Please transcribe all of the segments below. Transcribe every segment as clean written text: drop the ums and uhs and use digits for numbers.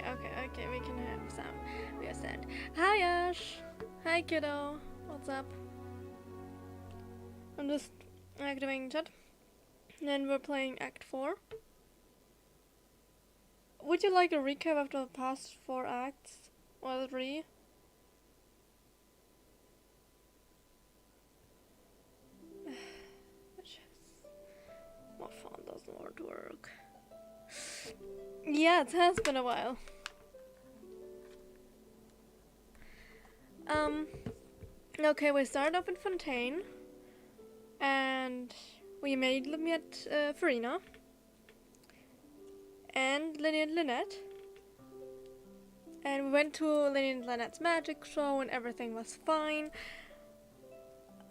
Okay, we can have some. We are sent. Hi, Ash. Hi, kiddo. What's up? I'm just activating chat. Then we're playing Act 4. Would you like a recap of the past 4 acts? Or 3? My phone doesn't want to work. Yeah, it has been a while. Okay, we started off in Fontaine. And we made met Farina. And Linny and Lynette. And we went to Linny and Lynette's magic show and everything was fine.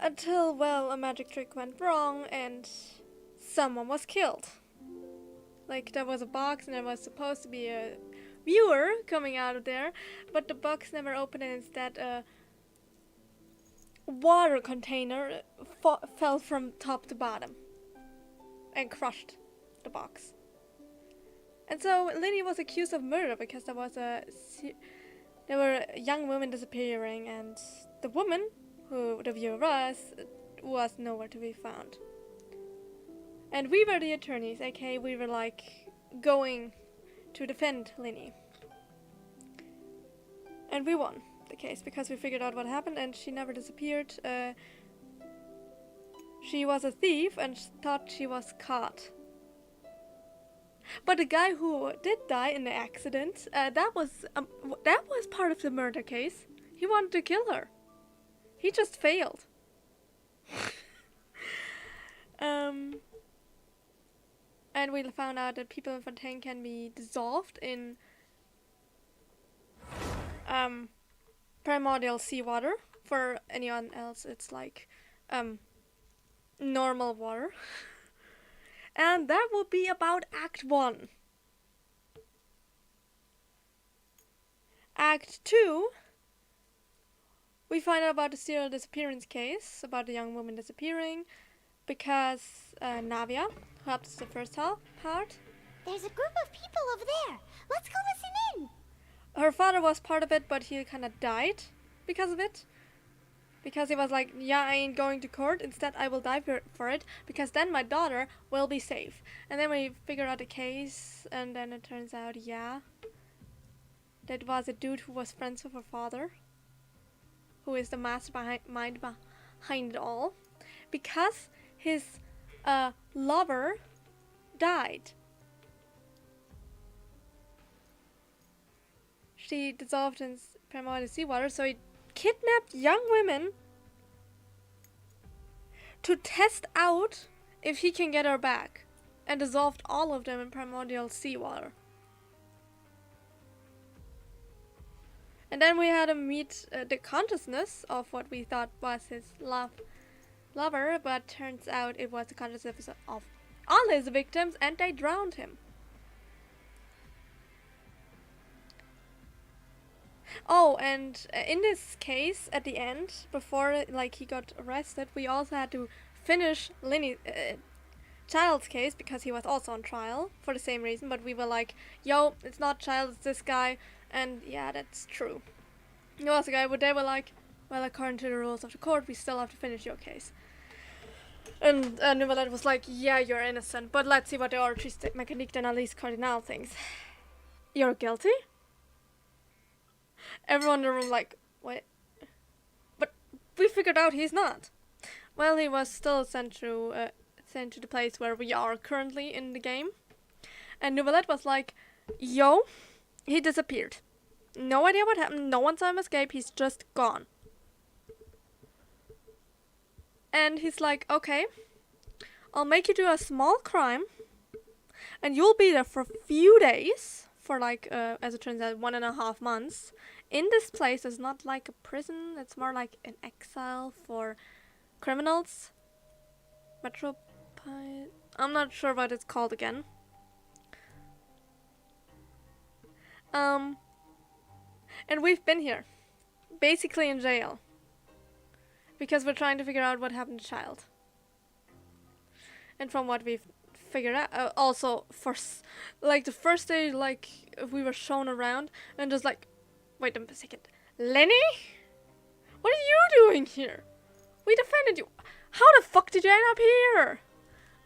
Until, well, a magic trick went wrong and someone was killed. Like, there was a box and there was supposed to be a viewer coming out of there, but the box never opened and instead a water container fell from top to bottom and crushed the box. And so Linny was accused of murder because there were young women disappearing and the woman who the viewer was nowhere to be found. And we were the attorneys, aka we were like going to defend Linny. And we won the case because we figured out what happened and she never disappeared. She was a thief and thought she was caught. But the guy who did die in the accident, that was part of the murder case. He wanted to kill her. He just failed. And we found out that people in Fontaine can be dissolved in primordial seawater. For anyone else, it's like normal water. And that will be about Act 1. Act 2, we find out about the serial disappearance case, about the young woman disappearing, because Navia, who helped us the first part. There's a group of people over there. Let's go listen in. Her father was part of it, but he kind of died because of it. Because he was like, yeah, I ain't going to court. Instead, I will die for it. Because then my daughter will be safe. And then we figured out the case. And then it turns out, yeah. That was a dude who was friends with her father. Who is the mastermind behind it all. Because his lover died. She dissolved in primordial seawater. So he kidnapped young women to test out if he can get her back and dissolved all of them in primordial seawater. And then we had him meet the consciousness of what we thought was his lover, but turns out it was the consciousness of all his victims and they drowned him. Oh, and in this case, at the end, before like he got arrested, we also had to finish Linny Child's case because he was also on trial for the same reason. But we were like, "Yo, it's not Child, it's this guy," and yeah, that's true. It was a guy, but they were like, "Well, according to the rules of the court, we still have to finish your case." And Nouvellette was like, "Yeah, you're innocent, but let's see what the artiste mécanique d'analyse cardinal thinks. You're guilty." Everyone in the room like, wait, but we figured out he's not. Well, he was still sent to the place where we are currently in the game. And Nouvellette was like, yo, he disappeared. No idea what happened, no one saw him escape, he's just gone. And he's like, okay, I'll make you do a small crime, and you'll be there for a few days, for like, as it turns out, 1.5 months. In this place, it's not like a prison, it's more like an exile for criminals. I'm not sure what it's called again. And we've been here, basically in jail, because we're trying to figure out what happened to Child. And from what we've figure out. Also, like the first day, like we were shown around, and just like, wait a second, Lenny, what are you doing here? We defended you. How the fuck did you end up here?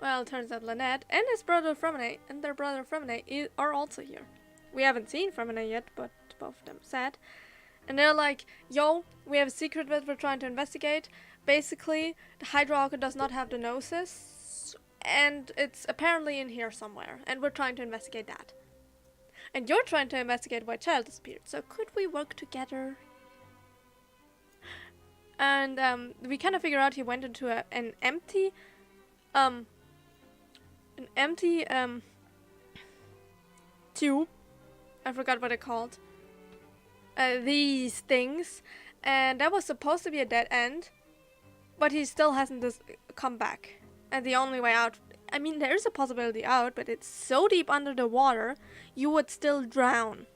Well, it turns out Lynette and his brother Fremine and their brother Fremine are also here. We haven't seen Fremine yet, but both of them said. And they're like, yo, we have a secret that we're trying to investigate. Basically, the Hydra Archon does not have the Gnosis, and it's apparently in here somewhere, and we're trying to investigate that. And you're trying to investigate why Child disappeared, so could we work together? And we kind of figure out he went into an empty tube. I forgot what they're called. These things, and that was supposed to be a dead end, but he still hasn't come back. And the only way out, I mean, there is a possibility out, but it's so deep under the water, you would still drown.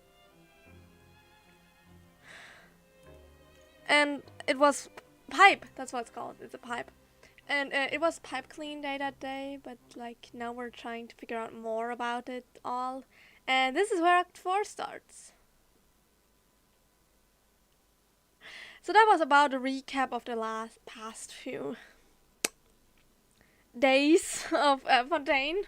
And it was pipe, that's what it's called, it's a pipe. And it was pipe clean day that day, but like now we're trying to figure out more about it all. And this is where Act 4 starts. So that was about a recap of the past few days of Fontaine.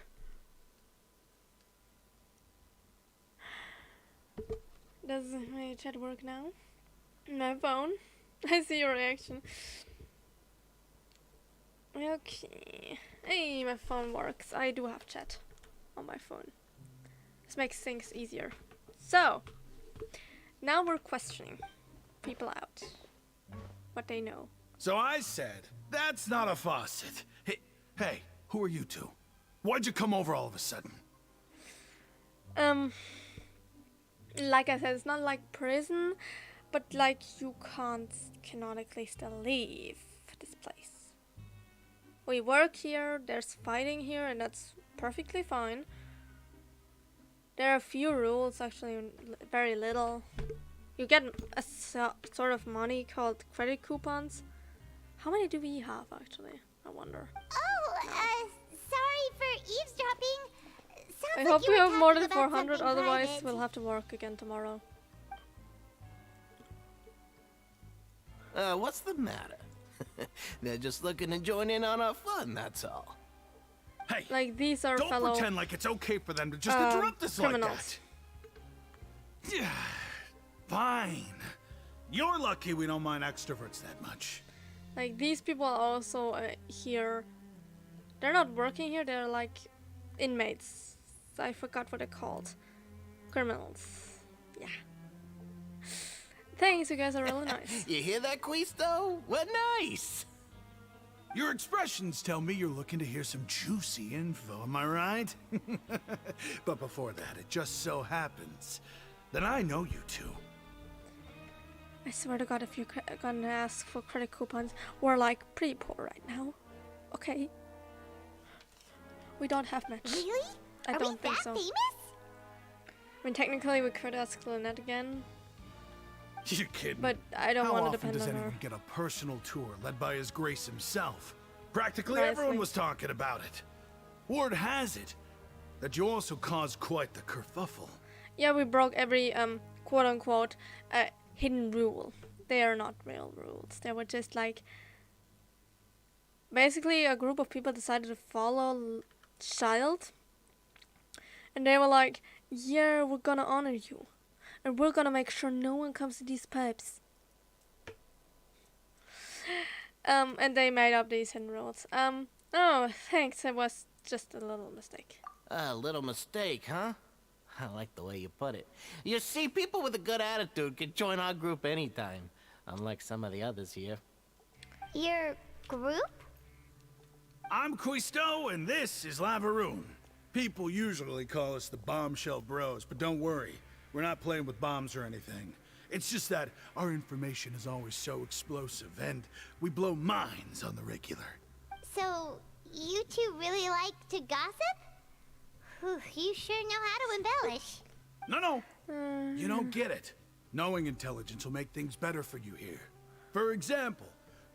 Does my chat work now? My phone? I see your reaction. Okay. Hey, my phone works. I do have chat on my phone. This makes things easier. So, now we're questioning people out. What they know. So I said, that's not a faucet. Hey, who are you two? Why'd you come over all of a sudden? Like I said, it's not like prison, but like you can't canonically still leave this place. We work here, there's fighting here, and that's perfectly fine. There are a few rules, actually very little. You get a sort of money called credit coupons. How many do we have, actually? I wonder. Oh, sorry for eavesdropping. Sounds I like hope you we were have more talking than about 400, something otherwise private. we'll have to work again tomorrow. What's the matter? They're just looking to join in on our fun, that's all. Hey, Like, these are don't fellow pretend like it's okay for them to just interrupt us criminals. like that. Yeah, fine. You're lucky we don't mind extroverts that much. Like, these people are also here. They're not working here, they're like inmates. I forgot what they're called. Criminals. Yeah. Thanks, you guys are really nice. You hear that, Quisto? What nice! Your expressions tell me you're looking to hear some juicy info, am I right? But before that, it just so happens that I know you two. I swear to God, if you're gonna ask for credit coupons, we're like pretty poor right now. Okay? We don't have much. Really? I Are don't we think that so. famous? I mean, technically we could ask Lynette again, You're kidding. but I don't How want to often depend does on her. anyone get a personal tour led by His Grace himself? Practically Precisely. everyone was talking about it. Word has it that you also caused quite the kerfuffle. Yeah, we broke every quote-unquote hidden rule. They are not real rules. They were just like, basically a group of people decided to follow Child, and they were like, yeah, we're gonna honor you, and we're gonna make sure no one comes to these pubs. And they made up these hidden rules. Oh, thanks, it was just a little mistake. A little mistake, huh? I like the way you put it. You see, people with a good attitude can join our group anytime, unlike some of the others here. Your group? I'm Quisto, and this is Lavaroon. People usually call us the Bombshell Bros, but don't worry, we're not playing with bombs or anything. It's just that our information is always so explosive, and we blow minds on the regular. So, you two really like to gossip? Whew, you sure know how to embellish. No, you don't get it. Knowing intelligence will make things better for you here. For example,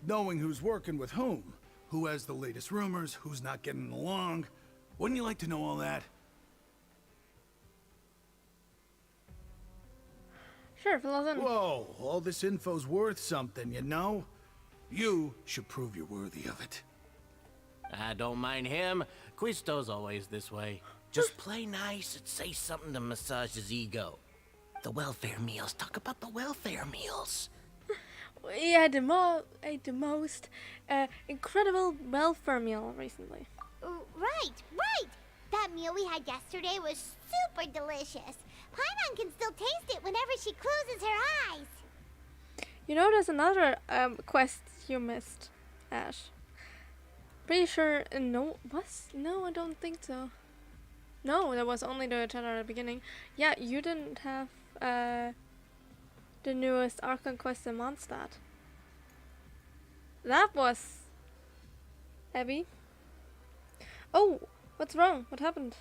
knowing who's working with whom, who has the latest rumors, who's not getting along. Wouldn't you like to know all that? Sure, fill us in. Whoa, all this info's worth something, you know? You should prove you're worthy of it. I don't mind him. Quisto's always this way. Just play nice and say something to massage his ego. The welfare meals. Talk about the welfare meals. We had the most incredible welfare meal recently. Right. That meal we had yesterday was super delicious. Paimon can still taste it whenever she closes her eyes. You know, there's another quest you missed, Ash. Pretty sure. No, I don't think so. No, there was only the chat at the beginning. Yeah, you didn't have the newest Archon quest in Mondstadt. That was heavy. Oh, what's wrong? What happened?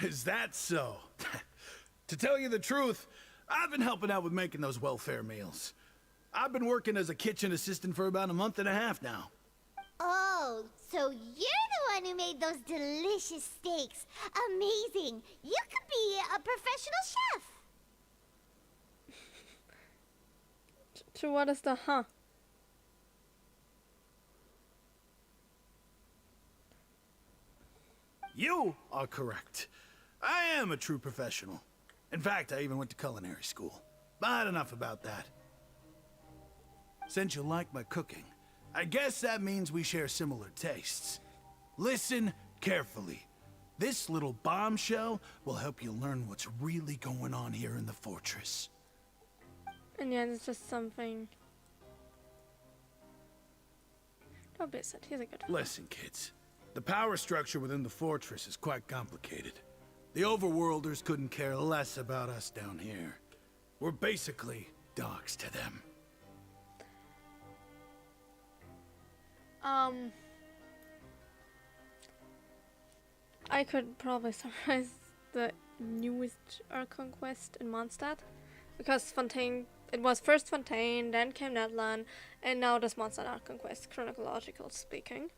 Is that so? To tell you the truth, I've been helping out with making those welfare meals. I've been working as a kitchen assistant for about a month and a half now. Oh, so you're the one who made those delicious steaks. Amazing. You could be a professional chef. So what is the huh? You are correct. I am a true professional. In fact, I even went to culinary school. But enough about that. Since you like my cooking, I guess that means we share similar tastes. Listen carefully. This little bombshell will help you learn what's really going on here in the fortress. And yeah, it's just something. Don't be sad. He's a good. Listen, kids. The power structure within the fortress is quite complicated. The overworlders couldn't care less about us down here. We're basically dogs to them. I could probably summarize the newest Archon quest in Mondstadt, because Fontaine. It was first Fontaine, then came Netland, and now this Mondstadt Archon quest, chronological speaking.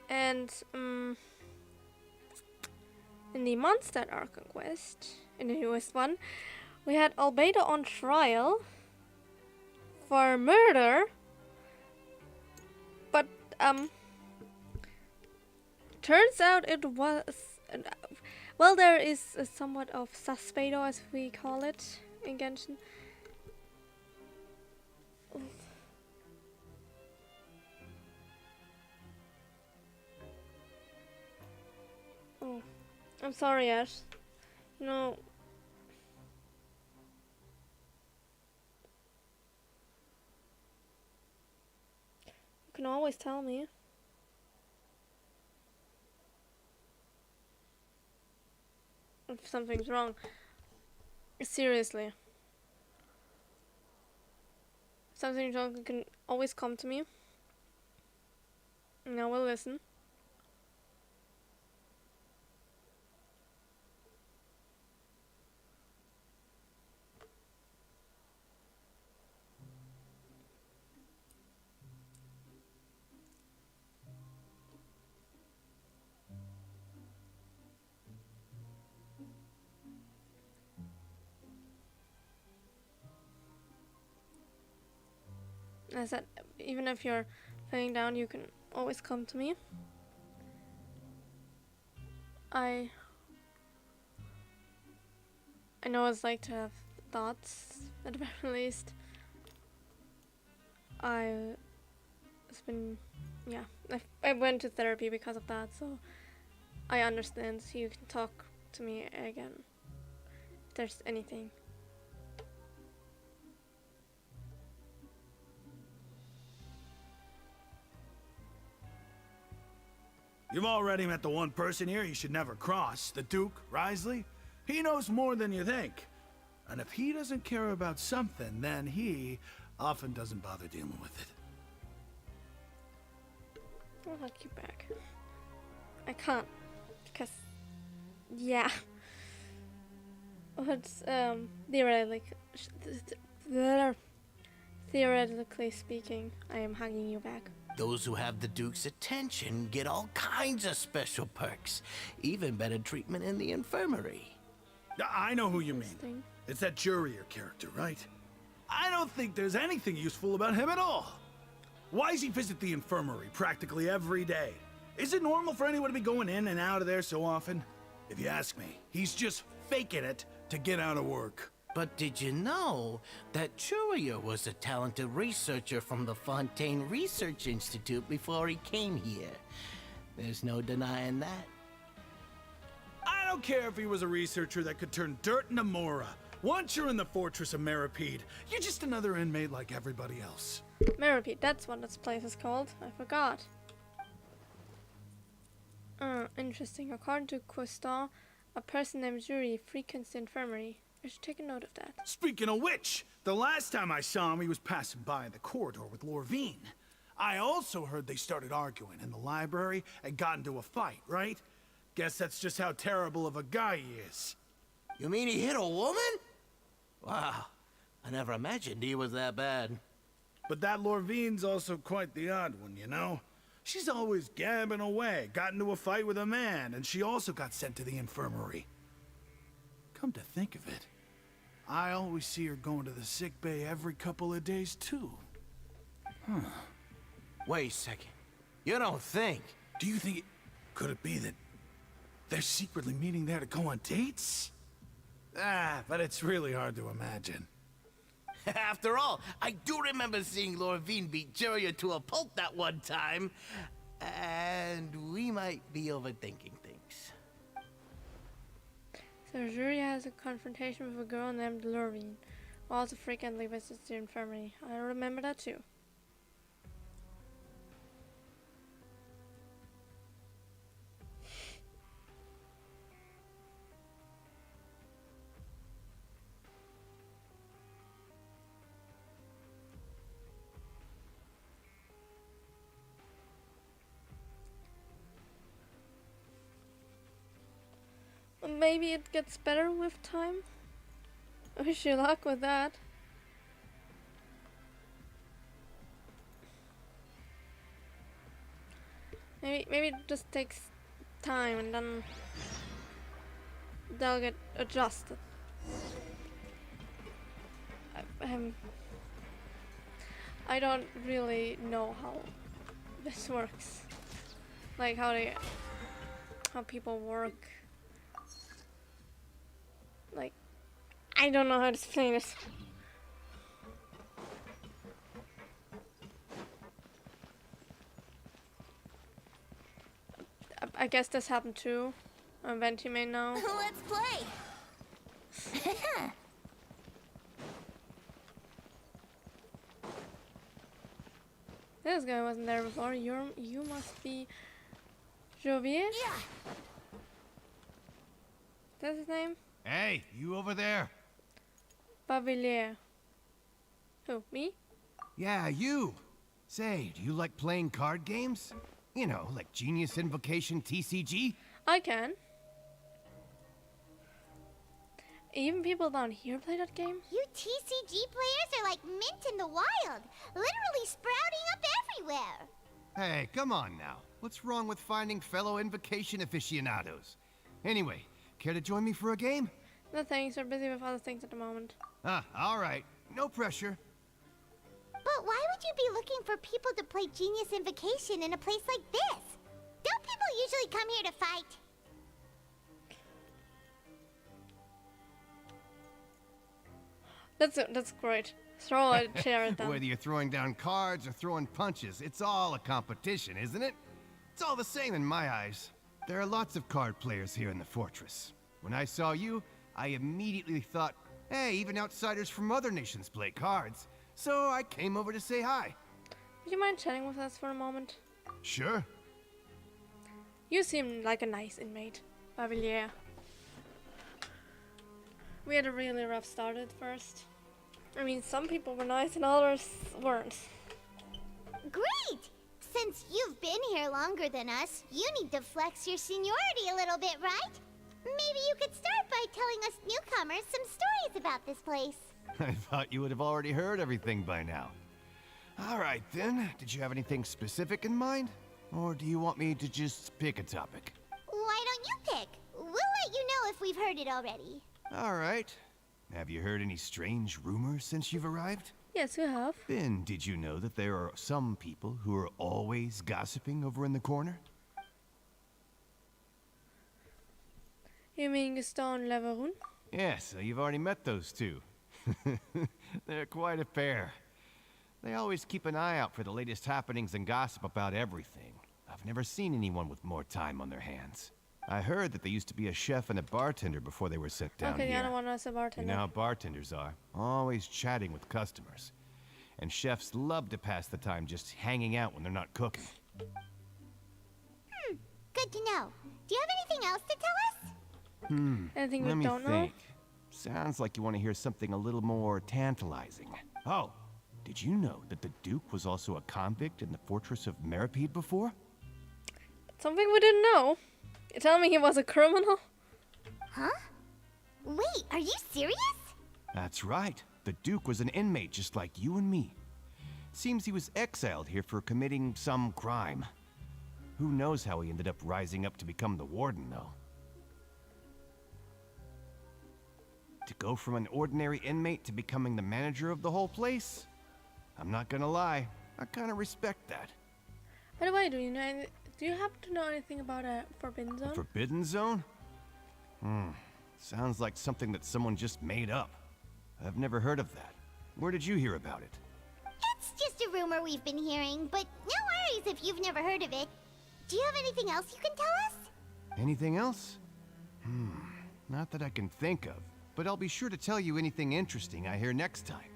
And in the Mondstadt Archon quest, in the newest one, we had Albedo on trial for murder, but turns out it was well, there is a somewhat of suspedo, as we call it in Genshin. Oh, I'm sorry, Ash. No. You can always tell me. If something's wrong. Seriously. If something's wrong, you can always come to me. And I will listen. I said, even if you're laying down, you can always come to me. I know it's like to have thoughts, at the very least. I went to therapy because of that, so I understand. So you can talk to me again if there's anything. You've already met the one person here you should never cross, the Duke, Risley. He knows more than you think. And if he doesn't care about something, then he often doesn't bother dealing with it. I'll let you back. I can't, because, yeah. But, they're like, Theoretically speaking, I am hugging you back. Those who have the Duke's attention get all kinds of special perks. Even better treatment in the infirmary. I know who you mean. Interesting. It's that Jurier character, right? I don't think there's anything useful about him at all. Why does he visit the infirmary practically every day? Is it normal for anyone to be going in and out of there so often? If you ask me, he's just faking it to get out of work. But did you know that Jurier was a talented researcher from the Fontaine Research Institute before he came here? There's no denying that. I don't care if he was a researcher that could turn dirt into Mora. Once you're in the fortress of Meripede, you're just another inmate like everybody else. Meripede, that's what this place is called. I forgot. Interesting. According to Cousteau, a person named Jury frequents the infirmary. I should take a note of that. Speaking of which, the last time I saw him, he was passing by in the corridor with Lorvine. I also heard they started arguing in the library and got into a fight, right? Guess that's just how terrible of a guy he is. You mean he hit a woman? Wow, I never imagined he was that bad. But that Lorvine's also quite the odd one, you know? She's always gabbing away, got into a fight with a man, and she also got sent to the infirmary. Come to think of it, I always see her going to the sick bay every couple of days, too. Huh. Wait a second. You don't think? Do you think could it be that they're secretly meeting there to go on dates? But it's really hard to imagine. After all, I do remember seeing Lorvine beat Jurier to a pulp that one time. And we might be overthinking things. So Jury has a confrontation with a girl named Lorvine, who also frequently visits the infirmary. I remember that too. Maybe it gets better with time. I wish you luck with that. Maybe it just takes time and then they'll get adjusted. I don't really know how this works. Like how people work. Like, I don't know how to explain it. I guess this happened too. Venti may know. Let's play. This guy wasn't there before. You must be Jovier? Yeah. That's his name? Hey, you over there? Bavillier. Who, me? Yeah, you. Say, do you like playing card games? You know, like Genius Invocation TCG? I can. Even people down here play that game? You TCG players are like mint in the wild, literally sprouting up everywhere. Hey, come on now. What's wrong with finding fellow Invocation aficionados? Anyway, care to join me for a game? No thanks, we're busy with other things at the moment. All right. No pressure. But why would you be looking for people to play Genius Invocation in a place like this? Don't people usually come here to fight? That's great. Throw a chair at them. Whether you're throwing down cards or throwing punches, it's all a competition, isn't it? It's all the same in my eyes. There are lots of card players here in the fortress. When I saw you, I immediately thought, hey, even outsiders from other nations play cards. So I came over to say hi. Would you mind chatting with us for a moment? Sure. You seem like a nice inmate, Bavillier. We had a really rough start at first. I mean, some people were nice and others weren't. Great! Since you've been here longer than us, you need to flex your seniority a little bit, right? Maybe you could start by telling us newcomers some stories about this place. I thought you would have already heard everything by now. All right, then. Did you have anything specific in mind? Or do you want me to just pick a topic? Why don't you pick? We'll let you know if we've heard it already. All right. Have you heard any strange rumors since you've arrived? Yes, we have. Then, did you know that there are some people who are always gossiping over in the corner? You mean Gustav and Leverun? Yes, so you've already met those two. They're quite a pair. They always keep an eye out for the latest happenings and gossip about everything. I've never seen anyone with more time on their hands. I heard that they used to be a chef and a bartender before they were sent down Okay, the here. other one was a You bartender. know how bartenders are, always chatting with customers. And chefs love to pass the time just hanging out when they're not cooking. Good to know. Do you have anything else to tell us? Anything Let we me don't know? think. Sounds like you want to hear something a little more tantalizing. Oh, did you know that the Duke was also a convict in the fortress of Meripede before? Something we didn't know. You're telling me he was a criminal? Huh? Wait, are you serious? That's right. The Duke was an inmate just like you and me. Seems he was exiled here for committing some crime. Who knows how he ended up rising up to become the warden, though. To go from an ordinary inmate to becoming the manager of the whole place? I'm not gonna lie, I kinda respect that. By the way, do you happen to know anything about a forbidden zone? Forbidden Zone? Sounds like something that someone just made up. I've never heard of that. Where did you hear about it? It's just a rumor we've been hearing, but no worries if you've never heard of it. Do you have anything else you can tell us? Anything else? Not that I can think of, but I'll be sure to tell you anything interesting I hear next time.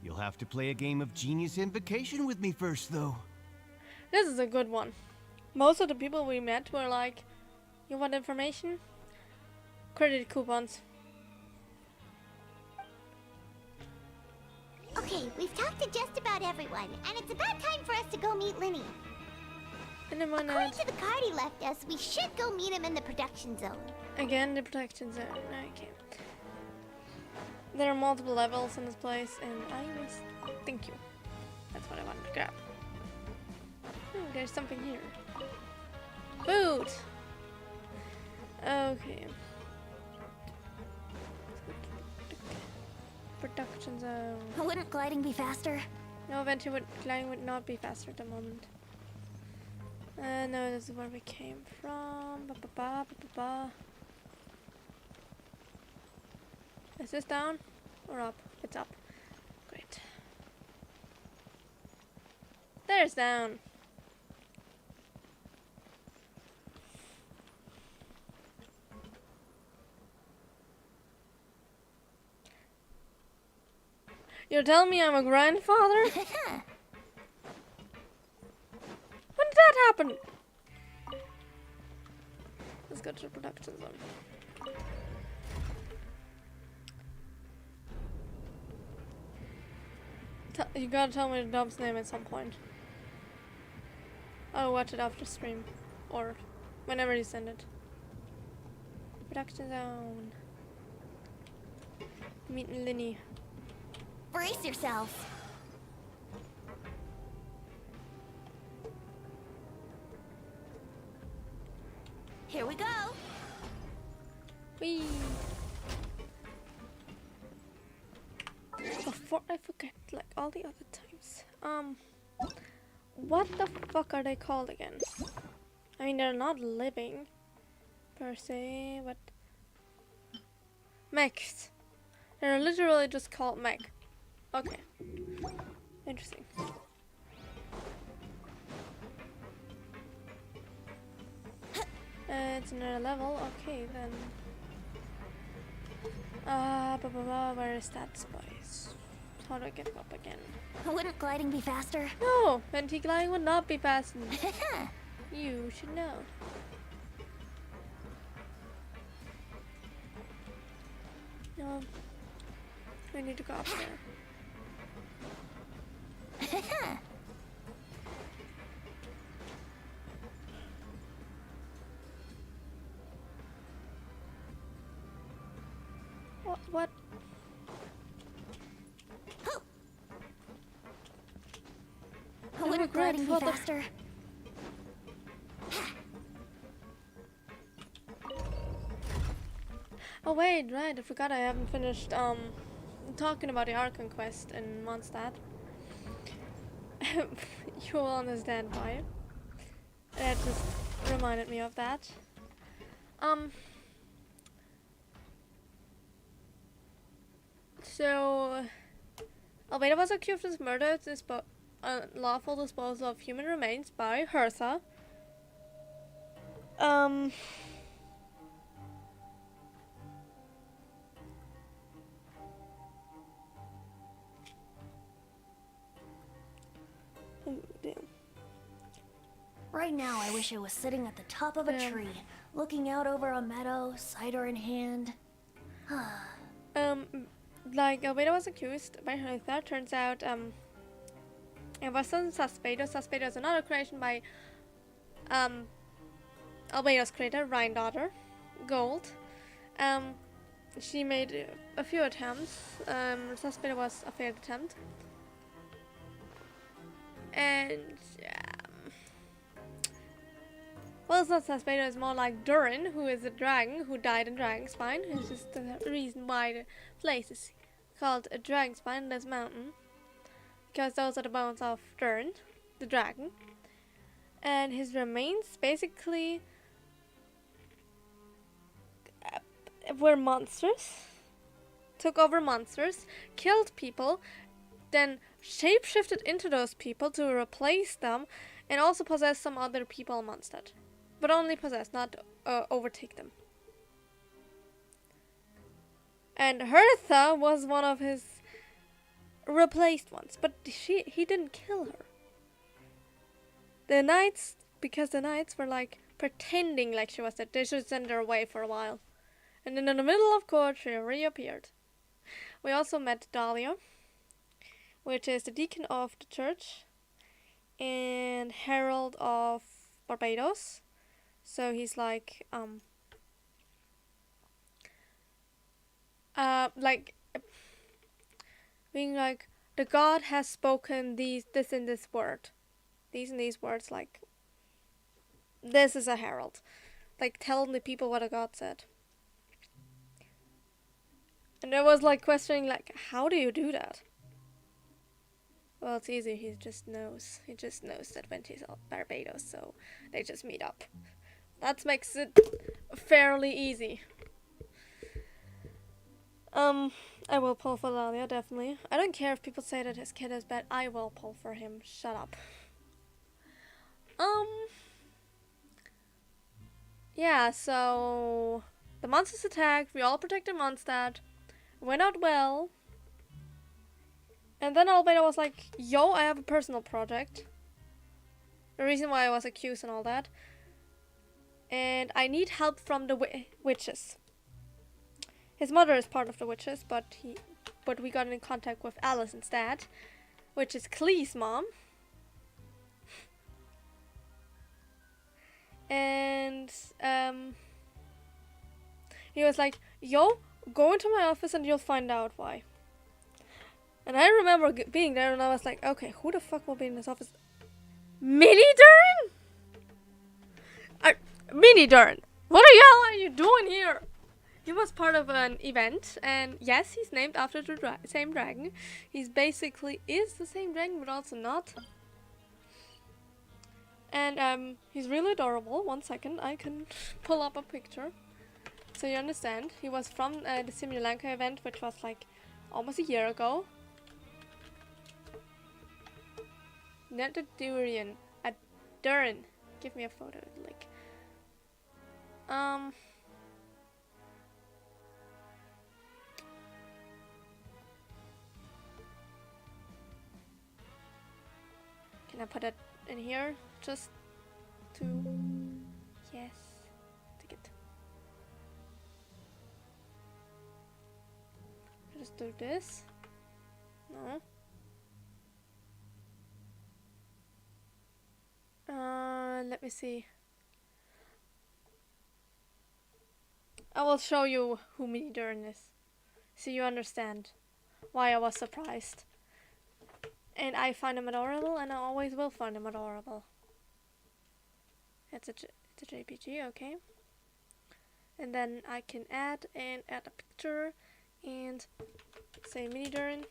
You'll have to play a game of Genius Invocation with me first, though. This is a good one. Most of the people we met were like, you want information? Credit coupons. Okay, we've talked to just about everyone, and it's about time for us to go meet Linny. And then when According to the card he left us, we should go meet him in the production zone. again, the protection zone. Okay. There are multiple levels in this place, and I missed. Thank you. That's what I wanted to grab. There's something here. Food! Okay. Production zone. Wouldn't gliding be faster? No, gliding would not be faster at the moment. No, this is where we came from. Is this down or up? It's up. Great. There's down. You're telling me I'm a grandfather? When did that happen? Let's go to the production zone. You gotta tell me the dub's name at some point. I'll watch it after stream. Or whenever you send it. Production zone. Meeting Linny. Brace yourself. Here we go. Whee! Before I forget, like all the other times. What the fuck are they called again? I mean, they're not living, per se, but... mechs. They're literally just called mech. Okay. Interesting. It's another level. Okay, then. Where is that spice? How do I get up again? Wouldn't gliding be faster? No! Venti gliding would not be fast. You should know. No. I need to go up there. What? my god, Gliding me what the faster. Oh wait, right, I forgot I haven't finished talking about the Archon quest in Mondstadt. You will understand why. That just reminded me of that. So Alveda was accused of murder, unlawful disposal of human remains by Hertha. Oh damn. Right now, I wish I was sitting at the top of a Yeah. tree, looking out over a meadow, cider in hand. Like Alveda was accused by Hertha. Turns out, it wasn't Suspeido. Suspeido is another creation by Alveda's creator, Daughter Gold. She made a few attempts. Suspeido was a failed attempt. And well, it's not Suspeido, it's more like Durin, who is a dragon who died in Dragonspine. It's just the reason why the place is called a Dragonspine, this mountain. Because those are the bones of Durin, the dragon. And his remains basically were monsters. Took over monsters, killed people, then shapeshifted into those people to replace them, and also possessed some other people in Mondstadt. But only possess, not overtake them. And Hertha was one of his replaced ones, but he didn't kill her. The knights, because the knights were like pretending like she was dead, they should send her away for a while. And then in the middle of court, she reappeared. We also met Dahlia, which is the deacon of the church and herald of Barbados. So he's like being like, the God has spoken this and this word. These and these words, like, this is a herald. Like, telling the people what a God said. And I was like questioning, like, how do you do that? Well, it's easy. He just knows. He just knows that when he's at Barbados, so they just meet up. That makes it fairly easy. I will pull for Lalia, definitely. I don't care if people say that his kid is bad. I will pull for him. Shut up. Yeah, so the monsters attacked. We all protected Mondstadt. Went out well. And then Albedo was like, yo, I have a personal project. The reason why I was accused and all that. And I need help from the witches. His mother is part of the witches, but we got in contact with Alice instead, which is Clee's mom. And he was like, yo, go into my office and you'll find out why. And I remember being there and I was like, okay, who the fuck will be in this office? Mini Durin? Mini Durin, what the hell are you doing here? He was part of an event, and yes, he's named after the same dragon. He's basically is the same dragon, but also not. And he's really adorable. 1 second, I can pull up a picture so you understand. He was from the Simulanka event, which was like almost a year ago. Not a durian, a Durin. Give me a photo, like. Can I put it in here? Just to... Yes. Take it. Just do this. No. Let me see. I will show you who Mini Durin is, so you understand why I was surprised. And I find him adorable, and I always will find him adorable. It's a JPG, okay. And then I can add a picture and say mini Durin.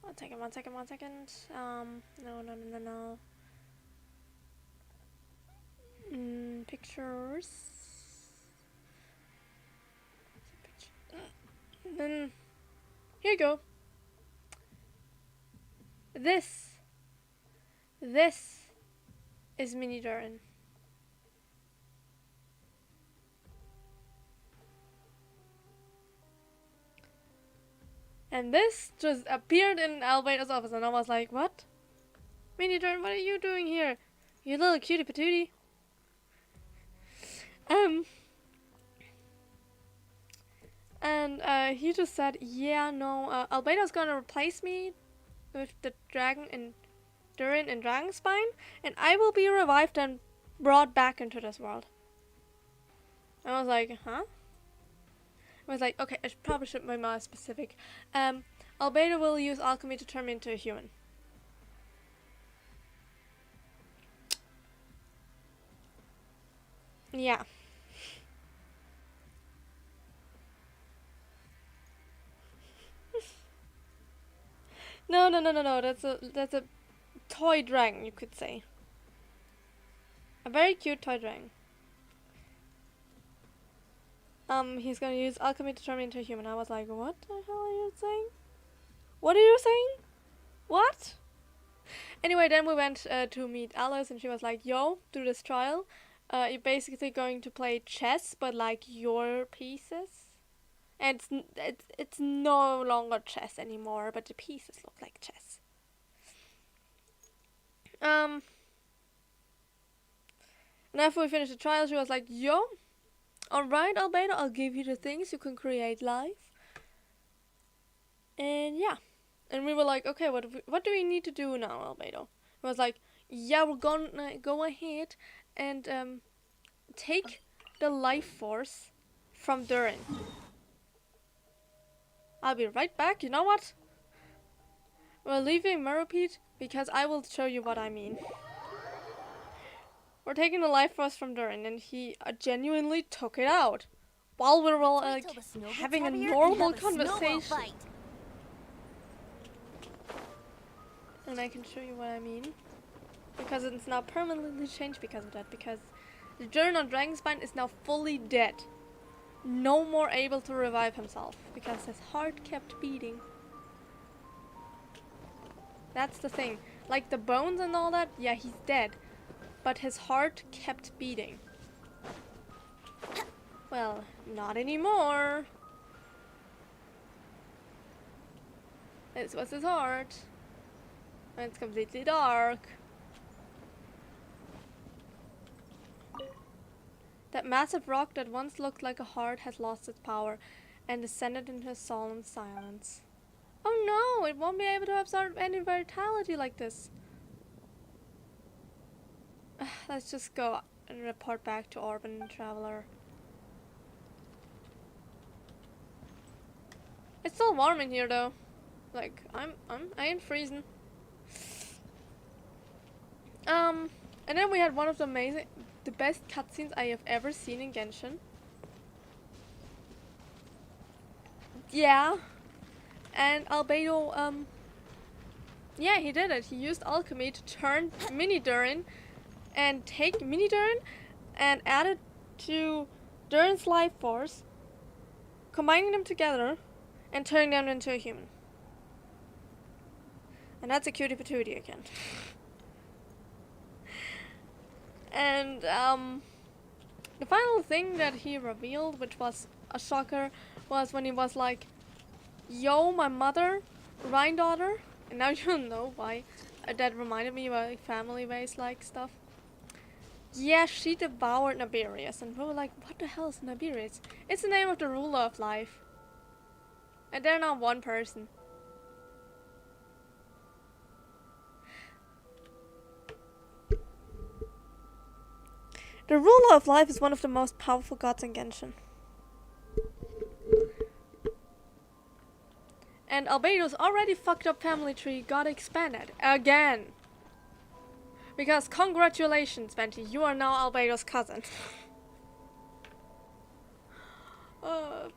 One second. No. Pictures. Then here you go. This is mini Durin. And this just appeared in Albedo's office, and I was like, what? Mini Durin, what are you doing here? You little cutie patootie. And he just said, yeah, no, Albedo's gonna replace me with the dragon and Durin and Dragonspine, and I will be revived and brought back into this world. I was like, huh? I was like, okay, I probably should be more specific. Albedo will use alchemy to turn me into a human. Yeah. No. That's a toy dragon, you could say. A very cute toy dragon. He's gonna use alchemy to turn me into a human. I was like, what the hell are you saying? What are you saying? What? Anyway, then we went to meet Alice, and she was like, yo, do this trial. You're basically going to play chess, but like your pieces. And it's no longer chess anymore, but the pieces look like chess. And after we finished the trial, she was like, yo, alright, Albedo, I'll give you the things you can create live. And yeah. And we were like, okay, what do we need to do now, Albedo? It was like, yeah, we're gonna go ahead and take the life force from Durin. I'll be right back. You know what? We're leaving Meropede because I will show you what I mean. We're taking the life force from Durin, and he genuinely took it out while we were like having a normal conversation. And I can show you what I mean, because it's now permanently changed because of that. Because the Durin on Dragonspine is now fully dead, no more able to revive himself because his heart kept beating. That's the thing. Like the bones and all that, yeah, he's dead. But his heart kept beating. Well, not anymore. This was his heart. And it's completely dark. That massive rock that once looked like a heart has lost its power and descended into a solemn silence. Oh no, it won't be able to absorb any vitality like this. Let's just go and report back to Orban Traveler. It's still warm in here though. Like I ain't freezing. And then we had one of the best cutscenes I have ever seen in Genshin. Yeah. And Albedo, yeah, he did it. He used alchemy to turn Mini Durin and take Mini Durin and add it to Durin's life force, combining them together and turning them into a human. And that's a cutie patootie again. And the final thing that he revealed, which was a shocker, was when he was like, yo, my mother, Rhine daughter, and now you'll know why that reminded me of like family-based like stuff. Yeah, she devoured Nibirius, and we were like, what the hell is Nibirius? It's the name of the ruler of life. And they're not one person. The ruler of life is one of the most powerful gods in Genshin. And Albedo's already fucked up family tree got expanded again. Because congratulations, Venti, you are now Albedo's cousin.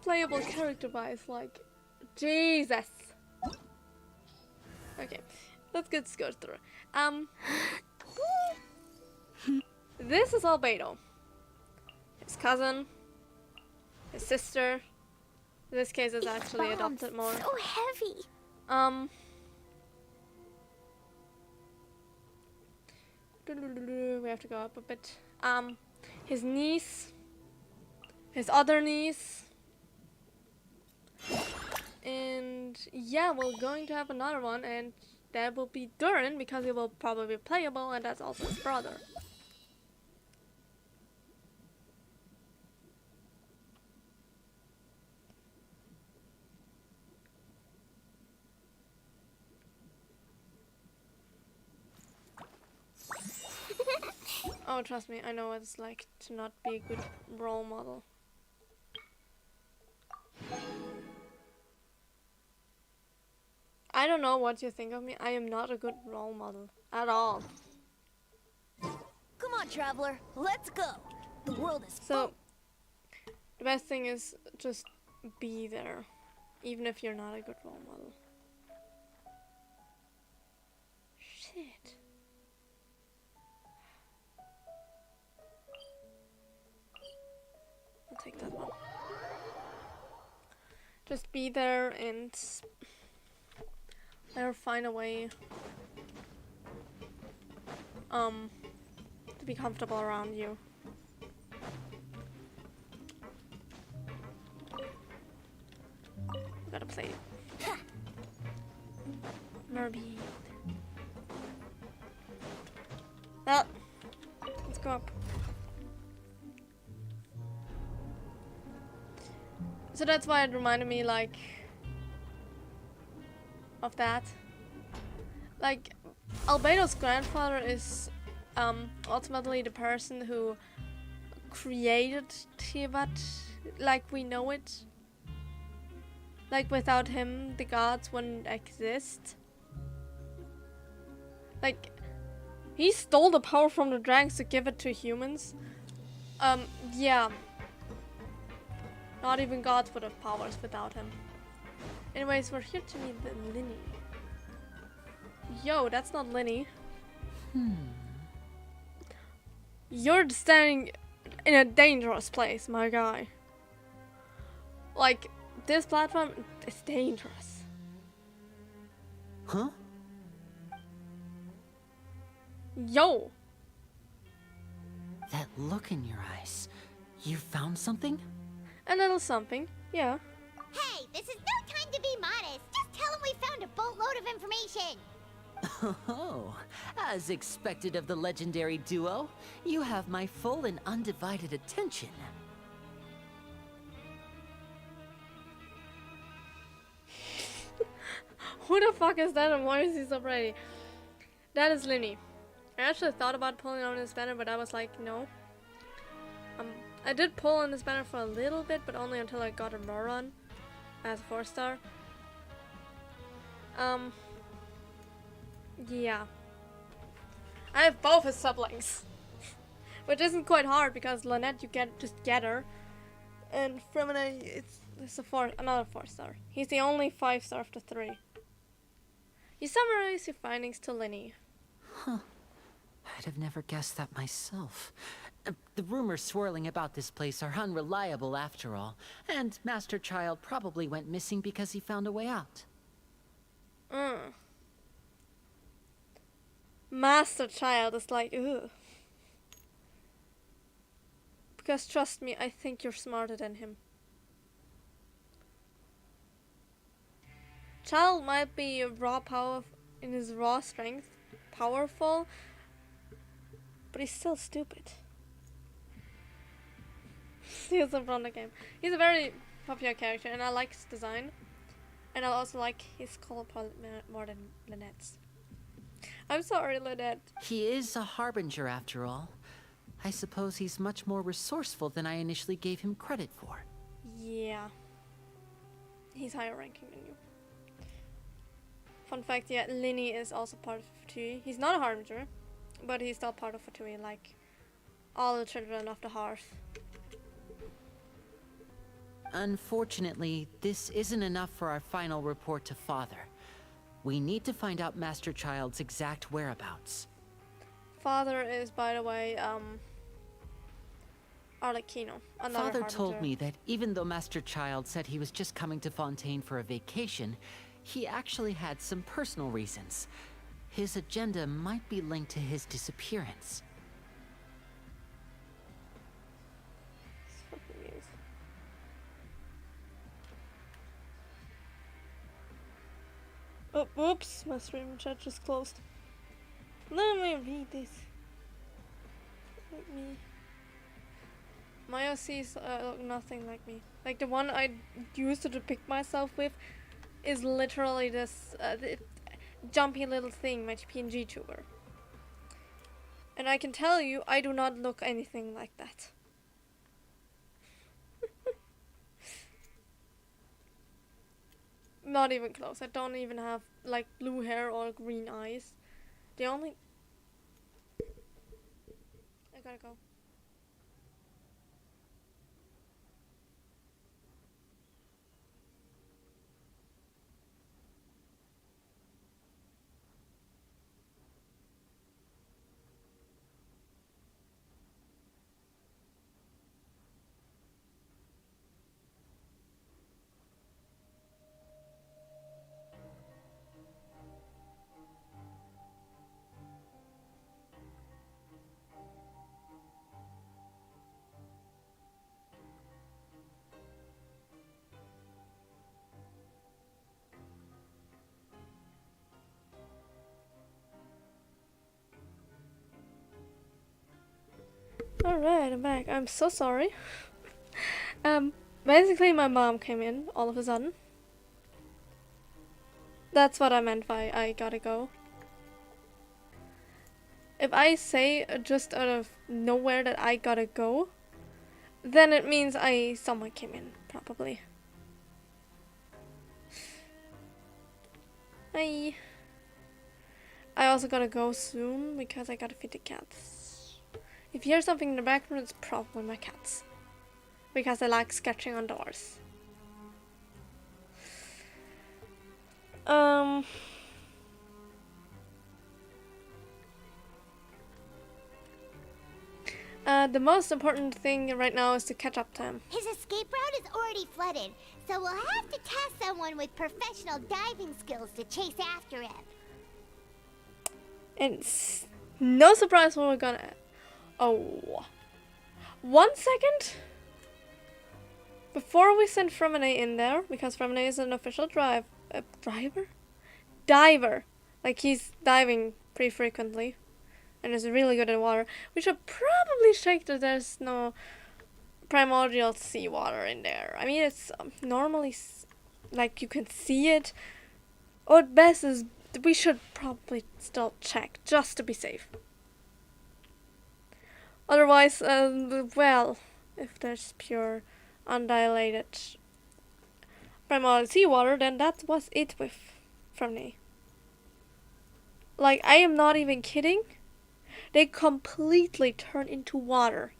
Playable character-wise, like, Jesus. Okay, let's get go through. This is Albedo. His cousin, his sister. In this case, it's actually adopted more. So heavy. We have to go up a bit. His niece, his other niece, and yeah, we're going to have another one, and that will be Durin because he will probably be playable, and that's also his brother. Oh, trust me, I know what it's like to not be a good role model. I don't know what you think of me. I am not a good role model at all. Come on, traveler. Let's go. The world is So, the best thing is just be there, even if you're not a good role model. Shit. I'll take that one. Just be there and let her find a way to be comfortable around you. We gotta play Mermaid. Ah, let's go up. So that's why it reminded me, like, of that. Like, Albedo's grandfather is ultimately the person who created Tiamat like we know it. Like, without him, the gods wouldn't exist. Like, he stole the power from the dragons to give it to humans. Yeah. Not even gods would have powers without him. Anyways, we're here to meet the Linny. Yo, that's not Linny. You're standing in a dangerous place, my guy. Like, this platform is dangerous. Huh? Yo! That look in your eyes. You found something? A little something, yeah. Hey, this is no time to be modest. Just tell him we found a boatload of information. Oh, as expected of the legendary duo, you have my full and undivided attention. Who the fuck is that and why is he so pretty? That is Linny. I actually thought about pulling on this banner, but I was like, no. I did pull on this banner for a little bit, but only until I got a raw run as a 4-star. Yeah. I have both his sublinks. Which isn't quite hard because Lynette, you just get her. And Fremina, it's another 4-star. He's the only 5-star of the 3. You summarize your findings to Linny. Huh. I'd have never guessed that myself. The rumors swirling about this place are unreliable after all, and Master Child probably went missing because he found a way out. Master Child is like, ugh. Because trust me, I think you're smarter than him. Child might be raw power in his raw strength, powerful, but he's still stupid. He's from the game. He's a very popular character, and I like his design. And I also like his color palette more than Lynette's. I'm sorry, Lynette. He is a harbinger after all. I suppose he's much more resourceful than I initially gave him credit for. Yeah. He's higher ranking than you. Fun fact, yeah, Linny is also part of Fatui. He's not a Harbinger, but he's still part of Fatui, like all the children of the hearth. Unfortunately, this isn't enough for our final report to Father. We need to find out Master Child's exact whereabouts. Father is, by the way, Arlecchino, another Father Harbinger. told me that even though Master Child said he was just coming to Fontaine for a vacation, he actually had some personal reasons. His agenda might be linked to his disappearance. Oh, whoops, my stream chat just closed. Let me read this. Let me. My OCs look nothing like me. Like the one I used to depict myself with is literally this jumpy little thing, my PNG tuber. And I can tell you, I do not look anything like that. Not even close. I don't even have like blue hair or green eyes. The only... I gotta go. Alright, I'm back. I'm so sorry. Basically my mom came in all of a sudden. That's what I meant by I gotta go. If I say just out of nowhere that I gotta go, then it means someone came in, probably. I also gotta go soon because I gotta feed the cats. If you hear something in the background, it's probably my cats. Because they like sketching on doors. The most important thing right now is to catch up to him. His escape route is already flooded, so we'll have to task someone with professional diving skills to chase after him. And it's no surprise when we're gonna... Oh. 1 second? Before we send Fremine in there, because Fremine is an official diver. Like he's diving pretty frequently. And is really good at water. We should probably check that there's no primordial seawater in there. I mean, it's normally like you can see it. Or at best is we should probably still check just to be safe. Otherwise, well, if there's pure undilated primordial seawater, then that was it with Fremine. Like, I am not even kidding. They completely turn into water.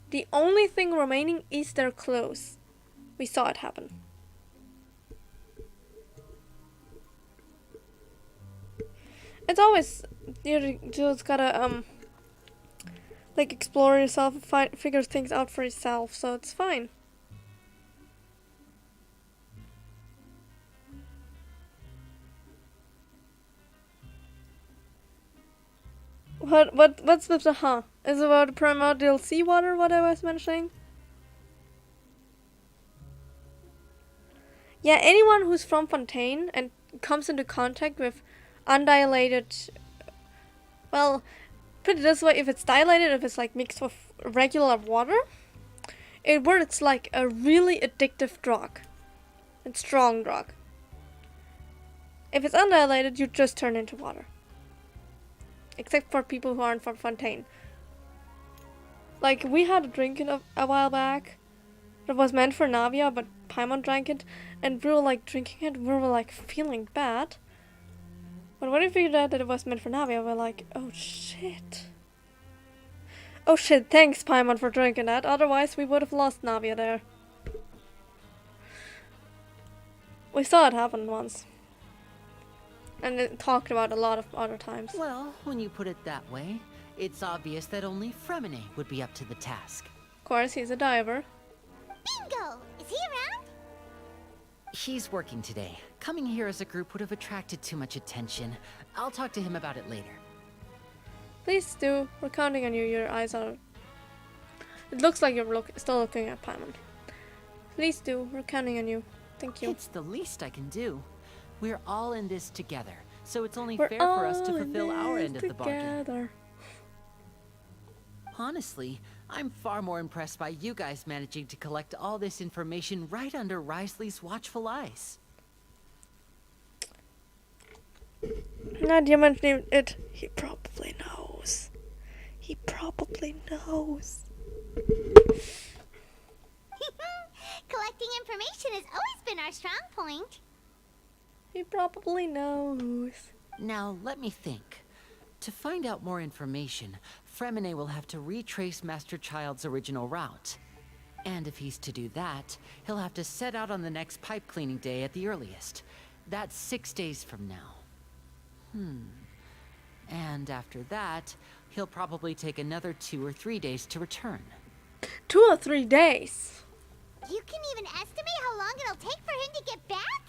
The only thing remaining is their clothes. We saw it happen. It's always, you just gotta, like explore yourself and figure things out for yourself, so it's fine. What's with the huh? Is it about the primordial seawater, what I was mentioning? Yeah, anyone who's from Fontaine and comes into contact with undilated, well, put it this way, if it's dilated, if it's like mixed with regular water, it works like a really addictive drug. It's strong drug. If it's undilated, you just turn into water. Except for people who aren't from Fontaine. Like, we had a drink a while back. that was meant for Navia, but Paimon drank it, and we were like drinking it, we were like feeling bad. But when we figured out that it was meant for Navia, we're like, oh shit. Oh shit, thanks Paimon for drinking that, otherwise we would have lost Navia there. We saw it happen once. And it talked about a lot of other times. Well, when you put it that way, it's obvious that only Fremine would be up to the task. Of course, he's a diver. Bingo! Is he around? He's working today. Coming here as a group would have attracted too much attention. I'll talk to him about it later. Please do. We're counting on you. Your eyes are... It looks like you're still looking at Paimon. Please do. We're counting on you. Thank you. It's the least I can do. We're all in this together, so it's only We're fair for us to all fulfill in our this end of the bargain. together. Honestly, I'm far more impressed by you guys managing to collect all this information right under Risley's watchful eyes. Not you mentioning it. He probably knows. He probably knows. Collecting information has always been our strong point. He probably knows. Now, let me think. To find out more information, Fremine will have to retrace Master Child's original route. And if he's to do that, he'll have to set out on the next pipe cleaning day at the earliest. That's 6 days from now. And after that, he'll probably take another 2 or 3 days to return. 2 or 3 days. You can even estimate how long it'll take for him to get back?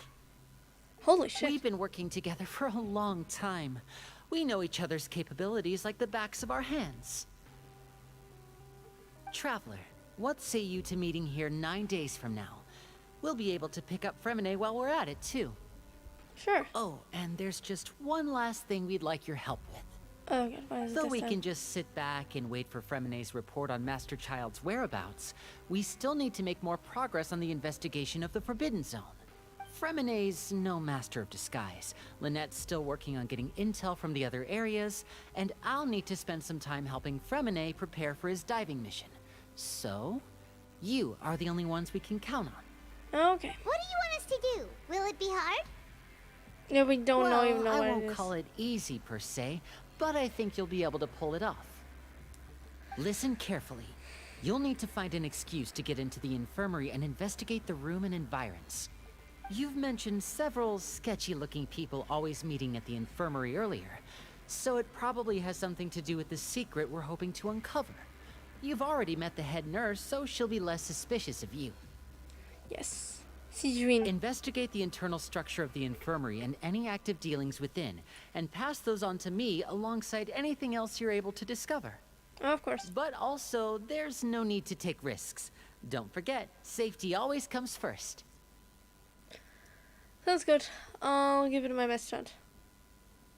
Holy shit. We've been working together for a long time. We know each other's capabilities like the backs of our hands. Traveler, what say you to meeting here 9 days from now? We'll be able to pick up Fremine while we're at it, too. Sure. Oh, and there's just one last thing we'd like your help with. Okay, what is it Though this we time? can just sit back and wait for Fremine's report on Master Child's whereabouts, we still need to make more progress on the investigation of the Forbidden Zone. Fremine's no master of disguise. Lynette's still working on getting intel from the other areas, and I'll need to spend some time helping Fremine prepare for his diving mission. So, you are the only ones we can count on. Okay. What do you want us to do? Will it be hard? Yeah, we don't know even know I what won't it is. call it easy per se, but I think you'll be able to pull it off. Listen carefully. You'll need to find an excuse to get into the infirmary and investigate the room and environs. You've mentioned several sketchy-looking people always meeting at the infirmary earlier, so it probably has something to do with the secret we're hoping to uncover. You've already met the head nurse, so she'll be less suspicious of you. Yes. Sijin. Investigate the internal structure of the infirmary and any active dealings within, and pass those on to me alongside anything else you're able to discover. Of course. But also, there's no need to take risks. Don't forget, safety always comes first. Sounds good. I'll give it my best shot.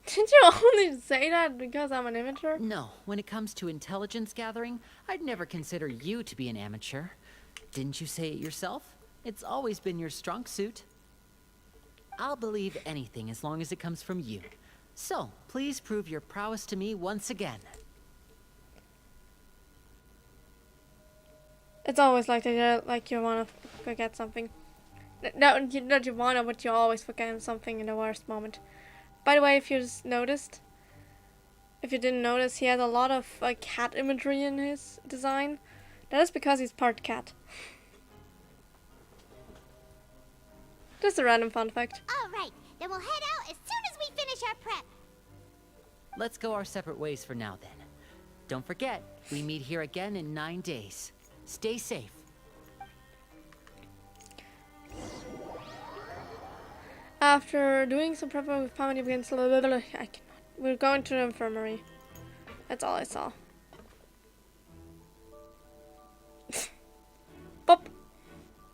Did you only say that because I'm an amateur? No, when it comes to intelligence gathering, I'd never consider you to be an amateur. Didn't you say it yourself? It's always been your strong suit. I'll believe anything as long as it comes from you. So, please prove your prowess to me once again. It's always like that, like you wanna forget something. Not you wanna, but you always forget something in the worst moment. By the way, if you didn't notice, he has a lot of cat imagery in his design. That is because he's part cat. Just a random fun fact. All right, then we'll head out as soon as we finish our prep. Let's go our separate ways for now then. Don't forget, we meet here again in 9 days. Stay safe. After doing some prep with Paimon against we're going to the infirmary. That's all I saw. Pop.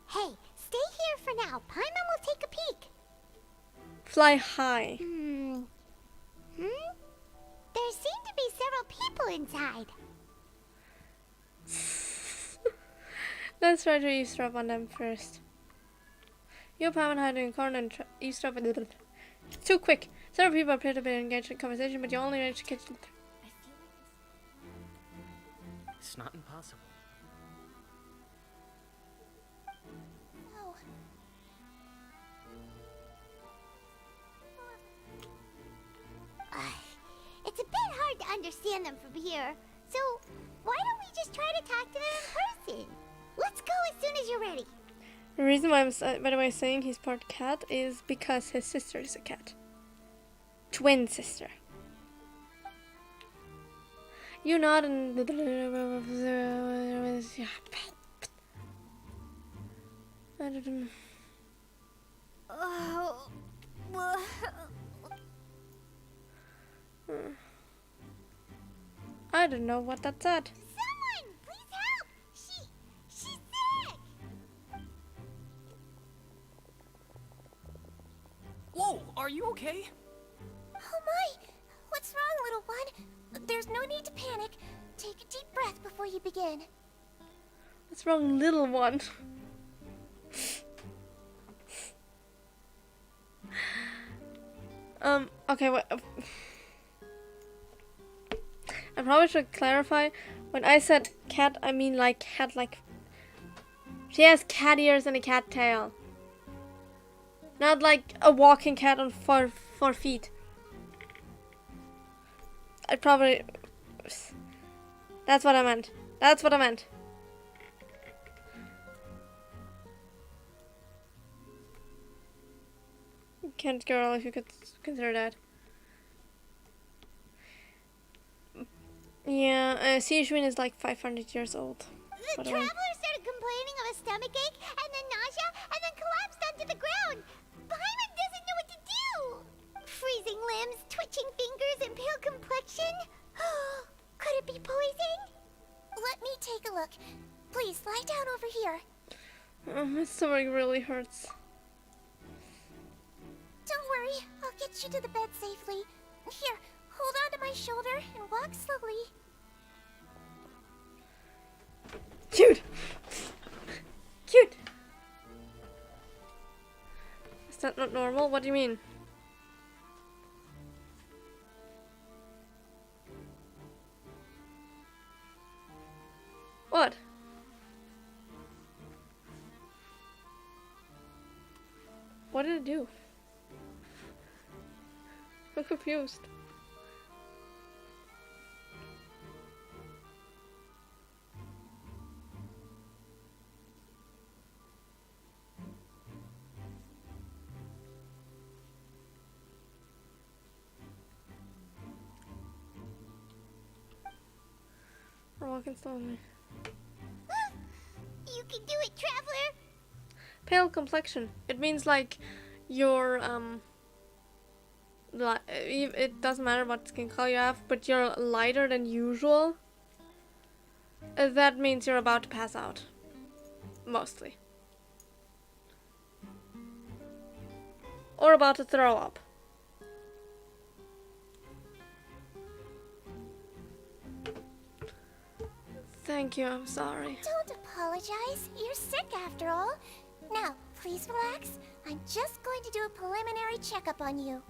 Hey, stay here for now. Paimon will take a peek. Fly high. There seem to be several people inside. Let's try to eavesdrop on them first. You, Paimon, hide in a corner and eavesdrop. It's too quick. Several people appear to be engaged in conversation, but you only manage to catch them. It's not impossible. understand them from here. So, why don't we just try to talk to them in person? Let's go as soon as you're ready. The reason why I'm, by the way, saying he's part cat is because his sister is a cat. Twin sister. You're not in the... Oh. I don't know what that said. Someone, please help! She's sick! Whoa, are you okay? Oh my! What's wrong, little one? There's no need to panic. Take a deep breath before you begin. What's wrong, little one? Okay, what? I probably should clarify. When I said cat, I mean like cat, like she has cat ears and a cat tail. Not like a walking cat on four feet. I probably... That's what I meant. That's what I meant. Kent girl, if you could consider that. Yeah, Seishun is like 500 years old. The traveler started complaining of a stomachache, and then nausea, and then collapsed onto the ground. Paimon doesn't know what to do. Freezing limbs, twitching fingers, and pale complexion. Could it be poison? Let me take a look. Please, lie down over here. My stomach really hurts. Don't worry, I'll get you to the bed safely. Here, hold on to my shoulder and walk slowly. Cute! Cute! Is that not normal? What do you mean? What? What did it do? I'm confused. We're walking slowly. You can do it, traveler. Pale complexion. It means like your it doesn't matter what skin color you have, but you're lighter than usual. That means you're about to pass out. Mostly. Or about to throw up. Thank you, I'm sorry. Don't apologize. You're sick after all. Now, please relax. I'm just going to do a preliminary checkup on you.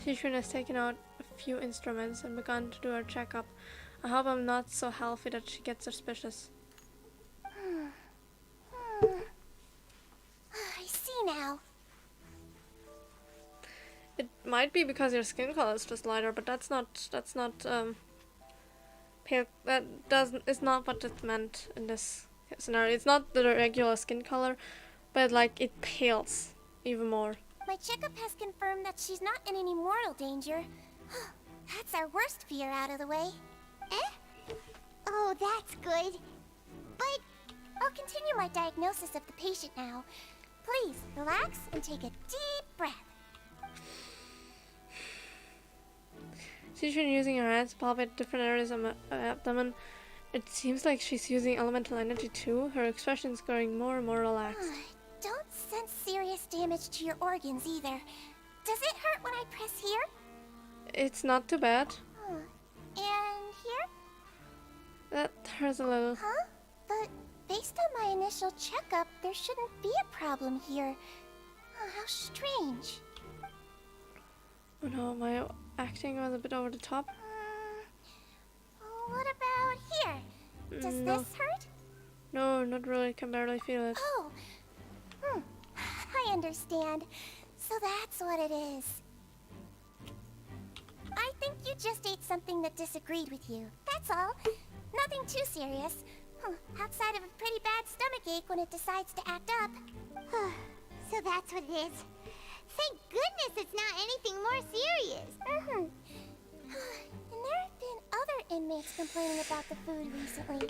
Seishun has taken out a few instruments and begun to do her checkup. I hope I'm not so healthy that she gets suspicious. I see now. It might be because your skin color is just lighter, but that's not pale. Is not what it meant in this scenario. It's not the regular skin color, but like it pales even more. My checkup has confirmed that she's not in any mortal danger. That's our worst fear out of the way. Eh? Oh, that's good. But I'll continue my diagnosis of the patient now. Please, relax and take a deep breath. Seishun using her hands to palpate different areas of her abdomen. It seems like she's using elemental energy too. Her expression is growing more and more relaxed. Don't sense serious damage to your organs either. Does it hurt when I press here? It's not too bad. And here? That hurts a little. Huh? But based on my initial checkup, there shouldn't be a problem here. How strange. Oh no, my acting was a bit over the top. What about here? Does No. this hurt? No, not really. Can barely feel it. Oh. I understand. So that's what it is. I think you just ate something that disagreed with you. That's all. Nothing too serious. Outside of a pretty bad stomachache when it decides to act up. So that's what it is. Thank goodness it's not anything more serious. And there have been other inmates complaining about the food recently.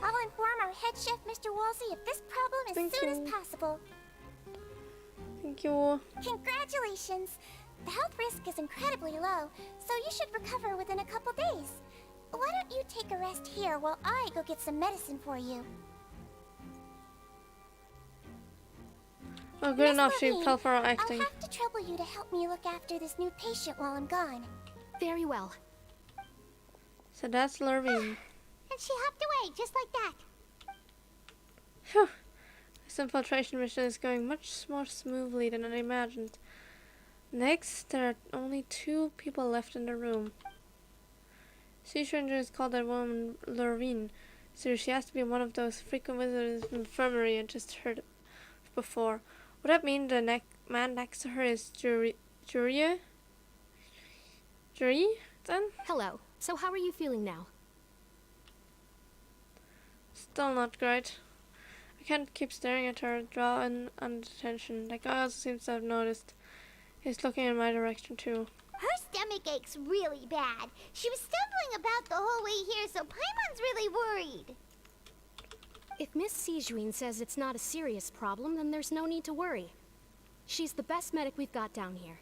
I'll inform our head chef, Mr. Wolsey, of this problem as soon as possible. Thank you. Congratulations! The health risk is incredibly low, so you should recover within a couple days. Why don't you take a rest here while I go get some medicine for you? Oh, good Miss enough. She Levine, fell for our acting. I'll have to trouble you to help me look after this new patient while I'm gone. Very well. So that's Levine. And she hopped away just like that. Phew. This infiltration mission is going much more smoothly than I imagined. Next, there are only 2 people left in the room. Sea Stranger is called that woman Lorraine, so she has to be one of those frequent visitors from the infirmary I just heard of before. Would that mean the man next to her is Jury then? Hello. So how are you feeling now? Still not great. I can't keep staring at her, drawing attention. That guy also seems to have noticed. He's looking in my direction too. Her stomach ache's really bad. She was stumbling about the whole way here, so Paimon's really worried. If Miss Sijuin says it's not a serious problem, then there's no need to worry. She's the best medic we've got down here.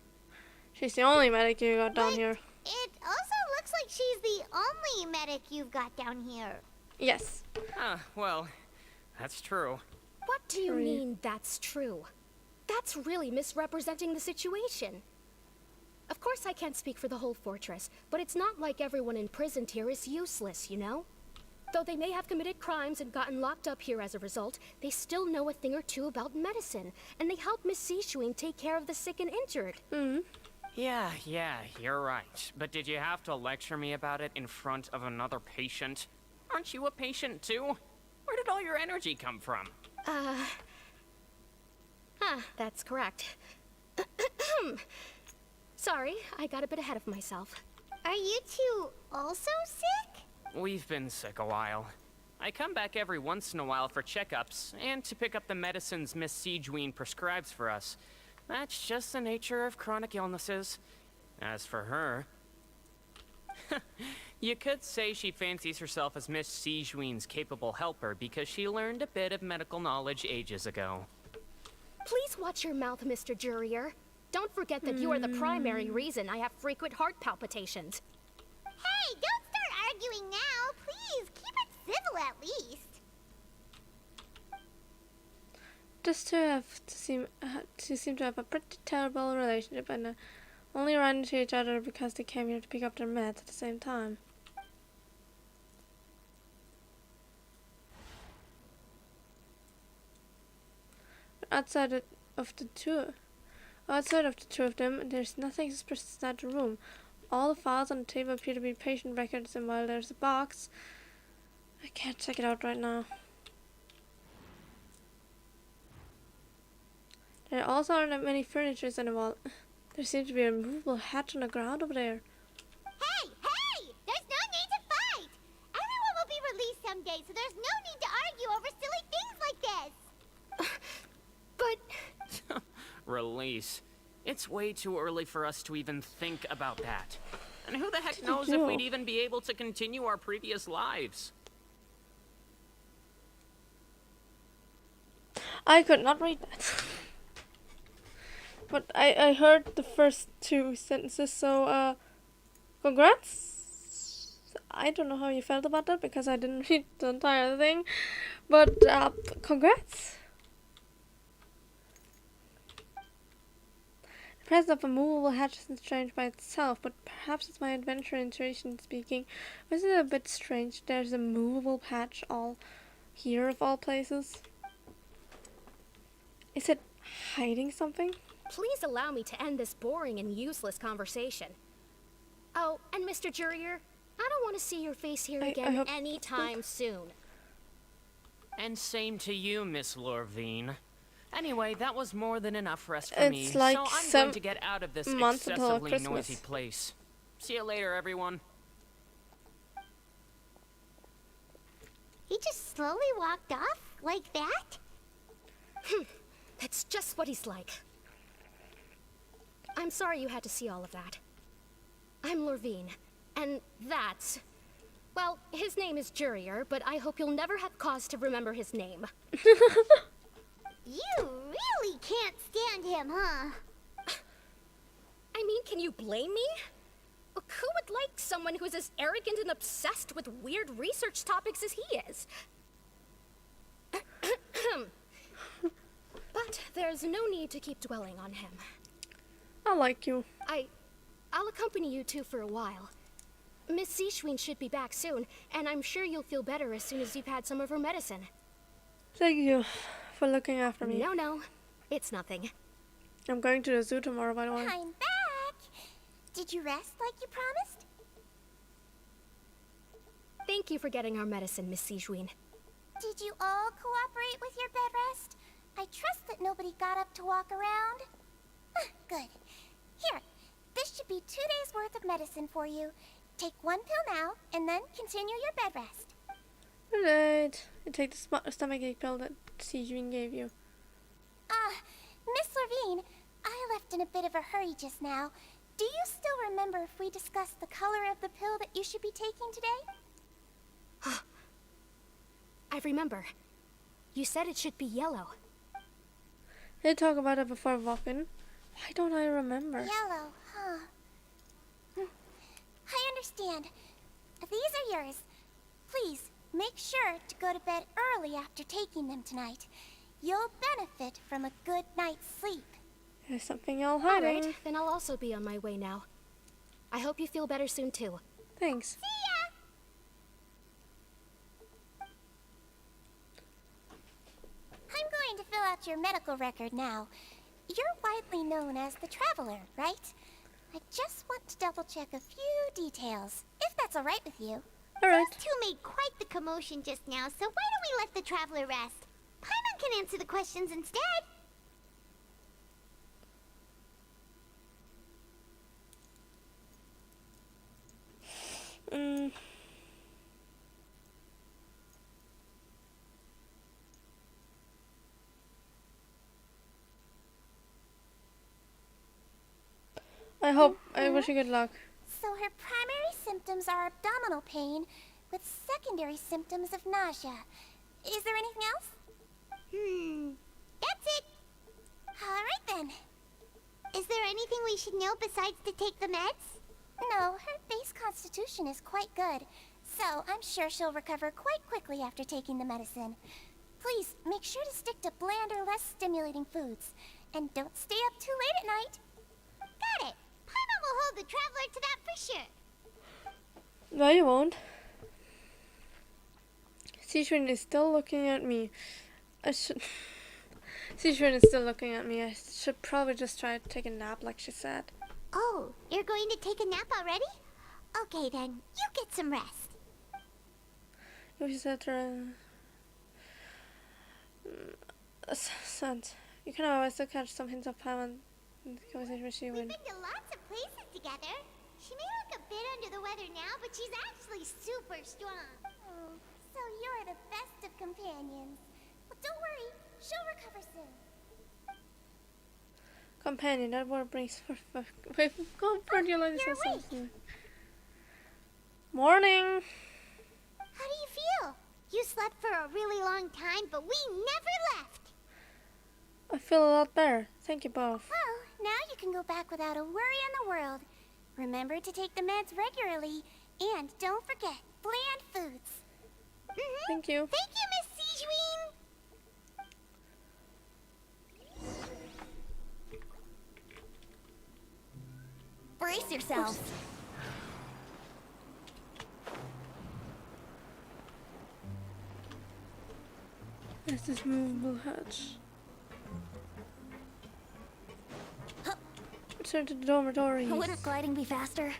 She's the only medic you got down here. It also looks like she's the only medic you've got down here. Yes. Well, that's true. What do you mean, that's true? That's really misrepresenting the situation. Of course I can't speak for the whole fortress, but it's not like everyone imprisoned here is useless, you know? Though they may have committed crimes and gotten locked up here as a result, they still know a thing or two about medicine, and they help Miss Sishuin take care of the sick and injured. Yeah, you're right. But did you have to lecture me about it in front of another patient? Aren't you a patient too? Where did all your energy come from? That's correct. Sorry, I got a bit ahead of myself. Are you two also sick? We've been sick a while. I come back every once in a while for checkups, and to pick up the medicines Miss Sijuin prescribes for us. That's just the nature of chronic illnesses. As for her... You could say she fancies herself as Miss Sijuin's capable helper because she learned a bit of medical knowledge ages ago. Please watch your mouth, Mr. Jurier. Don't forget that you are the primary reason I have frequent heart palpitations. Hey, don't start arguing now. Please, keep it civil at least. Just to seem to have a pretty terrible relationship and only ran into each other because they came here to pick up their meds at the same time. But outside of the two of them, there's nothing suspicious inside the room. All the files on the table appear to be patient records, and while there's a box, I can't check it out right now. There also aren't that many furnitures on the wall. There seems to be a movable hatch on the ground over there. Hey! There's no need to fight! Everyone will be released someday, so there's no need to argue over silly things like this! But... Release. It's way too early for us to even think about that. And who the heck knows if we'd even be able to continue our previous lives? I could not read that. But I heard the first 2 sentences, so congrats. I don't know how you felt about that because I didn't read the entire thing, but congrats. The presence of a movable hatch isn't strange by itself, but perhaps it's my adventure intuition speaking. Isn't it a bit strange there's a movable hatch all here of all places? Is it hiding something? please allow me to end this boring and useless conversation. Oh, and Mr. Jurier, I don't want to see your face here again anytime soon. And same to you, Miss Lorvine. Anyway, that was more than enough rest for me, Like so I'm going to get out of this excessively noisy place. See you later, everyone. He just slowly walked off like that? That's just what he's like. I'm sorry you had to see all of that. I'm Lorvine, and that's... Well, his name is Jurier, but I hope you'll never have cause to remember his name. You really can't stand him, huh? I mean, can you blame me? Who would like someone who's as arrogant and obsessed with weird research topics as he is? But there's no need to keep dwelling on him. I like you. I'll accompany you two for a while. Miss Seashween should be back soon, and I'm sure you'll feel better as soon as you've had some of her medicine. Thank you for looking after me. No, it's nothing. I'm going to the zoo tomorrow, by the way. I'm back! Did you rest like you promised? Thank you for getting our medicine, Miss Seashween. Did you all cooperate with your bed rest? I trust that nobody got up to walk around. Good. Here, this should be 2 days' worth of medicine for you. Take 1 pill now, and then continue your bed rest. Alright. You take the stomachache pill that Sejuin gave you. Miss Levine, I left in a bit of a hurry just now. Do you still remember if we discussed the color of the pill that you should be taking today? I remember. You said it should be yellow. Did talk about it before walking. Why don't I remember? Yellow, huh? I understand. These are yours. Please, make sure to go to bed early after taking them tonight. You'll benefit from a good night's sleep. There's something y'all hiding. Alright, then I'll also be on my way now. I hope you feel better soon too. Thanks. See ya! I'm going to fill out your medical record now. You're widely known as the Traveler, right? I just want to double-check a few details, if that's all right with you. Alright. Those two made quite the commotion just now, so why don't we let the Traveler rest? Paimon can answer the questions instead. I wish you good luck. So her primary symptoms are abdominal pain with secondary symptoms of nausea. Is there anything else? That's it. All right then. Is there anything we should know besides to take the meds? No, her base constitution is quite good, so I'm sure she'll recover quite quickly after taking the medicine. Please, make sure to stick to bland or less stimulating foods, and don't stay up too late at night. Got it. Paimon will hold the Traveler to that for sure. No, you won't. Seashrin is still looking at me. Seashrin is still looking at me. I should probably just try to take a nap like she said. Oh, you're going to take a nap already? Okay then, you get some rest. She said Sons, you can always still catch some hints of Paimon in the conversation with We've Shiwin. been to lots of places together. She may look a bit under the weather now, but she's actually super strong. Oh, so you're the best of companions. Well, don't worry, she'll recover soon. Companion, that word brings wait, comfort you like You're this. awake. Morning. How do you feel? You slept for a really long time, but we never left. I feel a lot better. Thank you both. Well, now you can go back without a worry in the world. Remember to take the meds regularly, and don't forget bland foods. Thank you. Thank you, Miss Sejuin. Brace yourself. There's this movable hatch. Return to the dormitory. Wouldn't gliding be faster?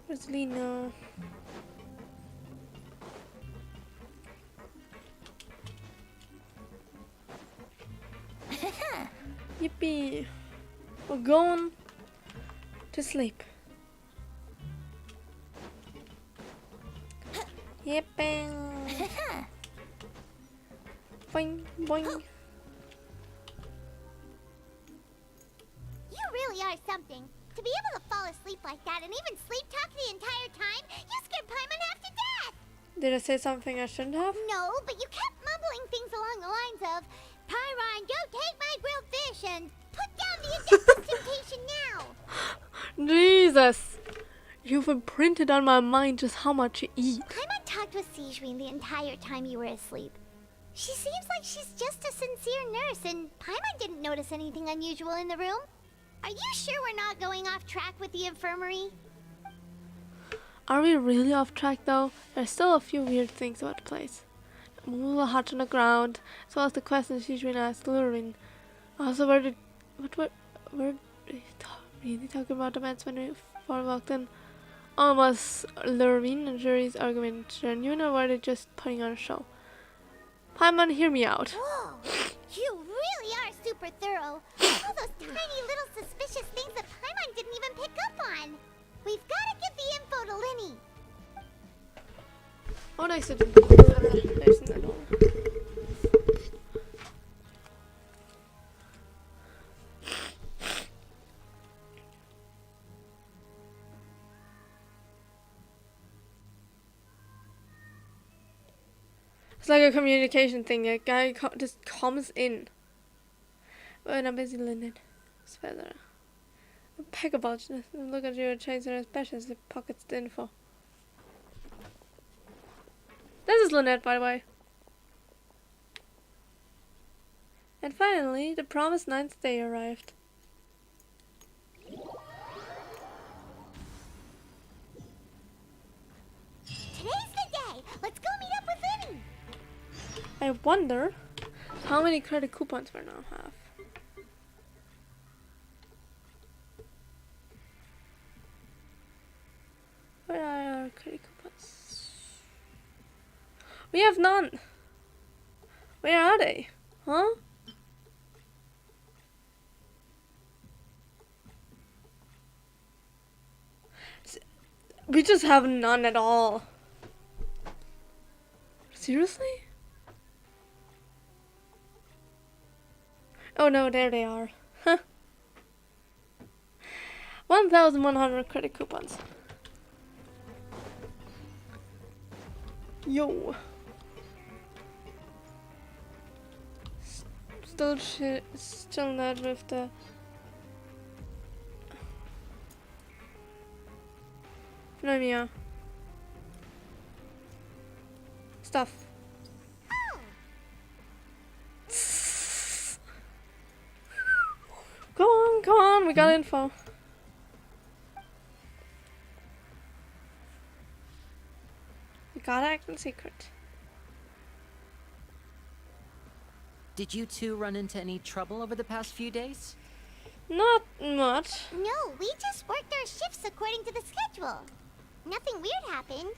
Where's Lena? Yippee! We're going. to sleep. Yep. Boing, boing. You really are something. To be able to fall asleep like that and even sleep talk the entire time, you scared Paimon half to death! Did I say something I shouldn't have? No, but you kept mumbling things along the lines of, Pyron, don't take my grilled fish, and put down the addictive temptation now! Jesus! You've imprinted on my mind just how much you eat. Paimon talked with Sigewinne the entire time you were asleep. She seems like she's just a sincere nurse, and Paimon didn't notice anything unusual in the room. Are you sure we're not going off track with the infirmary? Are we really off track though? There's still a few weird things about the place. The movable hut on the ground, as well as the questions Sigewinne asked Lurvin. Also, were they really talking about the meds when we walked in? Almost Lurvin and Jury's argument genuine, or were they just putting on a show? Paimon, hear me out. Whoa, you really are super thorough. All those tiny little suspicious things that Paimon didn't even pick up on. We've got to give the info to Linny. Oh, nice to there's no. It's like a communication thing. A guy just comes in. When I'm busy, Linden. Sweater. Impeccable. Look at your chaser and specials. It pockets the info. This is Lynette, by the way. And finally, the promised 9th day arrived. Today's the day. Let's go meet up with Linny. I wonder how many credit coupons we now have. Where are our credit coupons? We have none. Where are they? Huh? We just have none at all. Seriously? Oh no, there they are. Huh. 1,100 credit coupons. Yo. Still not with the Pneumonia stuff. Come on, we got info. We gotta act in secret. Did you two run into any trouble over the past few days? Not much. No, we just worked our shifts according to the schedule. Nothing weird happened.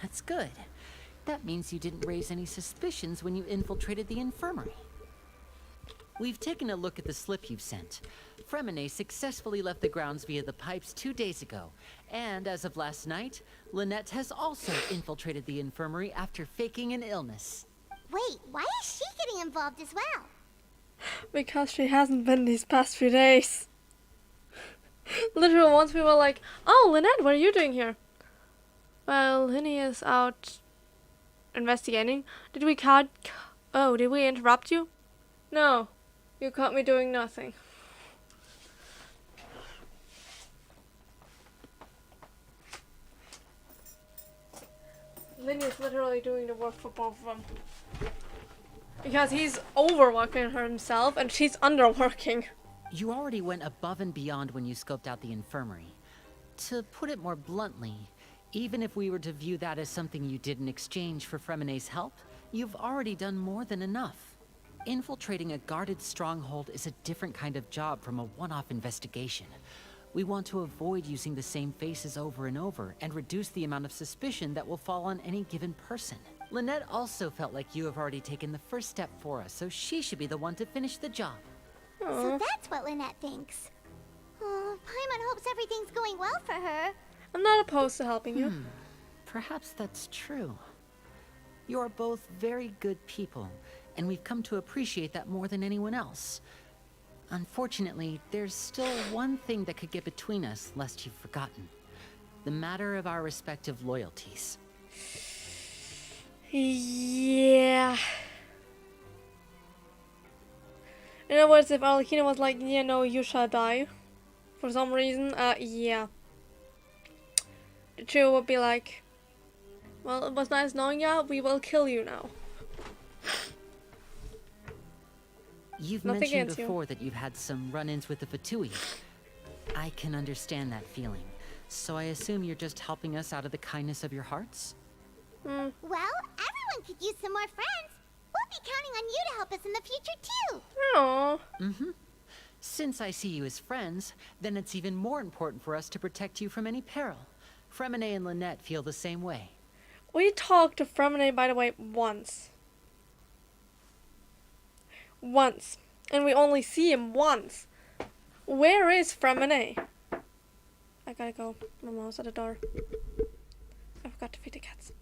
That's good. That means you didn't raise any suspicions when you infiltrated the infirmary. We've taken a look at the slip you've sent. Fremine successfully left the grounds via the pipes 2 days ago. And as of last night, Lynette has also infiltrated the infirmary after faking an illness. Wait, why is she getting involved as well? Because she hasn't been these past few days. Literally once we were like, oh, Lynette, what are you doing here? Well, Linny is out investigating. Did we interrupt you? No. You caught me doing nothing. Linny is literally doing the work for both of them. Because he's overworking her himself and she's underworking. You already went above and beyond when you scoped out the infirmary. To put it more bluntly, even if we were to view that as something you did in exchange for Fremine's help, you've already done more than enough. Infiltrating a guarded stronghold is a different kind of job from a one-off investigation. We want to avoid using the same faces over and over and reduce the amount of suspicion that will fall on any given person. Lynette also felt like you have already taken the first step for us, so she should be the one to finish the job. So that's what Lynette thinks. Oh, Paimon hopes everything's going well for her. I'm not opposed to helping you. Perhaps that's true. You're both very good people, and we've come to appreciate that more than anyone else. Unfortunately, there's still one thing that could get between us, lest you've forgotten. The matter of our respective loyalties. Yeah. In other words, if Arlecchino was like, yeah, no, you shall die, for some reason, yeah. Chio would be like, well, it was nice knowing ya, we will kill you now. You've Nothing mentioned against you. before that you've had some run-ins with the Fatui. I can understand that feeling. So I assume you're just helping us out of the kindness of your hearts? Well, everyone could use some more friends. We'll be counting on you to help us in the future, too. Aww. Since I see you as friends, then it's even more important for us to protect you from any peril. Fremine and Lynette feel the same way. We talked to Fremine, by the way, once. Once. And we only see him once. Where is Fremine? I gotta go. My mom's at the door. I forgot to feed the cats.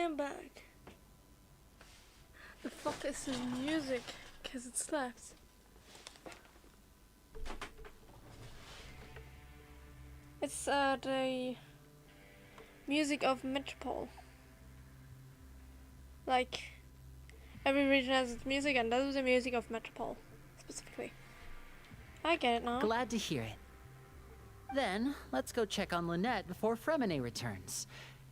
am back. The fuck is this music? Because it slaps. It's the music of Metropole. Like, every region has its music, and that was the music of Metropole, specifically. I get it now. Glad to hear it. Then, let's go check on Lynette before Fremine returns.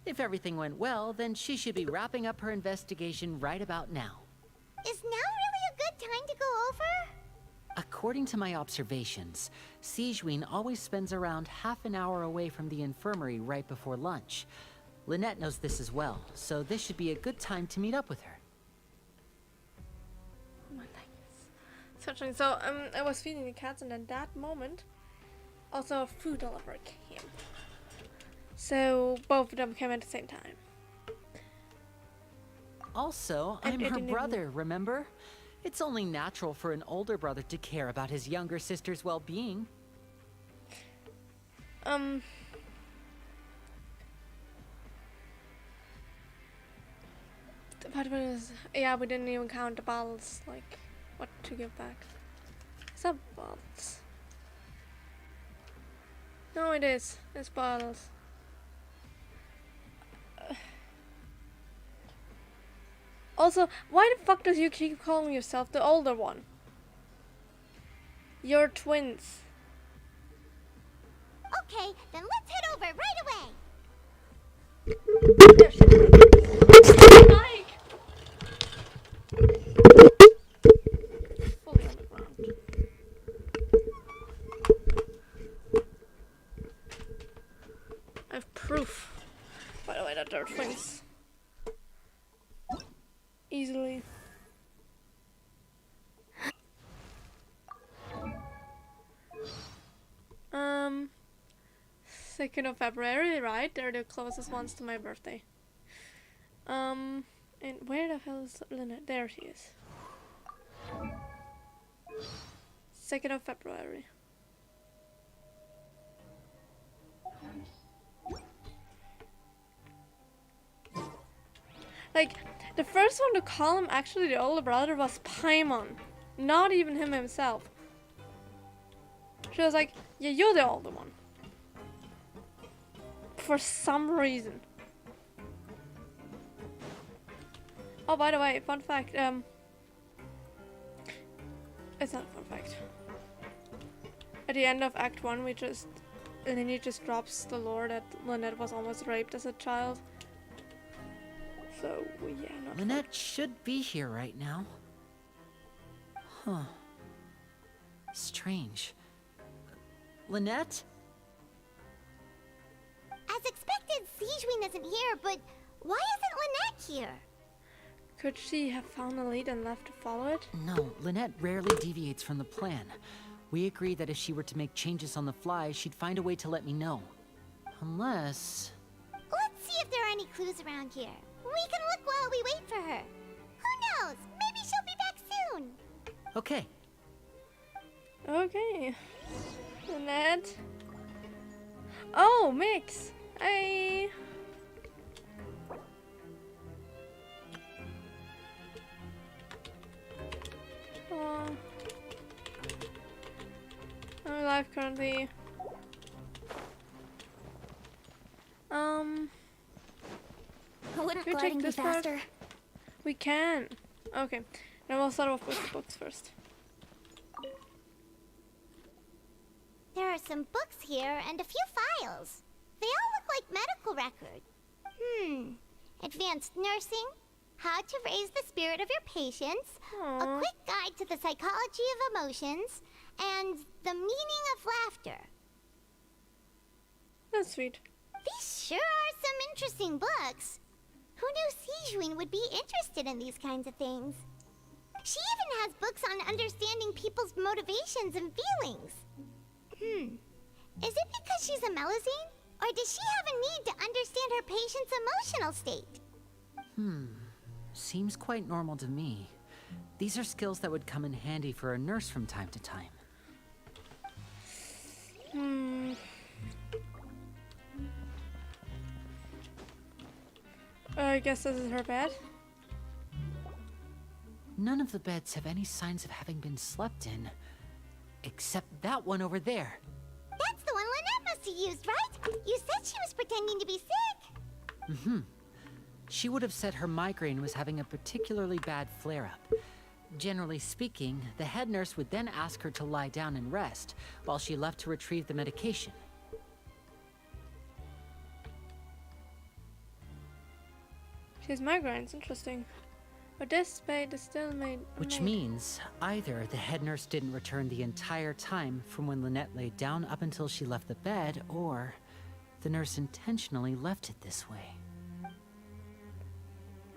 If everything went well, then she should be wrapping up her investigation right about now. Is now really a good time to go over? According to my observations, Sigewinne always spends around half an hour away from the infirmary right before lunch. Lynette knows this as well, so this should be a good time to meet up with her. Oh my goodness. Touching. So, I was feeding the cats, and at that moment, also a food delivery came. So, both of them came at the same time. Also, And I'm it her didn't brother, remember? It's only natural for an older brother to care about his younger sister's well-being. But yeah, we didn't even count the bottles, like, what to give back. Is that bottles? No, it is. It's bottles. Also, why the fuck does you keep calling yourself the older one? You're twins. Okay, then let's head over right away. Mike! Fully on the ground. I have proof, by the way, that they're twins. Easily. Um, 2nd of February, right? They're the closest ones to my birthday. And where the hell is Lynette? There she is. 2nd of February. Like, the first one to call him actually the older brother was Paimon. Not even him himself. She was like, yeah, you're the older one. For some reason. Oh, by the way, fun fact, it's not a fun fact. At the end of Act 1, Lynette just drops the lore that Lynette was almost raped as a child. So, yeah, not Lynette should be here right now. Huh. Strange. Lynette? As expected, Sigewinne isn't here, but why isn't Lynette here? Could she have found a lead and left to follow it? No, Lynette rarely deviates from the plan. We agreed that if she were to make changes on the fly, she'd find a way to let me know. Unless... Let's see if there are any clues around here. We can look while we wait for her. Who knows? Maybe she'll be back soon. Okay. Okay. Lynette. Oh, Mix. Hey. Oh. I'm alive currently. Wouldn't Can we gliding take be this part? faster? We can. Okay. Now we'll start off with the books first. There are some books here and a few files. They all look like medical records. Advanced nursing, how to raise the spirit of your patients, a Aww. quick guide to the psychology of emotions, and the meaning of laughter. That's sweet. These sure are some interesting books. Who knew Sigewinne would be interested in these kinds of things? She even has books on understanding people's motivations and feelings. Is it because she's a Melusine? Or does she have a need to understand her patient's emotional state? Seems quite normal to me. These are skills that would come in handy for a nurse from time to time. I guess this is her bed. None of the beds have any signs of having been slept in. Except that one over there. That's the one Lynette must have used, right? You said she was pretending to be sick. She would have said her migraine was having a particularly bad flare-up. Generally speaking, the head nurse would then ask her to lie down and rest, while she left to retrieve the medication. She has migraines, interesting. But this bed is still made. Which means either the head nurse didn't return the entire time from when Lynette laid down up until she left the bed, or the nurse intentionally left it this way.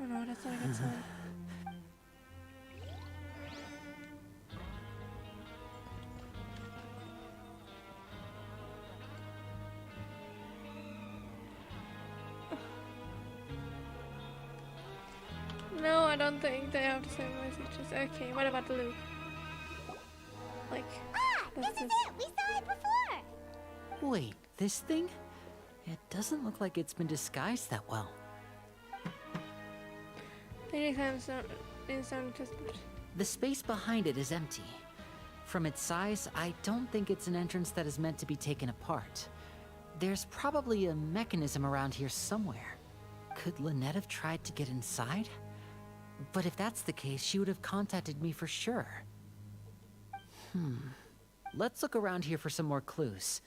Oh no, that's not a good sign. No, I don't think they have the same messages. Okay, what about the loop? Like, This is it! We saw it before! Wait, this thing? It doesn't look like it's been disguised that well. anytime sound just. The space behind it is empty. From its size, I don't think it's an entrance that is meant to be taken apart. There's probably a mechanism around here somewhere. Could Lynette have tried to get inside? But if that's the case, she would have contacted me for sure. Let's look around here for some more clues.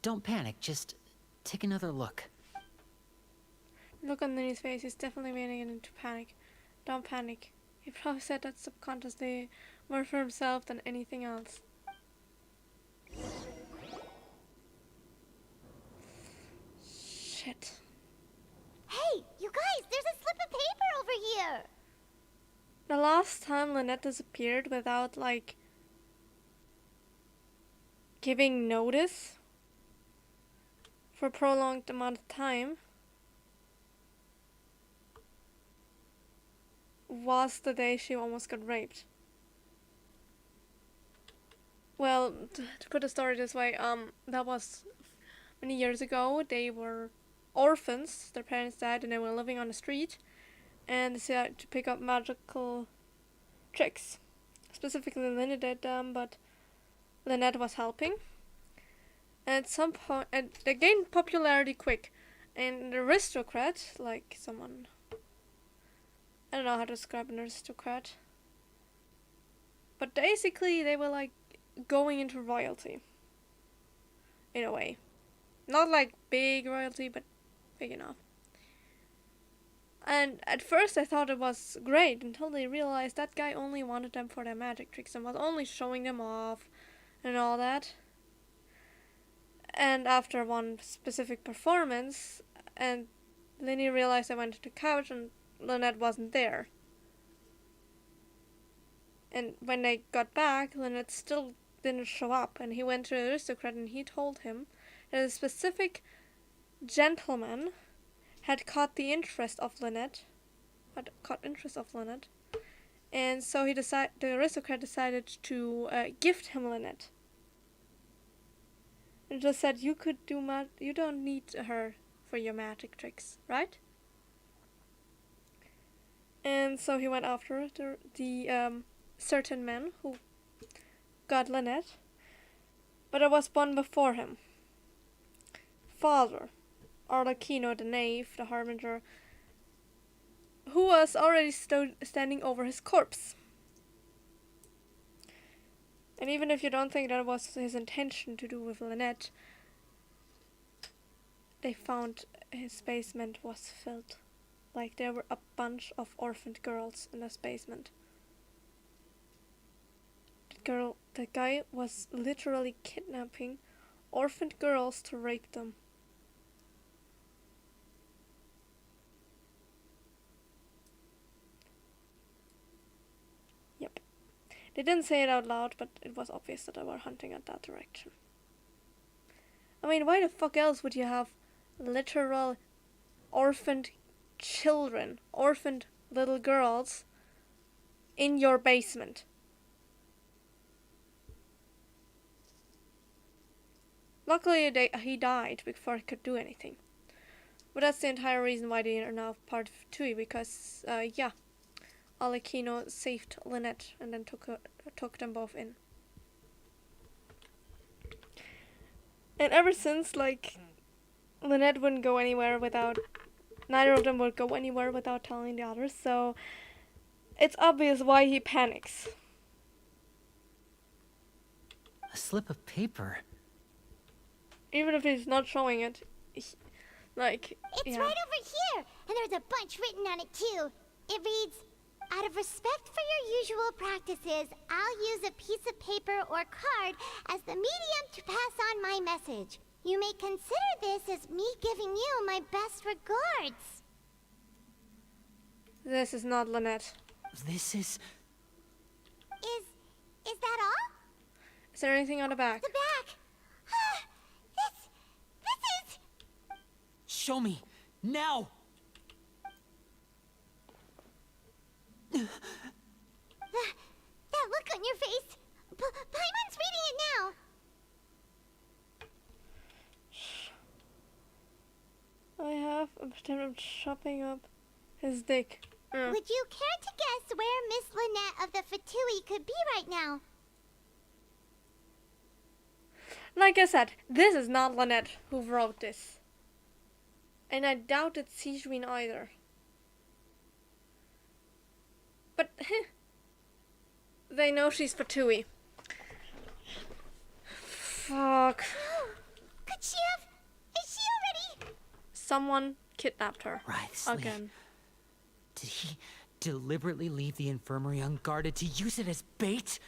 Don't panic, just take another look. Look on Lenny's face, he's definitely getting into panic. Don't panic. He probably said that subconsciously more for himself than anything else. Shit. Hey, you guys, there's a slip of paper over here! The last time Lynette disappeared without, like, giving notice for a prolonged amount of time was the day she almost got raped. Well, to put the story this way, that was many years ago. They were orphans. Their parents died and they were living on the street. And they decided to pick up magical tricks. Specifically, Lynette did them, but Lynette was helping. And at some point, they gained popularity quick. And the aristocrat, like someone, I don't know how to describe an aristocrat, but basically they were like going into royalty. In a way. Not like big royalty, but big enough. And at first I thought it was great until they realized that guy only wanted them for their magic tricks and was only showing them off and all that. And after one specific performance, and Lenny realized I went to the couch and Lynette wasn't there. And when they got back, Lynette still didn't show up, and he went to the aristocrat and he told him that a specific gentleman had caught the interest of Lynette, and so the aristocrat decided to gift him Lynette. And just said, you could do you don't need her for your magic tricks, right? And so he went after the certain man who got Lynette, but there was one before him. Father, Arlecchino the knave, the harbinger, who was already standing over his corpse. And even if you don't think that was his intention to do with Lynette, they found his basement was filled. Like there were a bunch of orphaned girls in this basement. The guy was literally kidnapping orphaned girls to rape them. Yep. They didn't say it out loud, but it was obvious that they were hunting at that direction. I mean, why the fuck else would you have literal orphaned children, orphaned little girls in your basement? Luckily, he died before he could do anything. But that's the entire reason why they are now part of TUI, because, yeah, Alekino saved Lynette and then took them both in. And ever since, like, Lynette wouldn't go anywhere without... Neither of them would go anywhere without telling the others, so... It's obvious why he panics. A slip of paper? Even if he's not showing it, like, It's yeah. right over here, and there's a bunch written on it too. It reads, out of respect for your usual practices, I'll use a piece of paper or card as the medium to pass on my message. You may consider this as me giving you my best regards. This is not Lynette. This is... Is that all? Is there anything on the back? The back. This is... Show me! Now! That look on your face. Paimon's reading it now. I have a potential chopping up his dick. Would you care to guess where Miss Lynette of the Fatui could be right now? Like I said, this is not Lynette who wrote this. And I doubt it's Sigewin either. But, they know she's Fatui. Fuck. Could she have... Is she already... Someone kidnapped her. Wriothesley. Again. Did he deliberately leave the infirmary unguarded to use it as bait?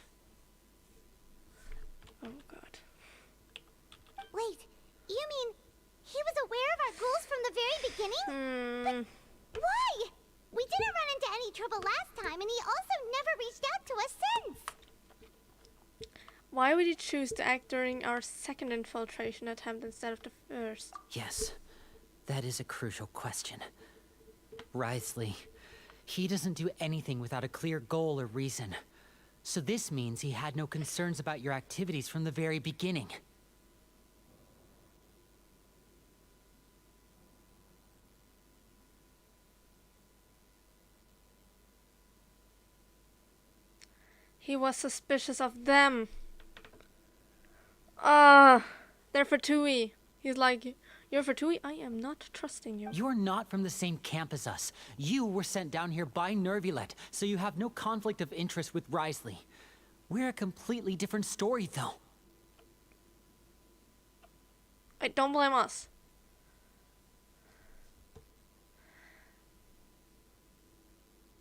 Oh god. Wait, you mean he was aware of our goals from the very beginning? But why? We didn't run into any trouble last time, and he also never reached out to us since. Why would he choose to act during our second infiltration attempt instead of the first? Yes, that is a crucial question. Wriothesley, he doesn't do anything without a clear goal or reason. So this means he had no concerns about your activities from the very beginning. He was suspicious of them. They're Fatui. He's like, you're Fatui? I am not trusting you. You're not from the same camp as us. You were sent down here by Nervulet, so you have no conflict of interest with Wriothesley. We're a completely different story, though. Don't blame us.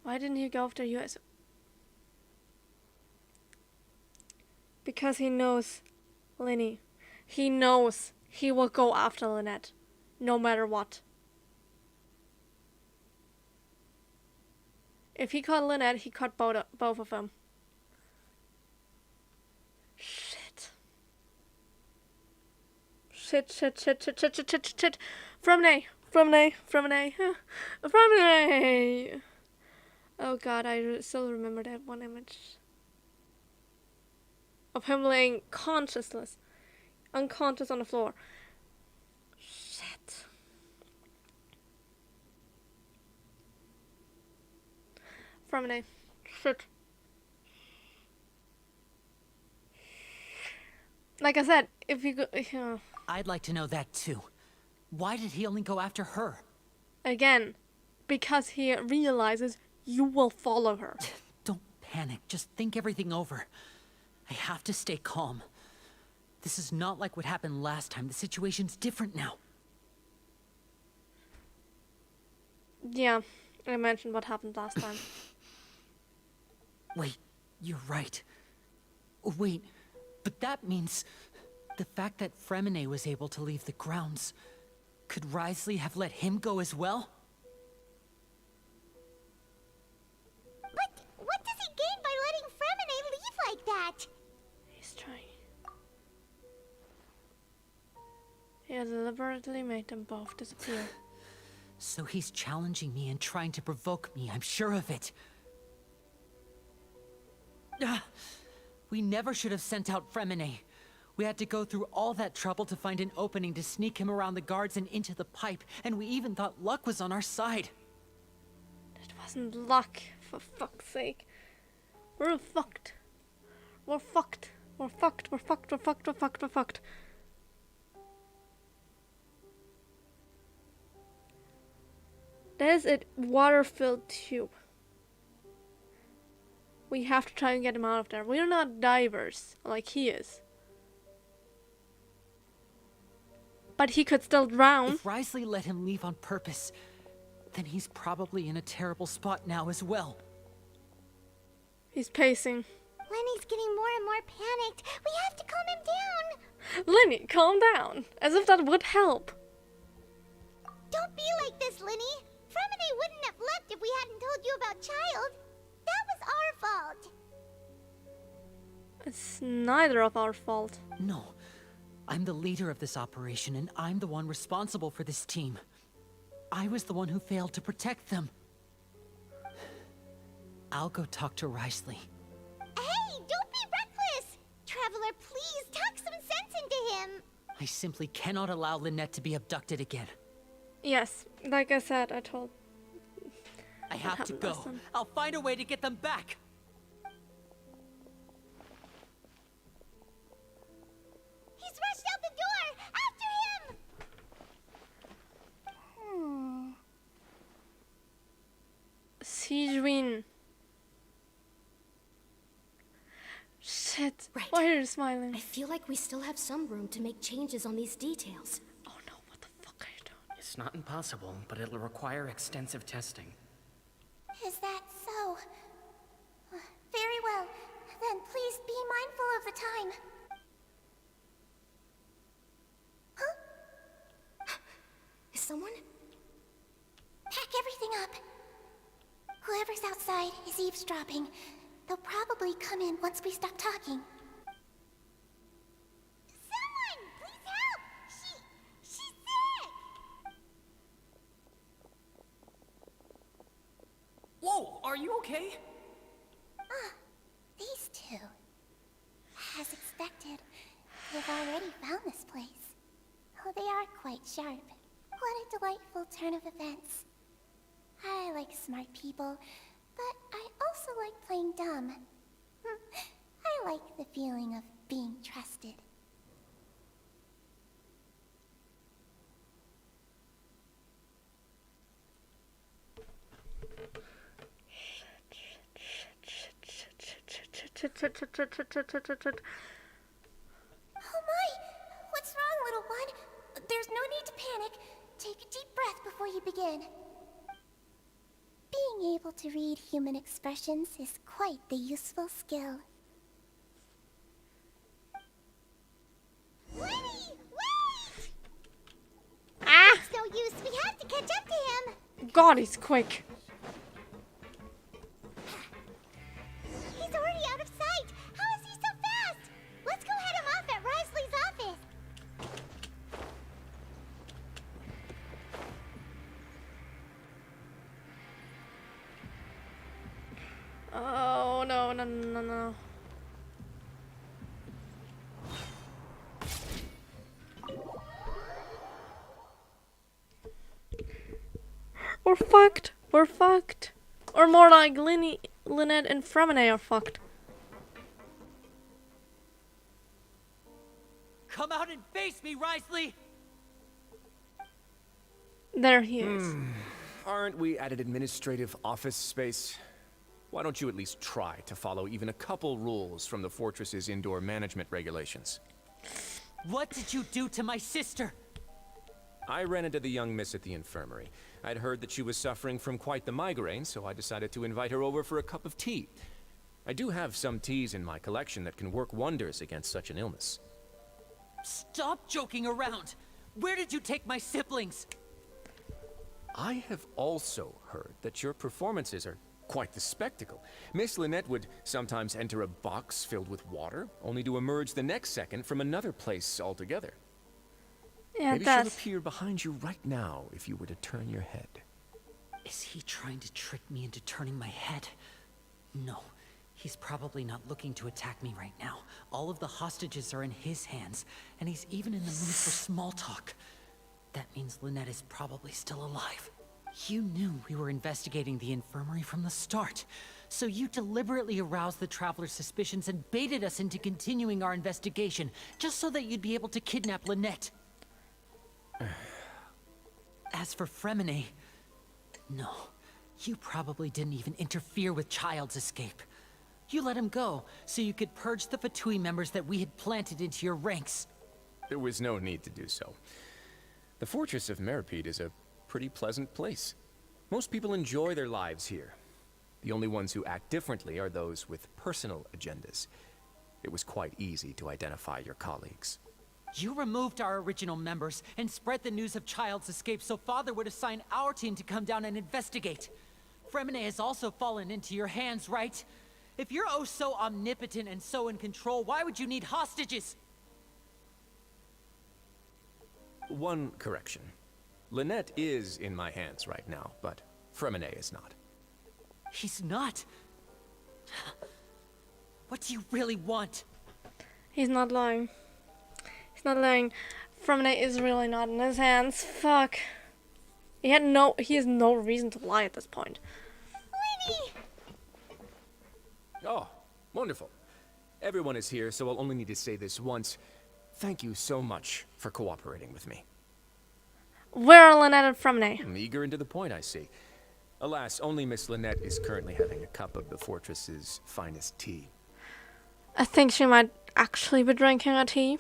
Why didn't he go after US? Because he knows Linny. He knows he will go after Lynette, no matter what. If he caught Lynette, he caught both of them. Shit. Shit. Fromine. Oh god, I still remember that one image. Of him laying unconscious on the floor. Shit. Fromine. Shit. Like I said, if you go... I'd like to know that too. Why did he only go after her? Again, because he realizes you will follow her. Don't panic, just think everything over. I have to stay calm. This is not like what happened last time. The situation's different now. Yeah, I mentioned what happened last time. Wait, you're right. Wait, but that means the fact that Fremine was able to leave the grounds. Could Wriothesley have let him go as well? But what does he gain by letting Fremine leave like that? He's trying. He has deliberately made them both disappear. So he's challenging me and trying to provoke me, I'm sure of it. We never should have sent out Fremine. We had to go through all that trouble to find an opening to sneak him around the guards and into the pipe, and we even thought luck was on our side. It wasn't luck, for fuck's sake. We're fucked. We're fucked. We're fucked. We're fucked. We're fucked. We're fucked. We're fucked. There's a water-filled tube. We have to try and get him out of there. We're not divers like he is. But he could still drown. If Risley let him leave on purpose, then he's probably in a terrible spot now as well. He's pacing. Lenny's getting more and more panicked. We have to calm him down. Lenny, calm down. As if that would help. Don't be like this, Lenny. Fremine wouldn't have left if we hadn't told you about Child. That was our fault. It's neither of our fault. No. I'm the leader of this operation, and I'm the one responsible for this team. I was the one who failed to protect them. I'll go talk to Risley. Hey, don't be reckless! Traveler, please, talk some sense into him! I simply cannot allow Lynette to be abducted again. Yes, like I said, I have to go. I'll find a way to get them back. He's rushed out the door! After him! Sigewin. Shit. Right. Why are you smiling? I feel like we still have some room to make changes on these details. Oh no, what the fuck are you doing? It's not impossible, but it'll require extensive testing. Is that so? Very well. Then please be mindful of the time. Huh? Is someone? Pack everything up. Whoever's outside is eavesdropping. They'll probably come in once we stop talking. Someone! Please help! She's sick! Whoa, are you okay? These two. As expected, they've already found this place. Oh, they are quite sharp. What a delightful turn of events. I like smart people, but I also like playing dumb. I like the feeling of being trusted. Oh my! What's wrong, little one? There's no need to panic. Take a deep breath before you begin. Being able to read human expressions is quite the useful skill. Lenny! Wait! Ah! It's no use. We have to catch up to him. God, he's quick. He's already out of sight. How is he so fast? Let's go head him off at Risley's office. Oh no, no, no, no. We're fucked. We're fucked. Or more like Lynette and Fremine are fucked. Come out and face me, Risley! There he is. Aren't we at an administrative office space? Why don't you at least try to follow even a couple rules from the fortress's indoor management regulations? What did you do to my sister? I ran into the young miss at the infirmary. I'd heard that she was suffering from quite the migraine, so I decided to invite her over for a cup of tea. I do have some teas in my collection that can work wonders against such an illness. Stop joking around! Where did you take my siblings? I have also heard that your performances are quite the spectacle. Miss Lynette would sometimes enter a box filled with water, only to emerge the next second from another place altogether. Yeah, Maybe that. she'll appear behind you right now if you were to turn your head. Is he trying to trick me into turning my head? No, He's probably not looking to attack me right now. All of the hostages are in his hands, and he's even in the mood for small talk. That means Lynette is probably still alive. You knew we were investigating the infirmary from the start, so you deliberately aroused the Traveler's suspicions and baited us into continuing our investigation, just so that you'd be able to kidnap Lynette. As for Fremine, no, you probably didn't even interfere with Child's escape. You let him go, so you could purge the Fatui members that we had planted into your ranks. There was no need to do so. The Fortress of Meripede is a pretty pleasant place. Most people enjoy their lives here. The only ones who act differently are those with personal agendas. It was quite easy to identify your colleagues. You removed our original members and spread the news of Child's escape so Father would assign our team to come down and investigate. Fremine has also fallen into your hands, right? If you're oh so omnipotent and so in control, why would you need hostages? One correction. Lynette is in my hands right now, but Fremine is not. He's not. What do you really want? He's not lying. He's not lying. Fremine is really not in his hands. Fuck. He has no reason to lie at this point. Lenny! Oh, wonderful. Everyone is here, so I'll only need to say this once. Thank you so much for cooperating with me. Where are Lynette and Fremine? I'm eager and to the point, I see. Alas, only Miss Lynette is currently having a cup of the fortress's finest tea. I think she might actually be drinking a tea.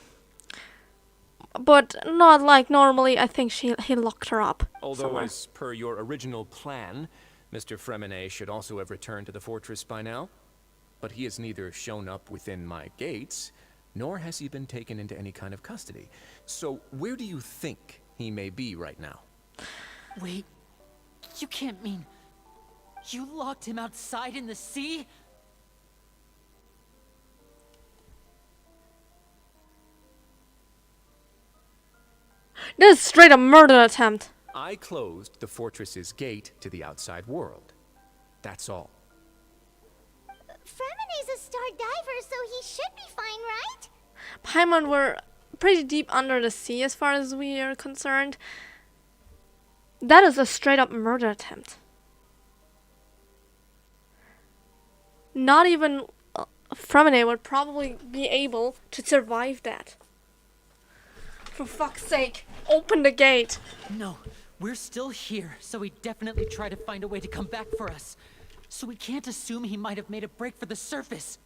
But not like normally. I think he locked her up Although, somewhere. as per your original plan, Mr. Fremine should also have returned to the fortress by now. But he has neither shown up within my gates, nor has he been taken into any kind of custody. So, where do you think he may be right now? Wait, you can't mean... You locked him outside in the sea? This is straight up murder attempt. I closed the fortress's gate to the outside world. That's all. Fremine's a star diver, so he should be fine, right? Paimon were pretty deep under the sea as far as we are concerned. That is a straight up murder attempt. Not even Fremine would probably be able to survive that. For fuck's sake, open the gate. No, we're still here, so he definitely tried to find a way to come back for us. So we can't assume he might have made a break for the surface.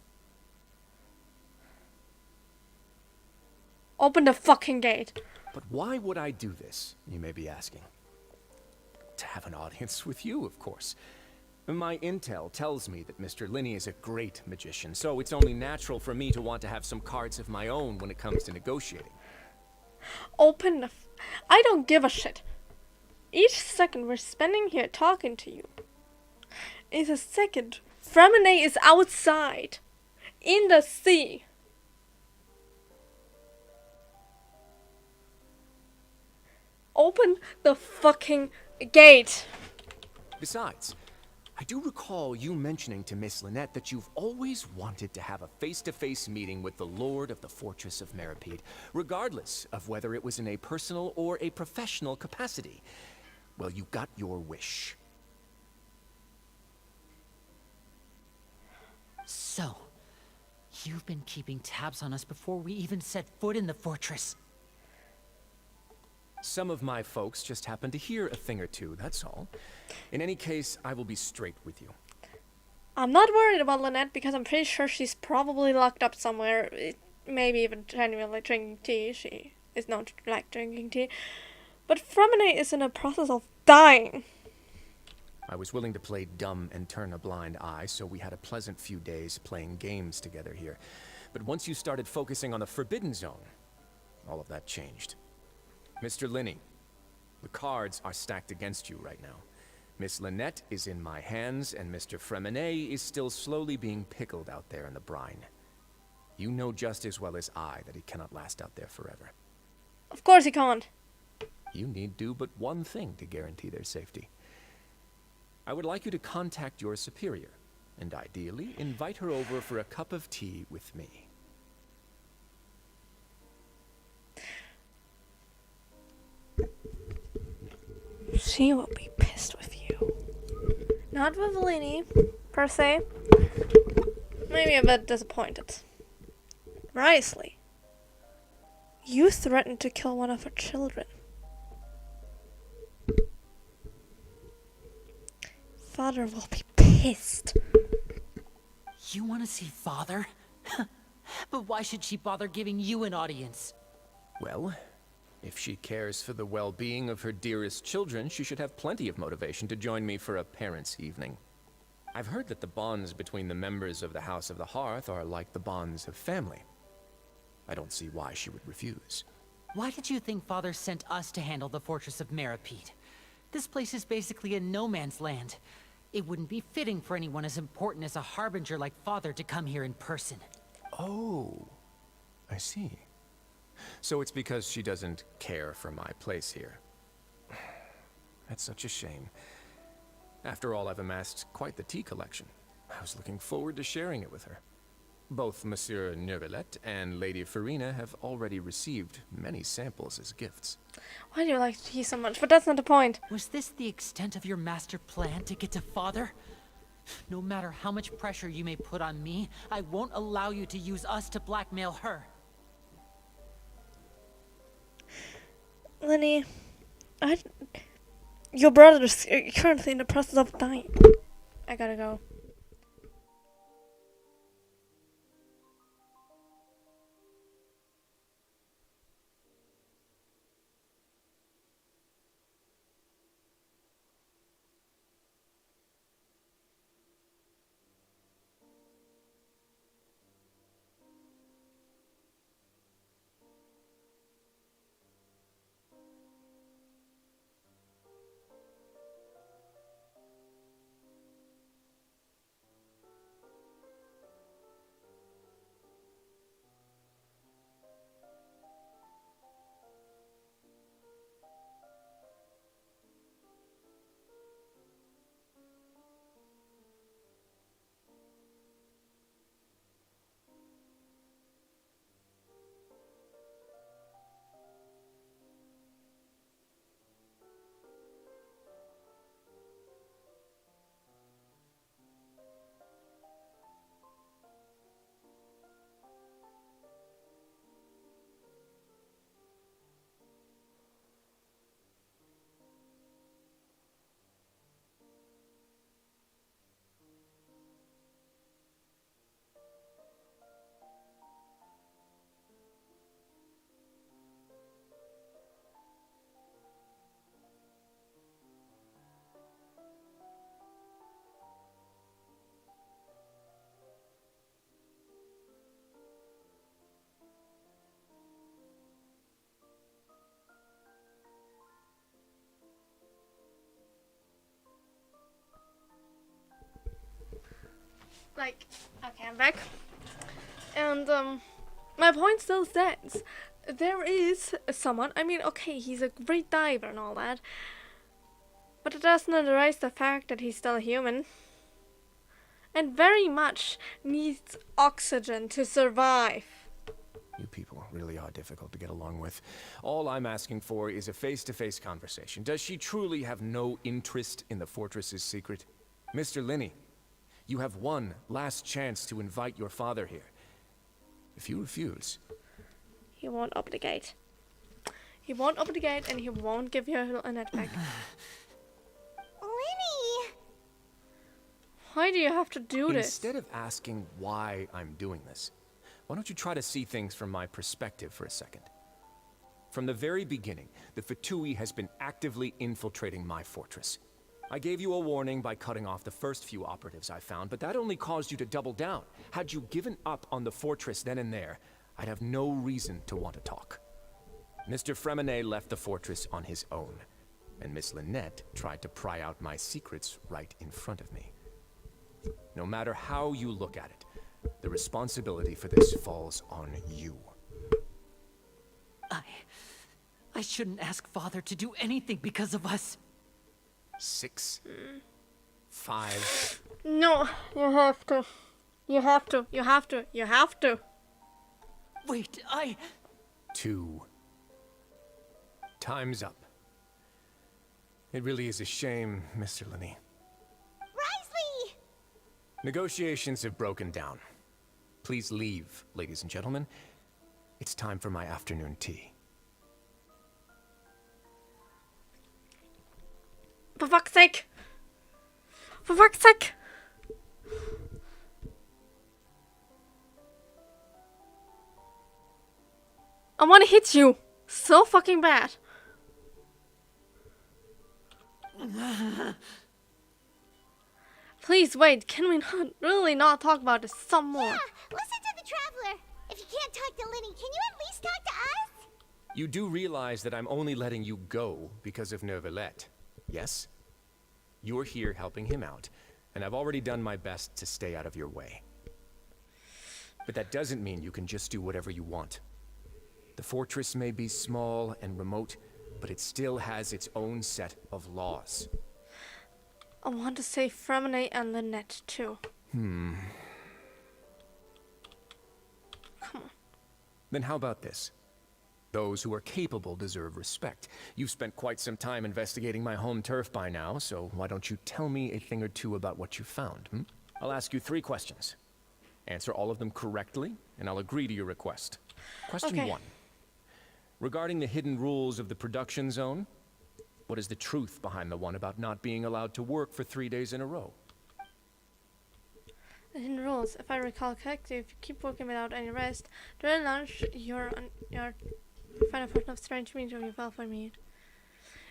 Open the fucking gate. But why would I do this, you may be asking? To have an audience with you, of course. My intel tells me that Mr. Linney is a great magician, so it's only natural for me to want to have some cards of my own when it comes to negotiating. Open the I don't give a shit. Each second we're spending here talking to you is a second. Fremine is outside. In the sea. Open the fucking gate. Besides, I do recall you mentioning to Miss Lynette that you've always wanted to have a face-to-face meeting with the Lord of the Fortress of Meripede, regardless of whether it was in a personal or a professional capacity. Well, you got your wish. So, you've been keeping tabs on us before we even set foot in the fortress. Some of my folks just happened to hear a thing or two, that's all. In any case, I will be straight with you. I'm not worried about Lynette because I'm pretty sure she's probably locked up somewhere. Maybe even genuinely drinking tea. She is known to like drinking tea. But Fremine is in a process of dying. I was willing to play dumb and turn a blind eye, so we had a pleasant few days playing games together here. But once you started focusing on the Forbidden Zone, all of that changed. Mr. Linney, the cards are stacked against you right now. Miss Lynette is in my hands, and Mr. Fremine is still slowly being pickled out there in the brine. You know just as well as I that he cannot last out there forever. Of course he can't. You need do but one thing to guarantee their safety. I would like you to contact your superior, And ideally, invite her over for a cup of tea with me. She will be pissed with you. Not with Lenny, per se. Maybe a bit disappointed. Risley, you threatened to kill one of her children. Father will be pissed. You want to see Father? But why should she bother giving you an audience? Well, if she cares for the well-being of her dearest children, she should have plenty of motivation to join me for a parents' evening. I've heard that the bonds between the members of the House of the Hearth are like the bonds of family. I don't see why she would refuse. Why did you think Father sent us to handle the Fortress of Meripede? This place is basically a no-man's land. It wouldn't be fitting for anyone as important as a harbinger like Father to come here in person. Oh, I see. So it's because she doesn't care for my place here. That's such a shame. After all, I've amassed quite the tea collection. I was looking forward to sharing it with her. Both Monsieur Neuvillette and Lady Farina have already received many samples as gifts. Why do you like tea so much? But that's not the point. Was this the extent of your master plan to get to Father? No matter how much pressure you may put on me, I won't allow you to use us to blackmail her. Lenny, your brother is currently in the process of dying. I gotta go. Okay, I'm back. And, my point still stands. There is someone, I mean, okay, he's a great diver and all that, but it does not erase the fact that he's still a human. And very much needs oxygen to survive. You people really are difficult to get along with. All I'm asking for is a face-to-face conversation. Does she truly have no interest in the fortress's secret? Mr. Linney, you have one last chance to invite your father here. If you refuse... He won't obligate. He won't obligate and he won't give you a net back. Lenny! Why do you have to do this? Instead of asking why I'm doing this, why don't you try to see things from my perspective for a second? From the very beginning, the Fatui has been actively infiltrating my fortress. I gave you a warning by cutting off the first few operatives I found, but that only caused you to double down. Had you given up on the fortress then and there, I'd have no reason to want to talk. Mr. Fremenet left the fortress on his own, and Miss Lynette tried to pry out my secrets right in front of me. No matter how you look at it, the responsibility for this falls on you. I shouldn't ask Father to do anything because of us. 6, 5, No, you have to. You have to. You have to. You have to. Wait, 2. Time's up. It really is a shame, Mr. Linney. Risley! Negotiations have broken down. Please leave, ladies and gentlemen. It's time for my afternoon tea. For fuck's sake! For fuck's sake! I wanna hit you so fucking bad. Please wait, can we not talk about this some more? Yeah, listen to the Traveler. If you can't talk to Linny, can you at least talk to us? You do realize that I'm only letting you go because of Neuvillette, yes? You're here helping him out, and I've already done my best to stay out of your way. But that doesn't mean you can just do whatever you want. The fortress may be small and remote, but it still has its own set of laws. I want to save Fremine and Lynette too. Come on. Then how about this? Those who are capable deserve respect. You've spent quite some time investigating my home turf by now, so why don't you tell me a thing or two about what you found, I'll ask you 3 questions. Answer all of them correctly, and I'll agree to your request. Question Okay. 1. Regarding the hidden rules of the production zone, what is the truth behind the one about not being allowed to work for 3 days in a row? The hidden rules, if I recall correctly, if you keep working without any rest, during lunch, you're find a portion of strange meat or your welfare meat.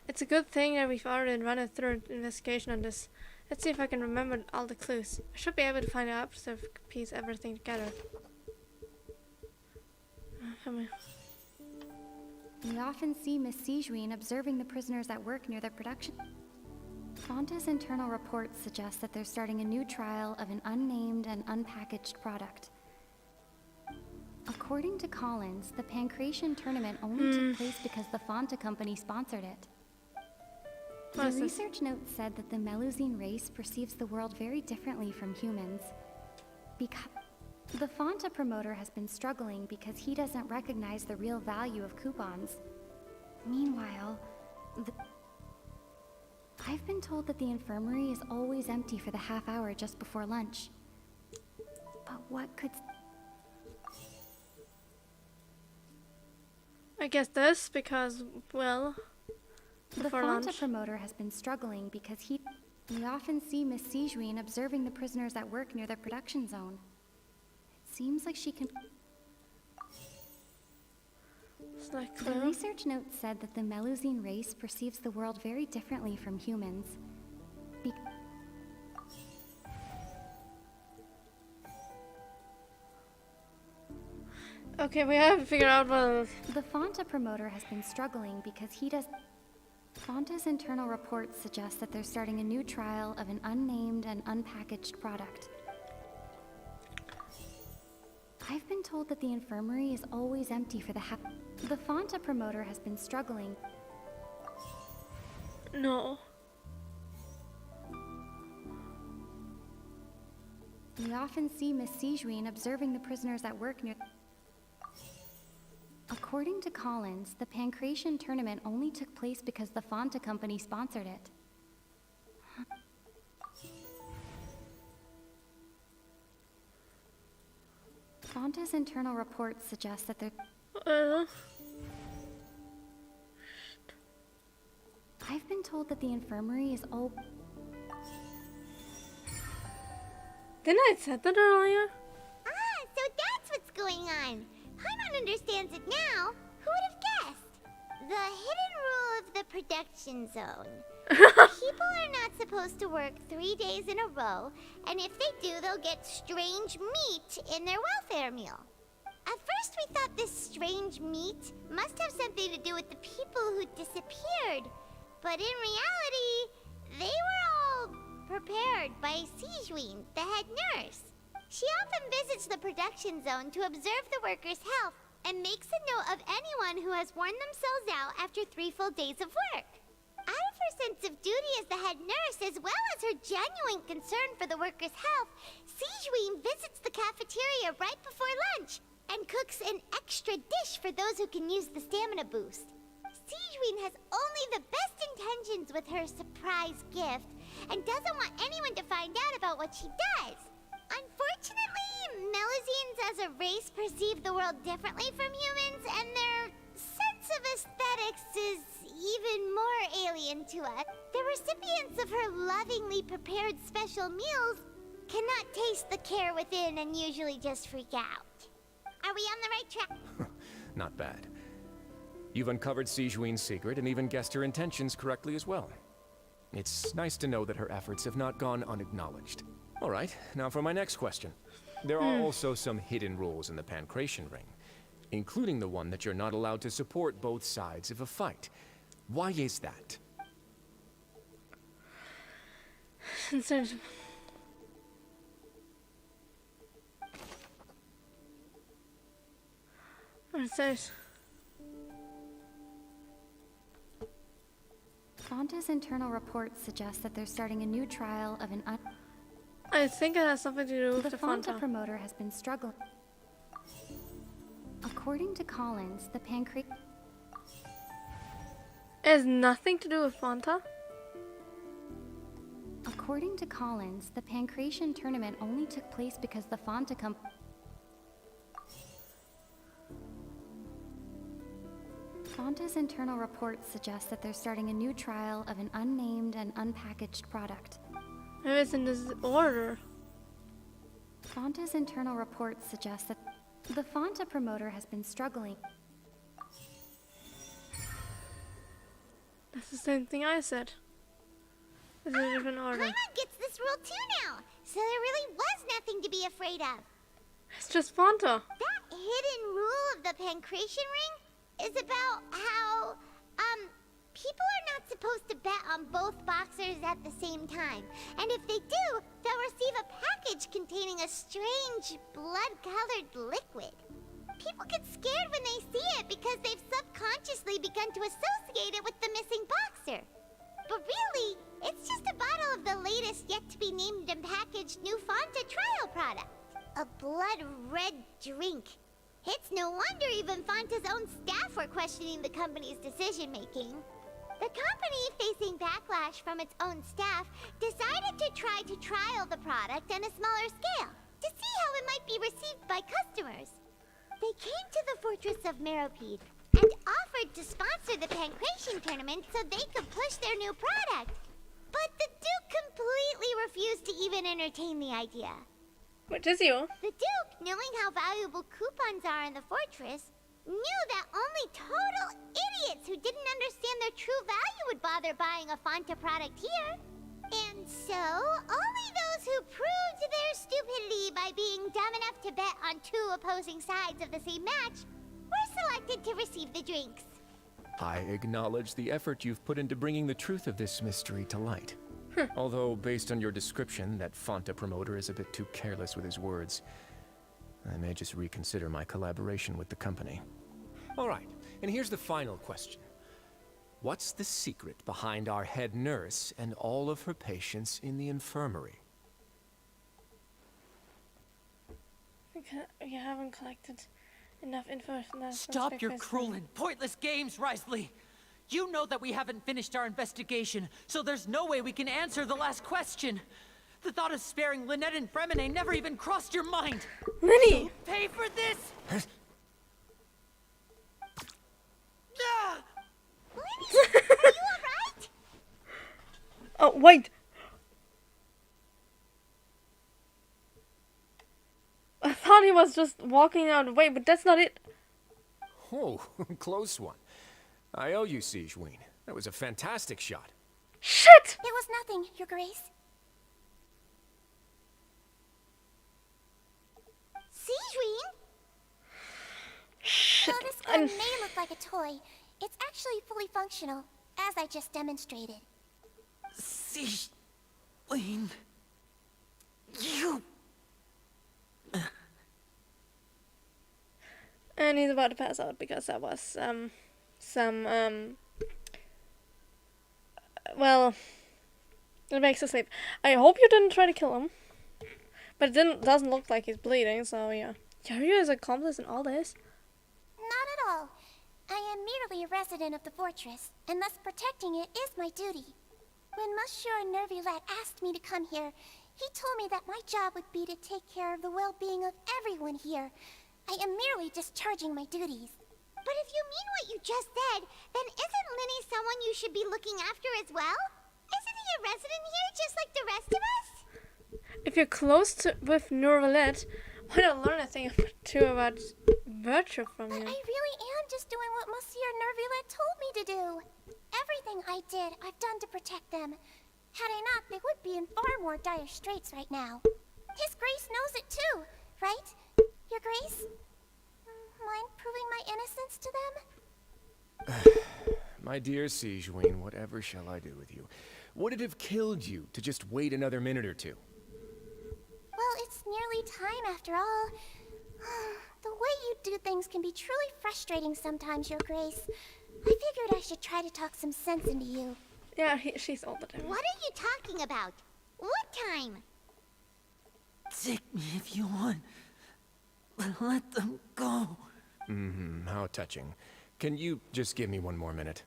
It's a good thing that we've already run a thorough investigation on this. Let's see if I can remember all the clues. I should be able to find out so I can piece everything together. Come here. We often see Miss Sijuin observing the prisoners at work near their production. Fonta's internal reports suggest that they're starting a new trial of an unnamed and unpackaged product. According to Collins, the Pancration tournament only took place because the Fonta company sponsored it. The research note said that the Melusine race perceives the world very differently from humans. Because the Fonta promoter has been struggling because he doesn't recognize the real value of coupons. Meanwhile, I've been told that the infirmary is always empty for the half hour just before lunch. But what could... I guess this, because, well, The before Fonta lunch. promoter has been struggling because we often see Miss Sijuin observing the prisoners at work near their production zone. It seems like she can... It's like The clear. research note said that the Melusine race perceives the world very differently from humans. Okay, we have to figure out what. The Fonta promoter has been struggling because he does... Fonta's internal reports suggest that they're starting a new trial of an unnamed and unpackaged product. I've been told that the infirmary is always empty for the The Fonta promoter has been struggling. No. We often see Miss Sijuin observing the prisoners at work near... According to Collins, the Pancration tournament only took place because the Fonta company sponsored it. Fonta's internal reports suggest that they're... I've been told that the infirmary is all... Didn't I say that earlier? Ah, so that's what's going on. Paimon understands it now. Who would have guessed? The hidden rule of the production zone. People are not supposed to work 3 days in a row, and if they do, they'll get strange meat in their welfare meal. At first, we thought this strange meat must have something to do with the people who disappeared. But in reality, they were all prepared by Sijuin, the head nurse. She often visits the production zone to observe the workers' health and makes a note of anyone who has worn themselves out after 3 full days of work. Out of her sense of duty as the head nurse, as well as her genuine concern for the workers' health, Sigeween visits the cafeteria right before lunch and cooks an extra dish for those who can use the stamina boost. Sigeween has only the best intentions with her surprise gift and doesn't want anyone to find out about what she does. Unfortunately, Melusines as a race perceive the world differently from humans, and their sense of aesthetics is even more alien to us. The recipients of her lovingly prepared special meals cannot taste the care within and usually just freak out. Are we on the right track? Not bad. You've uncovered Sigeween's secret and even guessed her intentions correctly as well. It's nice to know that her efforts have not gone unacknowledged. All right, now for my next question. There are also some hidden rules in the Pancration Ring, including the one that you're not allowed to support both sides of a fight. Why is that? Fonta's internal reports suggest that they're starting a new trial of an I think it has something to do with The Fonta promoter has been struggling. According to Collins, the pancreas... It has nothing to do with Fonta? According to Collins, the Pancration tournament only took place because the Fonta company... Fonta's internal reports suggest that they're starting a new trial of an unnamed and unpackaged product. Maybe it's in this order. Fonta's internal reports suggest that the Fonta promoter has been struggling. That's the same thing I said. It's in a different order. Paimon gets this rule too now, so there really was nothing to be afraid of. It's just Fonta. That hidden rule of the Pancration Ring is about how, people are not supposed to bet on both boxers at the same time. And if they do, they'll receive a package containing a strange, blood-colored liquid. People get scared when they see it because they've subconsciously begun to associate it with the missing boxer. But really, it's just a bottle of the latest yet-to-be-named and packaged new Fonta trial product. A blood-red drink. It's no wonder even Fonta's own staff were questioning the company's decision-making. The company, facing backlash from its own staff, decided to try to trial the product on a smaller scale to see how it might be received by customers. They came to the fortress of Meropide and offered to sponsor the Pancration tournament so they could push their new product. But the Duke completely refused to even entertain the idea. Which is you. The Duke, knowing how valuable coupons are in the fortress, knew that only total idiots who didn't understand their true value would bother buying a Fonta product here. And so, only those who proved their stupidity by being dumb enough to bet on two opposing sides of the same match were selected to receive the drinks. I acknowledge the effort you've put into bringing the truth of this mystery to light. Although, based on your description, that Fonta promoter is a bit too careless with his words. I may just reconsider my collaboration with the company. All right, and here's the final question. What's the secret behind our head nurse and all of her patients in the infirmary? You haven't collected enough info from that. Stop your cruel and pointless games, Risley! You know that we haven't finished our investigation, so there's no way we can answer the last question. The thought of sparing Lynette and Fremine never even crossed your mind. Linny! Pay for this! Linny, are you alright? Oh, wait! I thought he was just walking out of the way, but that's not it. Oh, close one. I owe you, Sigeween. That was a fantastic shot. Shit! It was nothing, Your Grace. Sigeween? Though this gun may look like a toy, it's actually fully functional, as I just demonstrated. Sigeween... You... And he's about to pass out because that was, some well, it makes us sleep. I hope you didn't try to kill him. But it doesn't look like he's bleeding, so yeah. Yaru is accomplice in all this? Not at all. I am merely a resident of the fortress, and thus protecting it is my duty. When Monsieur Nervulette asked me to come here, he told me that my job would be to take care of the well-being of everyone here. I am merely discharging my duties. But if you mean what you just said, then isn't Linny someone you should be looking after as well? Isn't he a resident here just like the rest of us? If you're close with Nervulette, why not learn a thing too about virtue from But you? I really am just doing what Monsieur Nervulette told me to do. Everything I did, I've done to protect them. Had I not, they would be in far more dire straits right now. His Grace knows it too, right? Your Grace? Mind proving my innocence to them? My dear Sigewinne, whatever shall I do with you? Would it have killed you to just wait another minute or two? Well, it's nearly time after all. The way you do things can be truly frustrating sometimes, Your Grace. I figured I should try to talk some sense into you. Yeah, she's all the time. What are you talking about? What time? Take me if you want. Let them go. How touching. Can you just give me one more minute?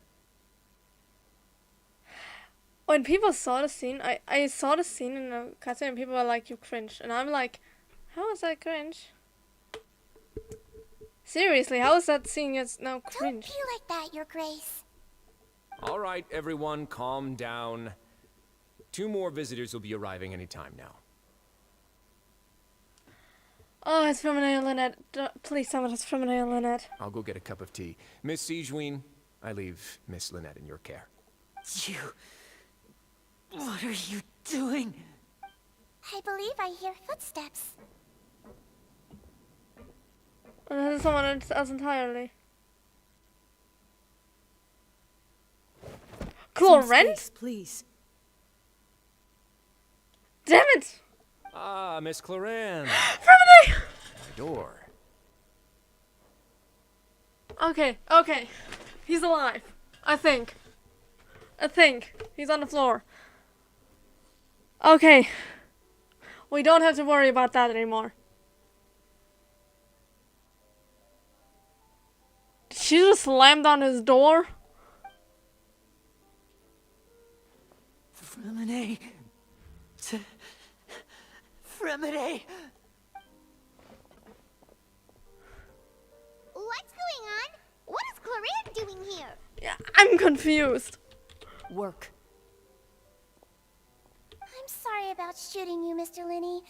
When people saw the scene, I saw the scene in the cutscene and people were like, you cringe. And I'm like, how is that cringe? Seriously, how is that scene just now Don't cringe? be like that, Your Grace. All right, everyone, calm down. 2 more visitors will be arriving any time now. Oh, it's from an Lynette. Please tell me it's from an Lynette. I'll go get a cup of tea. Miss Sigewinne, I leave Miss Lynette in your care. You... What are you doing? I believe I hear footsteps. And this is someone else entirely. Chlorent? Please. Damn it! Ah, Miss Cloran. From My door. Okay. He's alive. I think. He's on the floor. Okay. We don't have to worry about that anymore. Did she just slammed on his door? Fremine. Fremine. What's going on? What is Clorant doing here? Yeah, I'm confused. Work. I'm sorry about shooting you, Mr. Linney.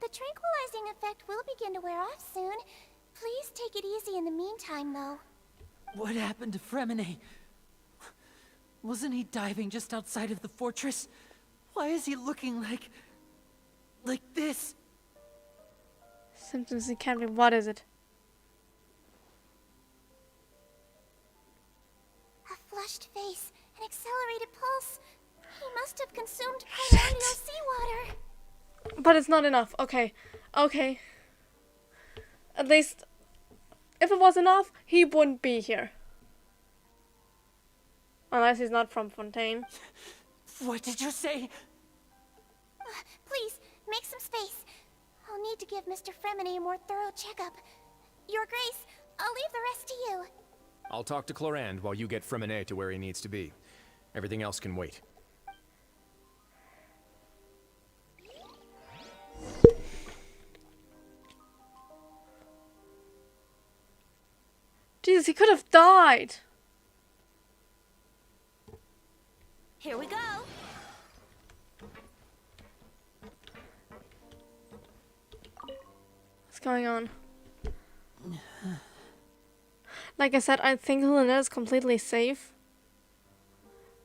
The tranquilizing effect will begin to wear off soon. Please take it easy in the meantime, though. What happened to Fremine? Wasn't he diving just outside of the fortress? Why is he looking like this? Symptoms it can't be. What is it? A flushed face, an accelerated pulse. He must have consumed primordial seawater. But it's not enough. Okay. At least, if it was enough, he wouldn't be here. Unless he's not from Fontaine. What did you say? Please, make some space. I'll need to give Mr. Fremine a more thorough checkup. Your Grace, I'll leave the rest to you. I'll talk to Clorand while you get Fremine to where he needs to be. Everything else can wait. Jesus, he could have died. Here we go. What's going on? Like I said, I think Lynette is completely safe.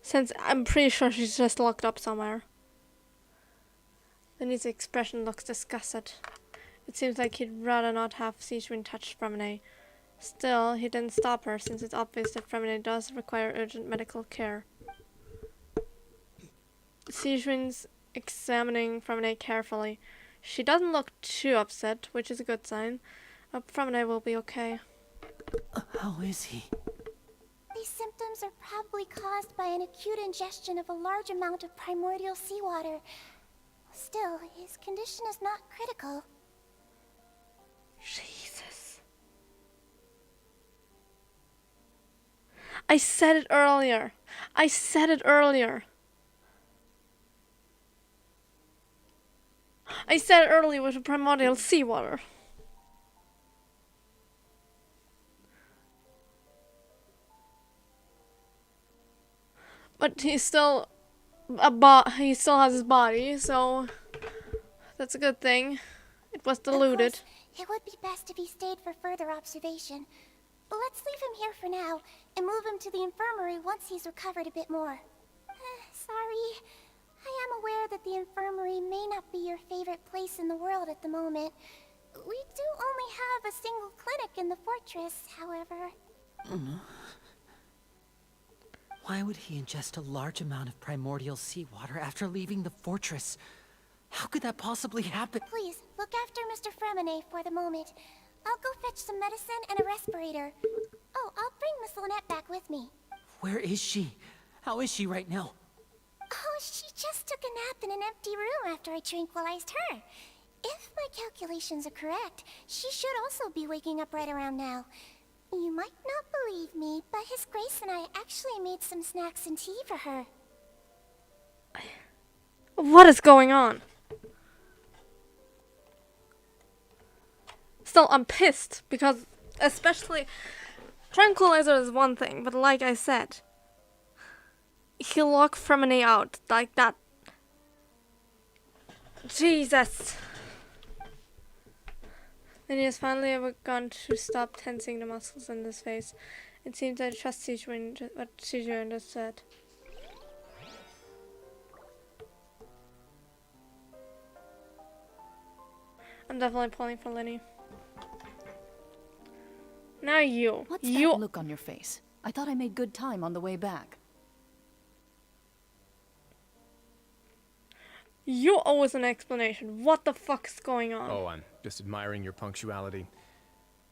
Since I'm pretty sure she's just locked up somewhere. Lenny's expression looks disgusted. It seems like he'd rather not have Sigewinne touch Fremine. Still, he didn't stop her, since it's obvious that Fremine does require urgent medical care. Sigewinne's examining Fremine carefully. She doesn't look too upset, which is a good sign. Fremine will be okay. How is he? The These symptoms are probably caused by an acute ingestion of a large amount of primordial seawater. Still, his condition is not critical. Jesus. I said it earlier. I said it earlier. I said it earlier with the primordial seawater. But he's still he still has his body, so that's a good thing. It was diluted. Of course, it would be best if he stayed for further observation. But let's leave him here for now and move him to the infirmary once he's recovered a bit more. Sorry. I am aware that the infirmary may not be your favorite place in the world at the moment. We do only have a single clinic in the fortress, however. Why would he ingest a large amount of primordial seawater after leaving the fortress? How could that possibly happen? Please, look after Mr. Fremine for the moment. I'll go fetch some medicine and a respirator. Oh, I'll bring Miss Lynette back with me. Where is she? How is she right now? Oh, she just took a nap in an empty room after I tranquilized her. If my calculations are correct, she should also be waking up right around now. You might not believe me, but His Grace and I actually made some snacks and tea for her. What is going on? Still, I'm pissed because, especially, tranquilizer is one thing, but like I said, he locked Fremine out like that. Jesus. Then he has finally begun to stop tensing the muscles in his face. It seems I trust what Sijuan just said. I'm definitely pulling for Lenny. Now you. What's that look on your face? I thought I made good time on the way back. You owe us an explanation. What the fuck's going on? Oh, I'm just admiring your punctuality.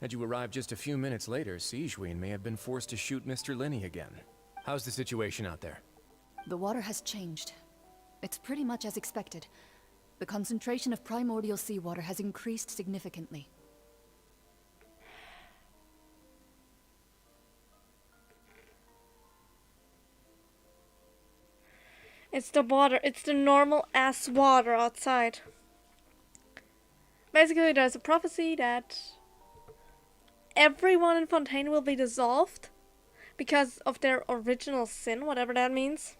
Had you arrived just a few minutes later, Sijuan may have been forced to shoot Mr. Linny again. How's the situation out there? The water has changed. It's pretty much as expected. The concentration of primordial seawater has increased significantly. It's the water. It's the normal ass water outside. Basically, there's a prophecy that everyone in Fontaine will be dissolved because of their original sin, whatever that means.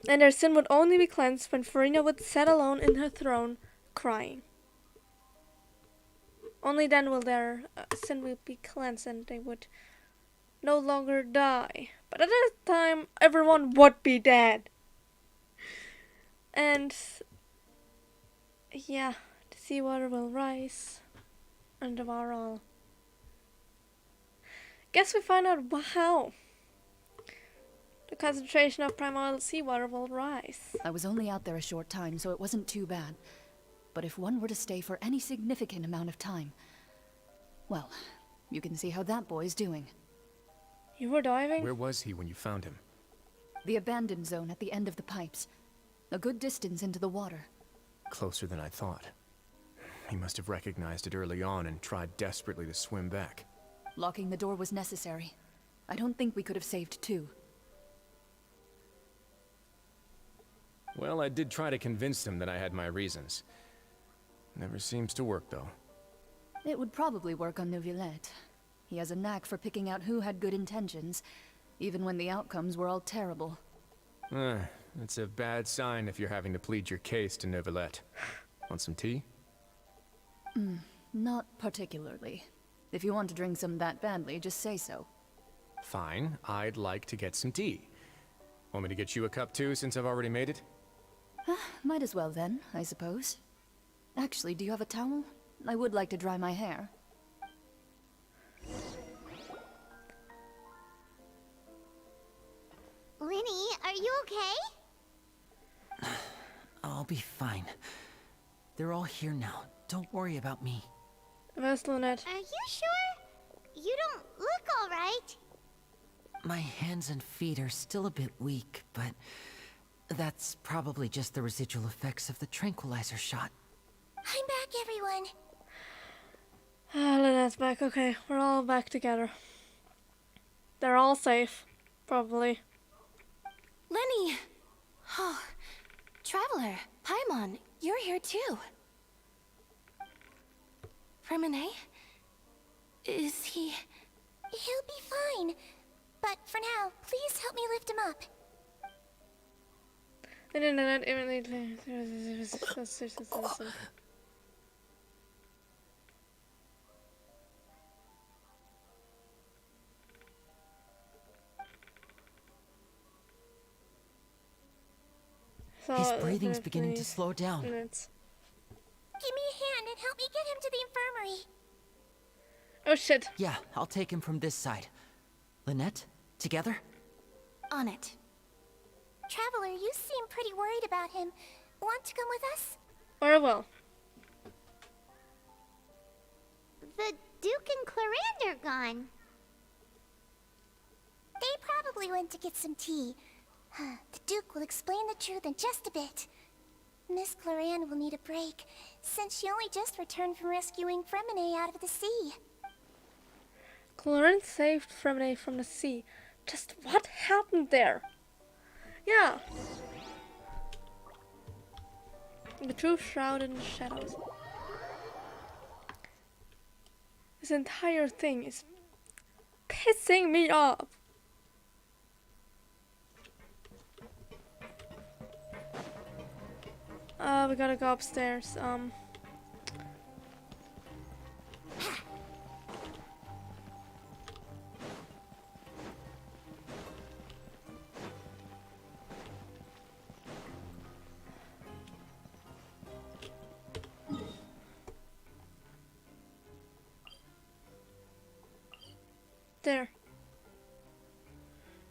And their sin would only be cleansed when Farina would sit alone in her throne, crying. Only then will their sin will be cleansed and they would no longer die. But at that time, everyone would be dead. And yeah, the seawater will rise and devour all. Guess we find out how. The concentration of primordial seawater will rise. I was only out there a short time, so it wasn't too bad. But if one were to stay for any significant amount of time, well, you can see how that boy's doing. You were diving? Where was he when you found him? The abandoned zone at the end of the pipes. A good distance into the water. Closer than I thought. He must have recognized it early on and tried desperately to swim back. Locking the door was necessary. I don't think we could have saved two. Well, I did try to convince him that I had my reasons. Never seems to work, though. It would probably work on Neuvillette. He has a knack for picking out who had good intentions, even when the outcomes were all terrible. It's a bad sign if you're having to plead your case to Neuvillette. Want some tea? Not particularly. If you want to drink some that badly, just say so. Fine, I'd like to get some tea. Want me to get you a cup too, since I've already made it? Might as well then, I suppose. Actually, do you have a towel? I would like to dry my hair. Linny, are you okay? I'll be fine. They're all here now. Don't worry about me. Where's Lynette? Are you sure? You don't look all right. My hands and feet are still a bit weak, but that's probably just the residual effects of the tranquilizer shot. I'm back, everyone. Lynette's back. Okay, we're all back together. They're all safe, probably. Lenny! Oh, Traveler, Paimon, you're here too. Remine? Is he... He'll be fine. But for now, please help me lift him up. So His breathing's beginning to slow down. Give me a hand and help me get him to the infirmary. Oh shit. Yeah, I'll take him from this side. Lynette, together? On it. Traveler, you seem pretty worried about him. Want to come with us? Very well. The Duke and Clarande are gone. They probably went to get some tea. The Duke will explain the truth in just a bit. Miss Clarande will need a break, since she only just returned from rescuing Fremine out of the sea. Clarence saved Fremine from the sea. Just what happened there? Yeah. The truth shrouded in shadows. This entire thing is pissing me off. We gotta go upstairs. There.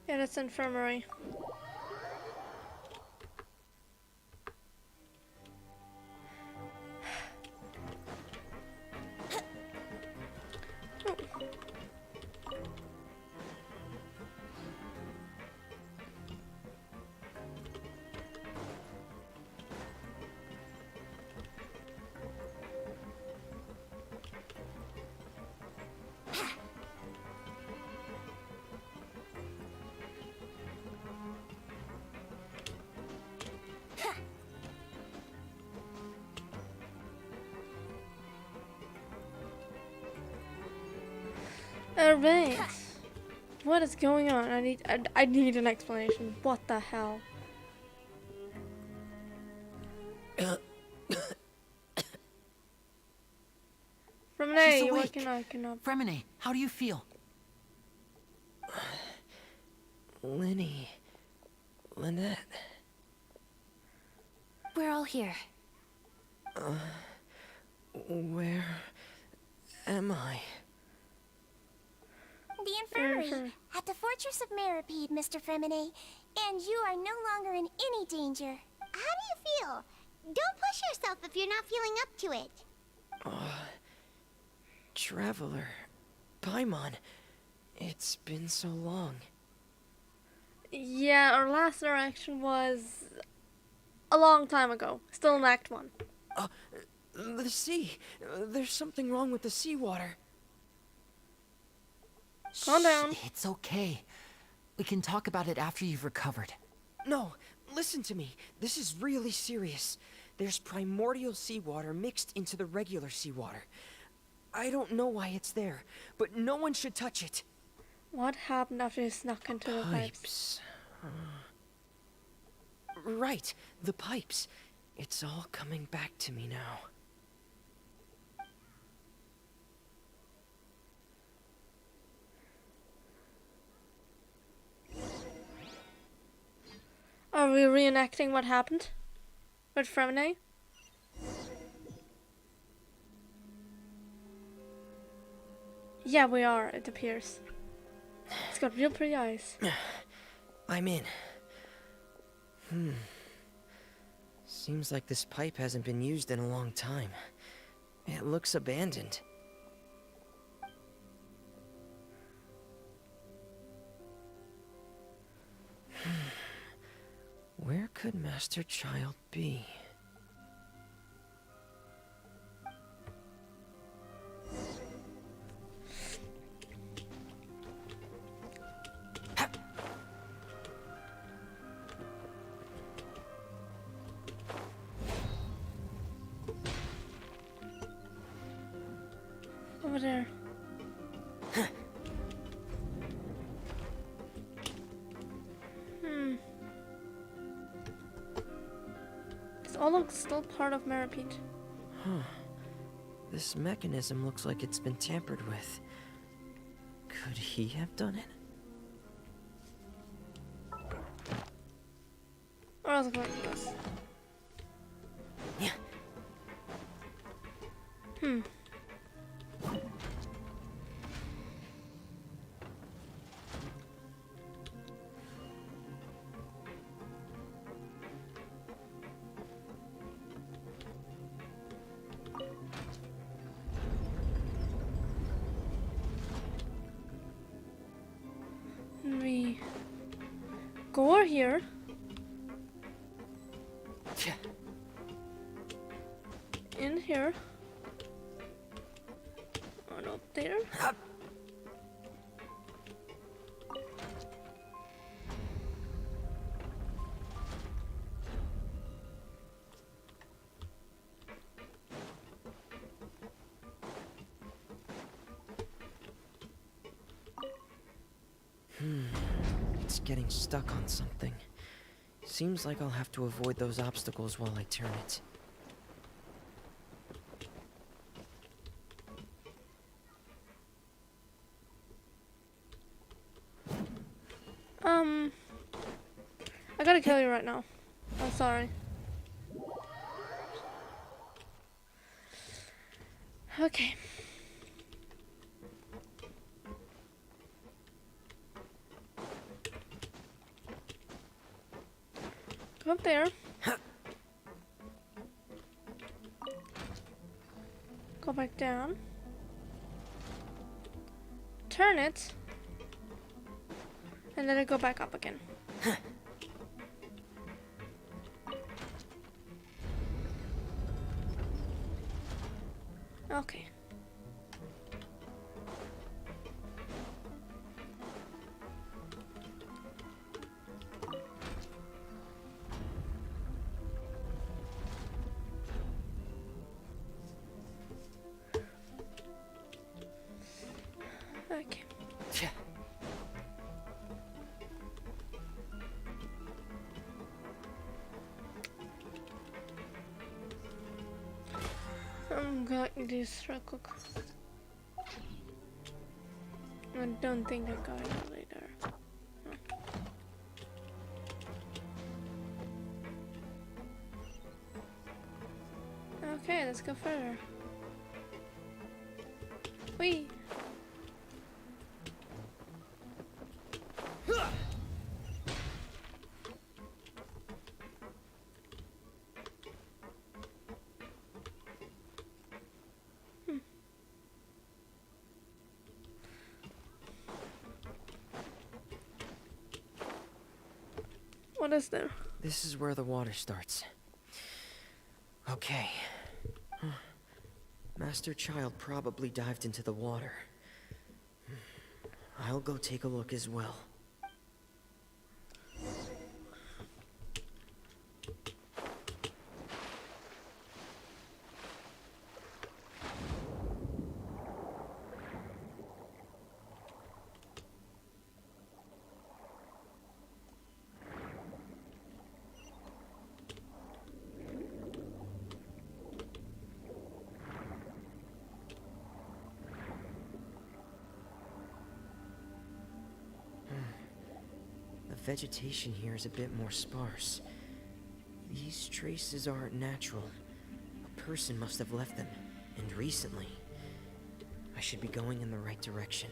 Yeah, that's the infirmary. Alright. What is going on? I need an explanation. What the hell? Fremine, you waking up. Fremine, how do you feel? Lynette. We're all here. Where am I? The infirmary, at the Fortress of Meripede, Mr. Fremine, and you are no longer in any danger. How do you feel? Don't push yourself if you're not feeling up to it. Traveler. Paimon. It's been so long. Yeah, our last interaction was a long time ago. Still in Act 1. The sea. There's something wrong with the seawater. Calm down. It's okay. We can talk about it after you've recovered. No, listen to me. This is really serious. There's primordial seawater mixed into the regular seawater. I don't know why it's there, but no one should touch it. What happened after you snuck into the pipes? Right, the pipes. It's all coming back to me now. Are we reenacting what happened with Fremine? Yeah, we are, it appears. It's got real pretty eyes. I'm in. Seems like this pipe hasn't been used in a long time. It looks abandoned. could Master Child be? Over there. This all looks still part of Meripede. Huh. This mechanism looks like it's been tampered with. Could he have done it? Or else going to this. Yeah. We go here. In here. Or not there. It's getting stuck on something. Seems like I'll have to avoid those obstacles while I turn it. I gotta kill you right now. I'm sorry. Okay. Go up there. Go back down. Turn it. And let it go back up again. Okay. Okay. I'm going to do this real quick. I don't think I'm going later. No. Okay, let's go further. Whee! What is there? This is where the water starts. Okay. Master Child probably dived into the water. I'll go take a look as well. The vegetation here is a bit more sparse. These traces aren't natural. A person must have left them, and recently. I should be going in the right direction.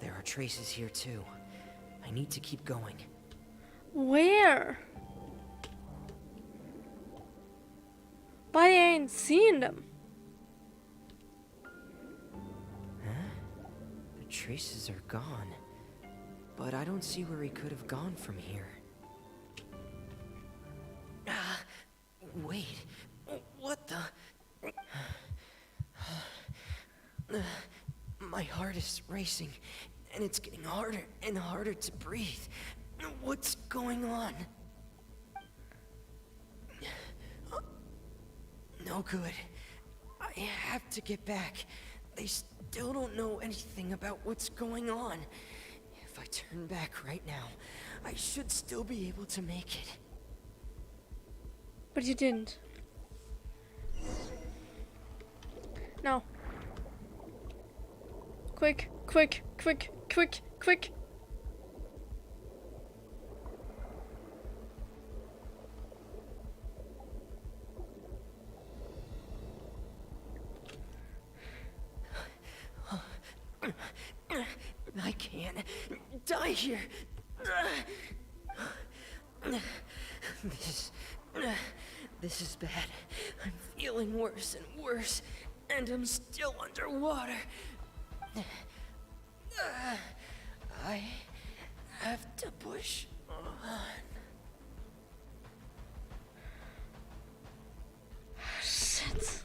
There are traces here too. I need to keep going. Where? mind seeing them. Huh? The traces are gone. But I don't see where he could have gone from here. Wait. What the... My heart is racing, and it's getting harder and harder to breathe. What's going on? No good. I have to get back. They still don't know anything about what's going on. If I turn back right now, I should still be able to make it. But you didn't. No. Quick, quick, quick, quick, quick. I can't die here. This is bad. I'm feeling worse and worse, and I'm still underwater. I have to push on. Shit.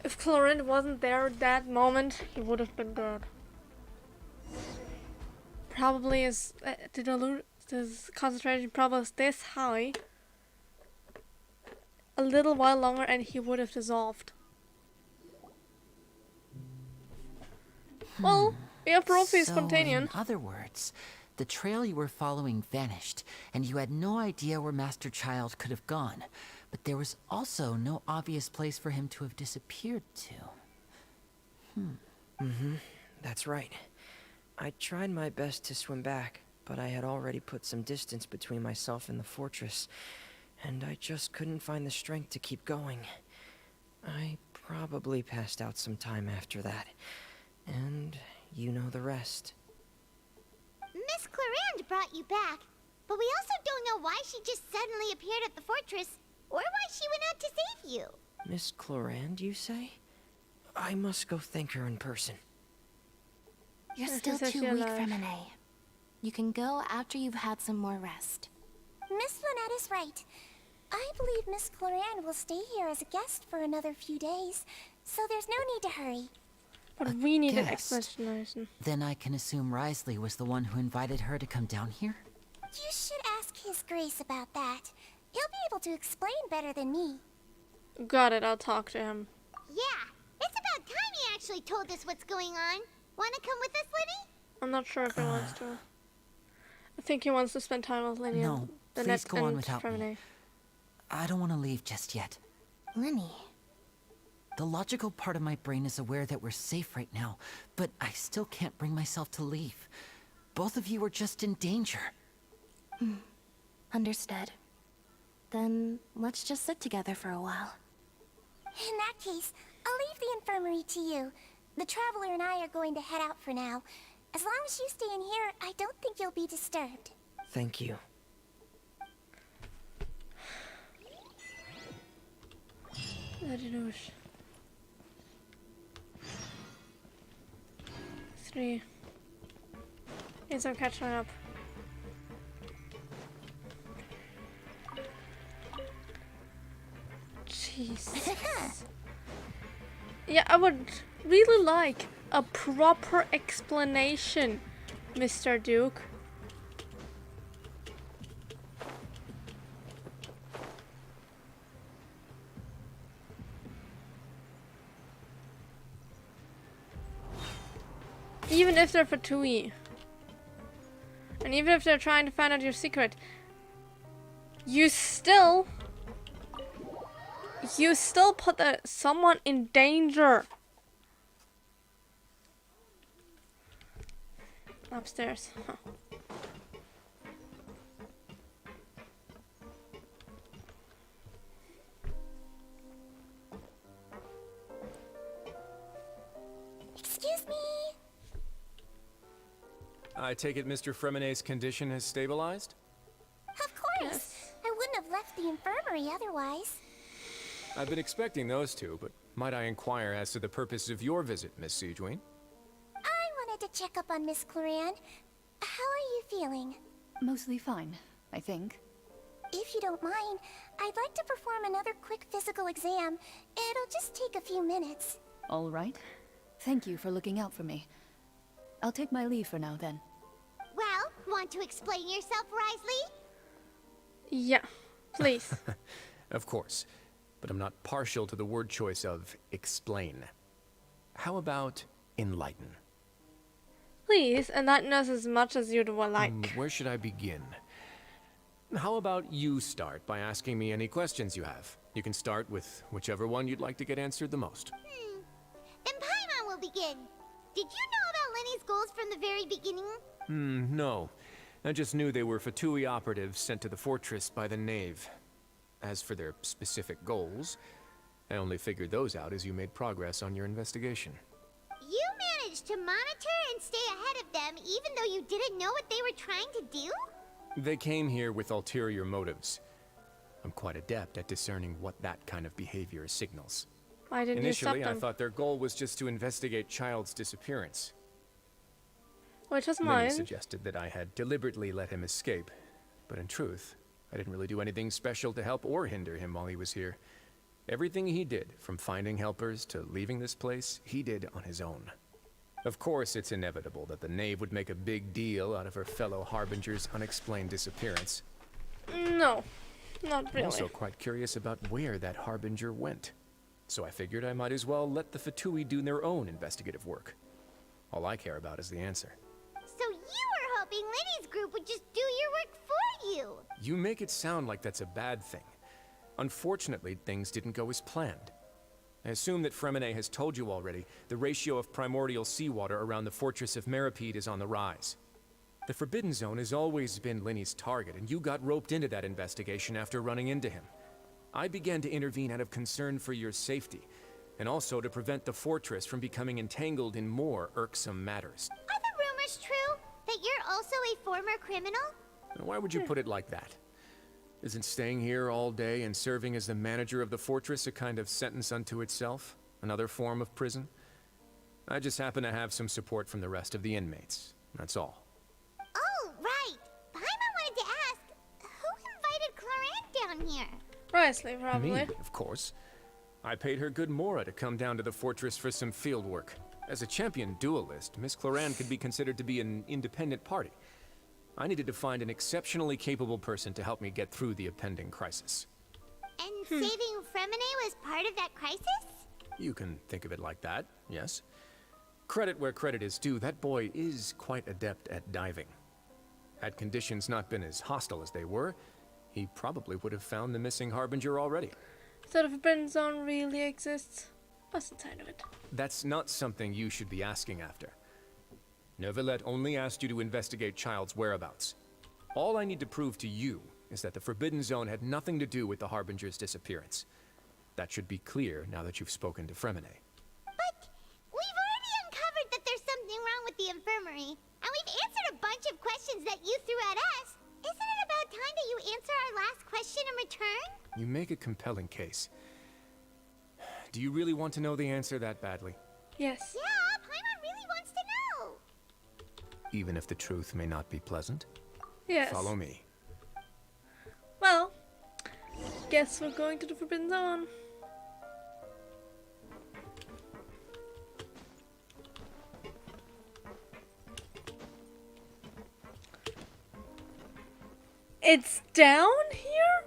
If Chlorine wasn't there at that moment, he would have been dead. Probably his concentration probably was this high. A little while longer and he would have dissolved. Well, we have trophies, Fontaine. In other words, the trail you were following vanished, and you had no idea where Master Child could have gone. But there was also no obvious place for him to have disappeared to. That's right. I tried my best to swim back, but I had already put some distance between myself and the fortress, and I just couldn't find the strength to keep going. I probably passed out some time after that, and you know the rest. Miss Clarande brought you back, but we also don't know why she just suddenly appeared at the fortress, or why she went out to save you. Miss Clarande, you say? I must go thank her in person. You're She still said too she weak, alive. Fremine. You can go after you've had some more rest. Miss Lynette is right. I believe Miss Clarande will stay here as a guest for another few days, so there's no need to hurry. But we need an guest. explanation. Then I can assume Risley was the one who invited her to come down here? You should ask His Grace about that. He'll be able to explain better than me. Got it, I'll talk to him. Yeah, it's about time he actually told us what's going on. Wanna come with us, Liddy? I'm not sure if he wants to. I think he wants to spend time with Lenny No, and the please net go on and without me. Fremine. I don't want to leave just yet. Lenny. The logical part of my brain is aware that we're safe right now, but I still can't bring myself to leave. Both of you are just in danger. Understood. Then let's just sit together for a while. In that case, I'll leave the infirmary to you. The Traveler and I are going to head out for now. As long as you stay in here, I don't think you'll be disturbed. Thank you. Ladinouche. 3. Need some catching up. Jesus. Yeah, I would really like a proper explanation, Mr. Duke. Even if they're Fatui. And even if they're trying to find out your secret, you still put someone in danger. Upstairs. Huh. Excuse me. I take it Mr. Fremine's condition has stabilized? Of course. Yes. I wouldn't have left the infirmary otherwise. I've been expecting those two, but might I inquire as to the purpose of your visit, Miss Siegewien? I wanted to check up on Miss Cloran. How are you feeling? Mostly fine, I think. If you don't mind, I'd like to perform another quick physical exam. It'll just take a few minutes. All right. Thank you for looking out for me. I'll take my leave for now, then. Well, want to explain yourself, Risley? Yeah, please. Of course, but I'm not partial to the word choice of explain. How about enlighten? Please, enlighten us as much as you'd like. Where should I begin? How about you start by asking me any questions you have? You can start with whichever one you'd like to get answered the most. Then Paimon will begin. Did you know about Lenny's goals from the very beginning? No. I just knew they were Fatui operatives sent to the fortress by the Knave. As for their specific goals, I only figured those out as you made progress on your investigation. You managed to monitor and stay ahead of them even though you didn't know what they were trying to do? They came here with ulterior motives. I'm quite adept at discerning what that kind of behavior signals. Why didn't Initially, you stop I them? thought their goal was just to investigate Child's disappearance. Which was Many mine. suggested that I had deliberately let him escape, but in truth, I didn't really do anything special to help or hinder him while he was here. Everything he did, from finding helpers to leaving this place, he did on his own. Of course, it's inevitable that the Knave would make a big deal out of her fellow Harbinger's unexplained disappearance. No, not I'm really. also quite curious about where that Harbinger went. So I figured I might as well let the Fatui do their own investigative work. All I care about is the answer. So you were hoping Lenny's group would just do your work for you. You make it sound like that's a bad thing. Unfortunately, things didn't go as planned. I assume that Fremine has told you already, the ratio of primordial seawater around the fortress of Meripede is on the rise. The Forbidden Zone has always been Lenny's target, and you got roped into that investigation after running into him. I began to intervene out of concern for your safety, and also to prevent the fortress from becoming entangled in more irksome matters. Are the rumors true? That you're also a former criminal? Why would you put it like that? Isn't staying here all day and serving as the manager of the fortress a kind of sentence unto itself? Another form of prison? I just happen to have some support from the rest of the inmates. That's all. Oh, right. Paimon wanted to ask, who invited Cloran down here? Risley, probably. Me, of course. I paid her good mora to come down to the fortress for some field work. As a champion duelist, Miss Cloran could be considered to be an independent party. I needed to find an exceptionally capable person to help me get through the impending crisis. And saving Fremine was part of that crisis? You can think of it like that, yes. Credit where credit is due, that boy is quite adept at diving. Had conditions not been as hostile as they were, he probably would have found the missing Harbinger already. So the Forbidden Zone really exists? What's inside of it? That's not something you should be asking after. Neuvillette only asked you to investigate Child's whereabouts. All I need to prove to you is that the Forbidden Zone had nothing to do with the Harbinger's disappearance. That should be clear now that you've spoken to Fremine. But we've already uncovered that there's something wrong with the infirmary, and we've answered a bunch of questions that you threw at us. Isn't it about time that you answer our last question in return? You make a compelling case. Do you really want to know the answer that badly? Yes. Yeah, Paimon really wants to know. Even if the truth may not be pleasant? Yes. Follow me. Well, guess we're going to the Forbidden Zone. It's down here?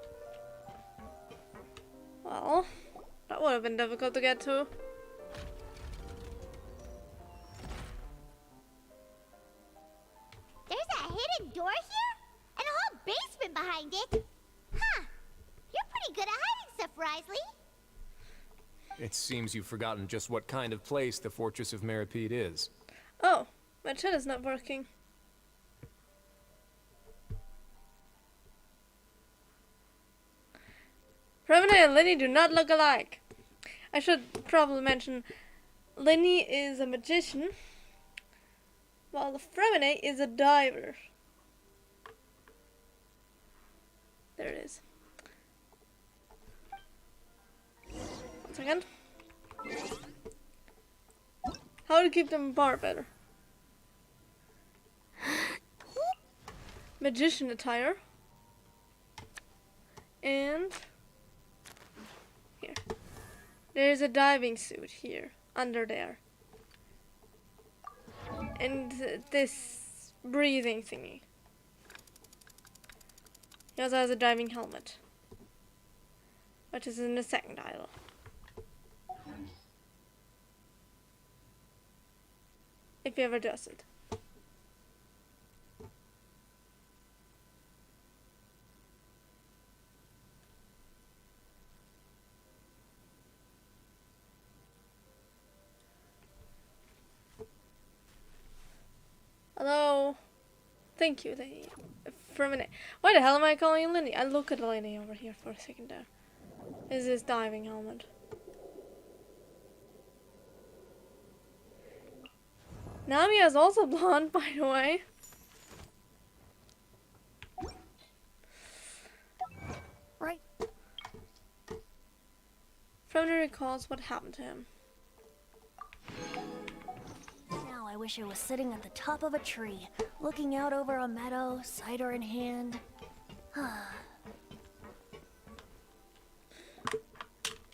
Well, that would have been difficult to get to. There's a hidden door here? And a whole basement behind it? Huh. You're pretty good at hiding stuff, Risley. It seems you've forgotten just what kind of place the Fortress of Meripede is. Oh, my chat is not working. Fremine and Lenny do not look alike. I should probably mention Lenny is a magician, while the Fremine is a diver. There it is. second. How to keep them apart better. Magician attire. And here. There's a diving suit here, under there. And this breathing thingy. He also has a diving helmet, which is in the second aisle. If he ever does it. Hello. Thank you, lady. For a minute. Why the hell am I calling you Lindy? I look at the lady over here for a second there. Is this diving helmet? Nami is also blonde, by the way. Right. Fremner recalls what happened to him. Now I wish I was sitting at the top of a tree, looking out over a meadow, cider in hand.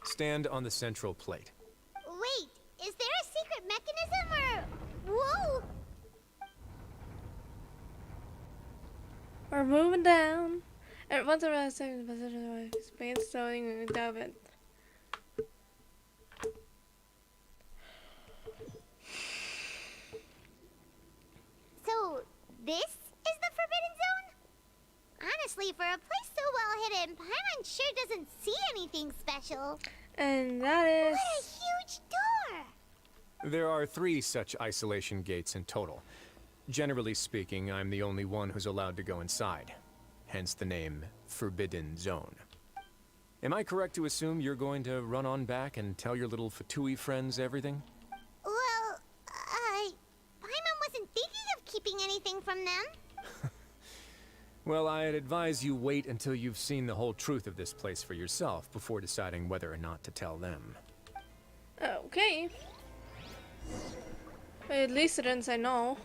Stand on the central plate. Wait, is there a secret mechanism or... Whoa! We're moving down. And once around the position of Spain starting and dive in. So, this is the Forbidden Zone? Honestly, for a place so well hidden, Paimon sure doesn't see anything special. And that is... What a huge door! There are 3 such isolation gates in total. Generally speaking, I'm the only one who's allowed to go inside. Hence the name Forbidden Zone. Am I correct to assume you're going to run on back and tell your little Fatui friends everything? Well, Paimon wasn't thinking of keeping anything from them. Well, I'd advise you wait until you've seen the whole truth of this place for yourself before deciding whether or not to tell them. Okay. At least it didn't say no.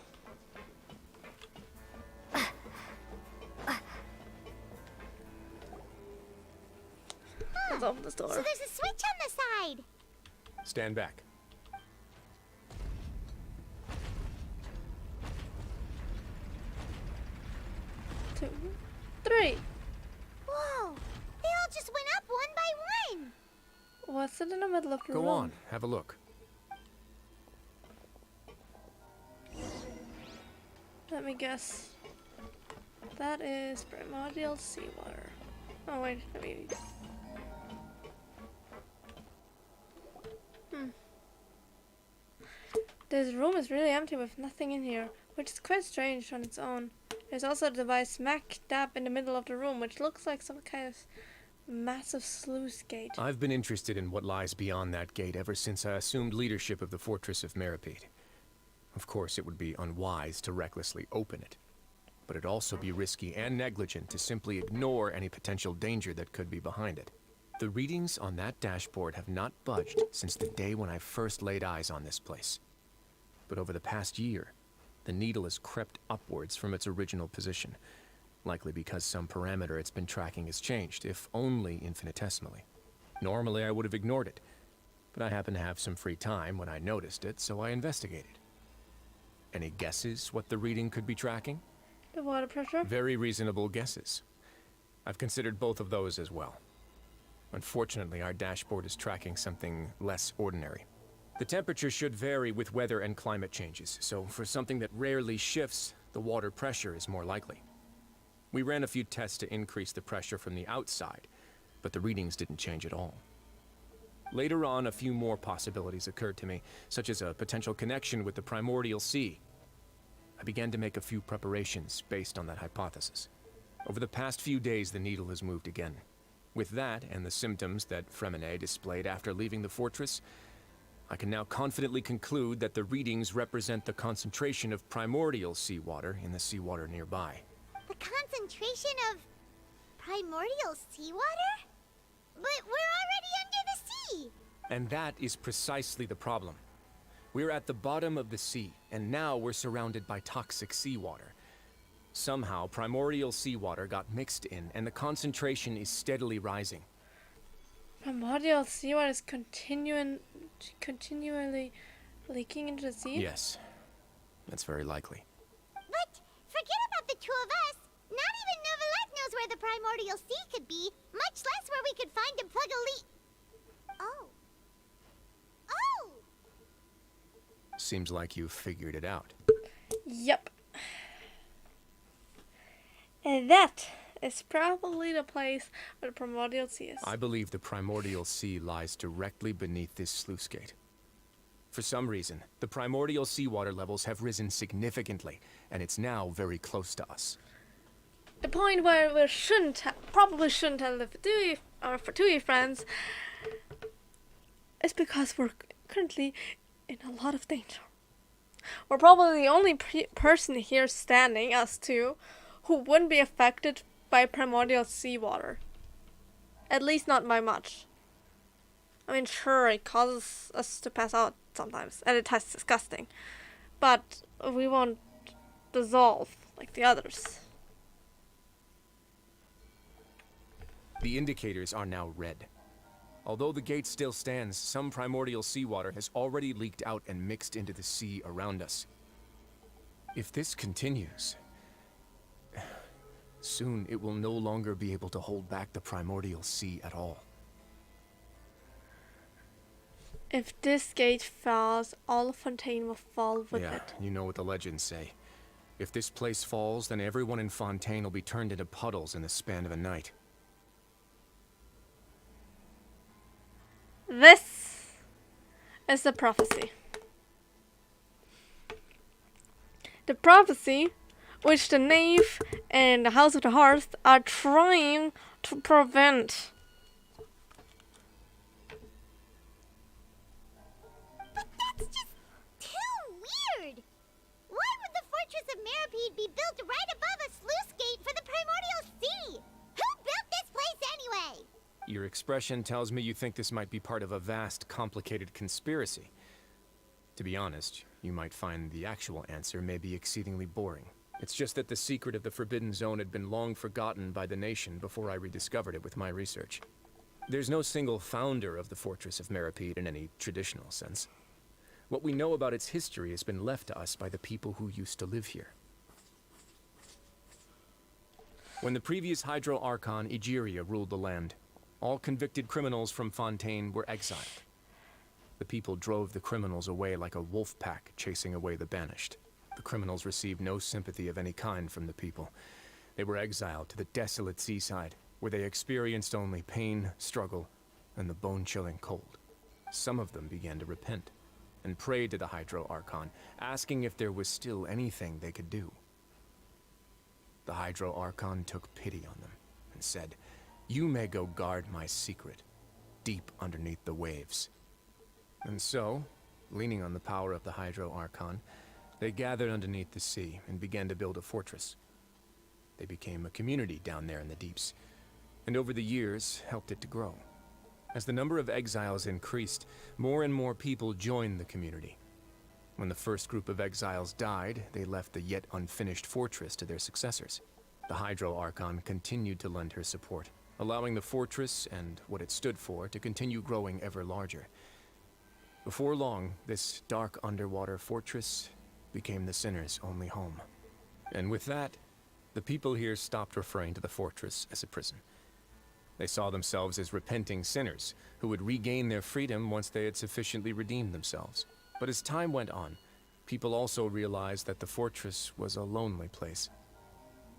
Let's open this door. So there's a switch on the side. Stand back. Two, three. Whoa! They all just went up one by one. What's it in the middle of the room? Go on, have a look. Let me guess. That is primordial seawater. Oh wait, let me... This room is really empty with nothing in here, which is quite strange on its own. There's also a device smack dab in the middle of the room, which looks like some kind of massive sluice gate. I've been interested in what lies beyond that gate ever since I assumed leadership of the Fortress of Meripede. Of course, it would be unwise to recklessly open it, but it'd also be risky and negligent to simply ignore any potential danger that could be behind it. The readings on that dashboard have not budged since the day when I first laid eyes on this place. But over the past year, the needle has crept upwards from its original position, likely because some parameter it's been tracking has changed, if only infinitesimally. Normally I would have ignored it, but I happened to have some free time when I noticed it, so I investigated. Any guesses what the reading could be tracking? The water pressure? Very reasonable guesses. I've considered both of those as well. Unfortunately, our dashboard is tracking something less ordinary. The temperature should vary with weather and climate changes, so for something that rarely shifts, the water pressure is more likely. We ran a few tests to increase the pressure from the outside, but the readings didn't change at all. Later on, a few more possibilities occurred to me, such as a potential connection with the primordial sea. I began to make a few preparations based on that hypothesis. Over the past few days, the needle has moved again. With that, and the symptoms that Fremine displayed after leaving the fortress, I can now confidently conclude that the readings represent the concentration of primordial seawater in the seawater nearby. The concentration of primordial seawater? But we're already under the sea! And that is precisely the problem. We're at the bottom of the sea, and now we're surrounded by toxic seawater. Somehow, primordial seawater got mixed in, and the concentration is steadily rising. Primordial seawater is continually leaking into the sea? Yes, that's very likely. But forget about the two of us. Not even Novelette knows where the primordial sea could be, much less where we could find and plug a leak. Oh. Oh! Seems like you've figured it out. Yep. And that is probably the place where the primordial sea is. I believe the primordial sea lies directly beneath this sluice gate. For some reason, the primordial seawater levels have risen significantly, and it's now very close to us. The point where we probably shouldn't have lived with our Fatui friends is because we're currently in a lot of danger. We're probably the only person here standing, us two, who wouldn't be affected by primordial seawater. At least not by much. I mean, sure, it causes us to pass out sometimes, and it tastes disgusting. But we won't dissolve like the others. The indicators are now red. Although the gate still stands, some primordial seawater has already leaked out and mixed into the sea around us. If this continues, soon it will no longer be able to hold back the primordial sea at all. If this gate falls, all of Fontaine will fall with Yeah, it. you know what the legends say. If this place falls, then everyone in Fontaine will be turned into puddles in the span of a night. This is the prophecy. The prophecy which the Knave and the House of the Hearth are trying to prevent. But that's just too weird! Why would the Fortress of Meripede be built right above a sluice gate for the primordial sea? Who built this place anyway? Your expression tells me you think this might be part of a vast, complicated conspiracy. To be honest, you might find the actual answer may be exceedingly boring. It's just that the secret of the Forbidden Zone had been long forgotten by the nation before I rediscovered it with my research. There's no single founder of the Fortress of Meripede in any traditional sense. What we know about its history has been left to us by the people who used to live here. When the previous Hydro Archon, Egeria, ruled the land, all convicted criminals from Fontaine were exiled. The people drove the criminals away like a wolf pack chasing away the banished. The criminals received no sympathy of any kind from the people. They were exiled to the desolate seaside, where they experienced only pain, struggle, and the bone-chilling cold. Some of them began to repent, and prayed to the Hydro Archon, asking if there was still anything they could do. The Hydro Archon took pity on them, and said, "You may go guard my secret, deep underneath the waves." And so, leaning on the power of the Hydro Archon, they gathered underneath the sea and began to build a fortress. They became a community down there in the deeps, and over the years helped it to grow. As the number of exiles increased, more and more people joined the community. When the first group of exiles died, they left the yet unfinished fortress to their successors. The Hydro Archon continued to lend her support, allowing the fortress and what it stood for to continue growing ever larger. Before long, this dark underwater fortress became the sinner's only home. And with that, the people here stopped referring to the fortress as a prison. They saw themselves as repenting sinners who would regain their freedom once they had sufficiently redeemed themselves. But as time went on, people also realized that the fortress was a lonely place.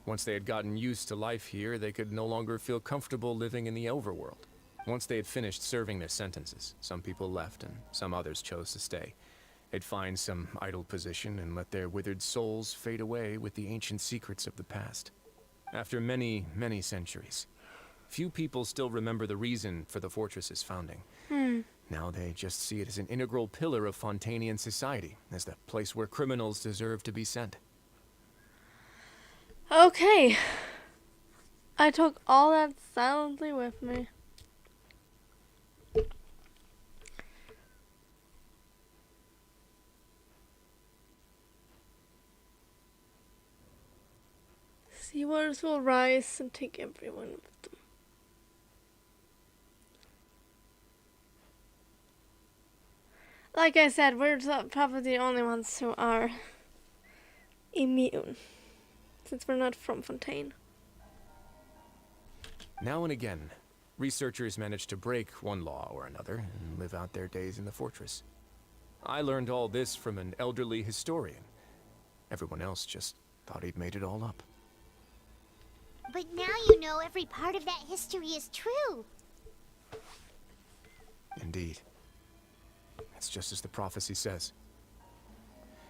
Once they had gotten used to life here, they could no longer feel comfortable living in the overworld. Once they had finished serving their sentences, some people left and some others chose to stay. They'd find some idle position and let their withered souls fade away with the ancient secrets of the past. After many, many centuries, few people still remember the reason for the fortress's founding. Now they just see it as an integral pillar of Fontainian society, as the place where criminals deserve to be sent. Okay. I took all that silently with me. waters will rise and take everyone with them. Like I said, we're probably the only ones who are immune, since we're not from Fontaine. Now and again, researchers manage to break one law or another and live out their days in the fortress. I learned all this from an elderly historian. Everyone else just thought he'd made it all up. But now you know every part of that history is true. Indeed. It's just as the prophecy says.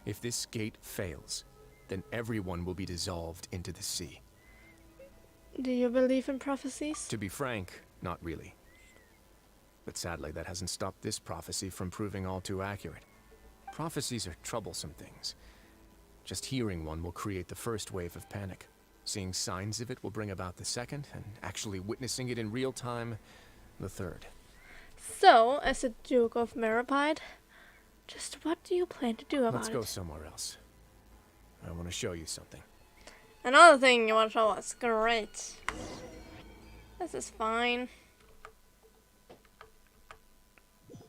If this gate fails, then everyone will be dissolved into the sea. Do you believe in prophecies? To be frank, not really. But sadly, that hasn't stopped this prophecy from proving all too accurate. Prophecies are troublesome things. Just hearing one will create the first wave of panic. Seeing signs of it will bring about the second, and actually witnessing it in real time, the third. So, as a Duke of Meripide, just what do you plan to do about it? Let's go somewhere else. I want to show you something. Another thing you want to show us. Great. This is fine.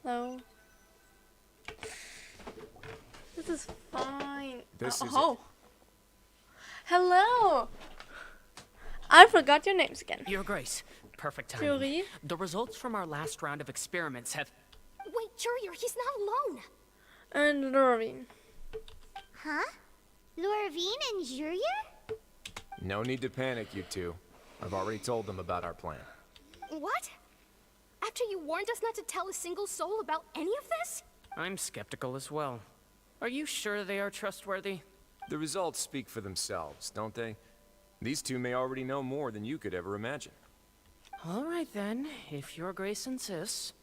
Hello. This is fine. This is oh. Hello. I forgot your names again. Your Grace. Perfect timing. Jury. The results from our last round of experiments have... Wait, Jurier, he's not alone. And Lorraine. Huh? Lorvine and Jurier? No need to panic, you two. I've already told them about our plan. What? After you warned us not to tell a single soul about any of this? I'm skeptical as well. Are you sure they are trustworthy? The results speak for themselves, don't they? These two may already know more than you could ever imagine. All right then, if Your Grace insists.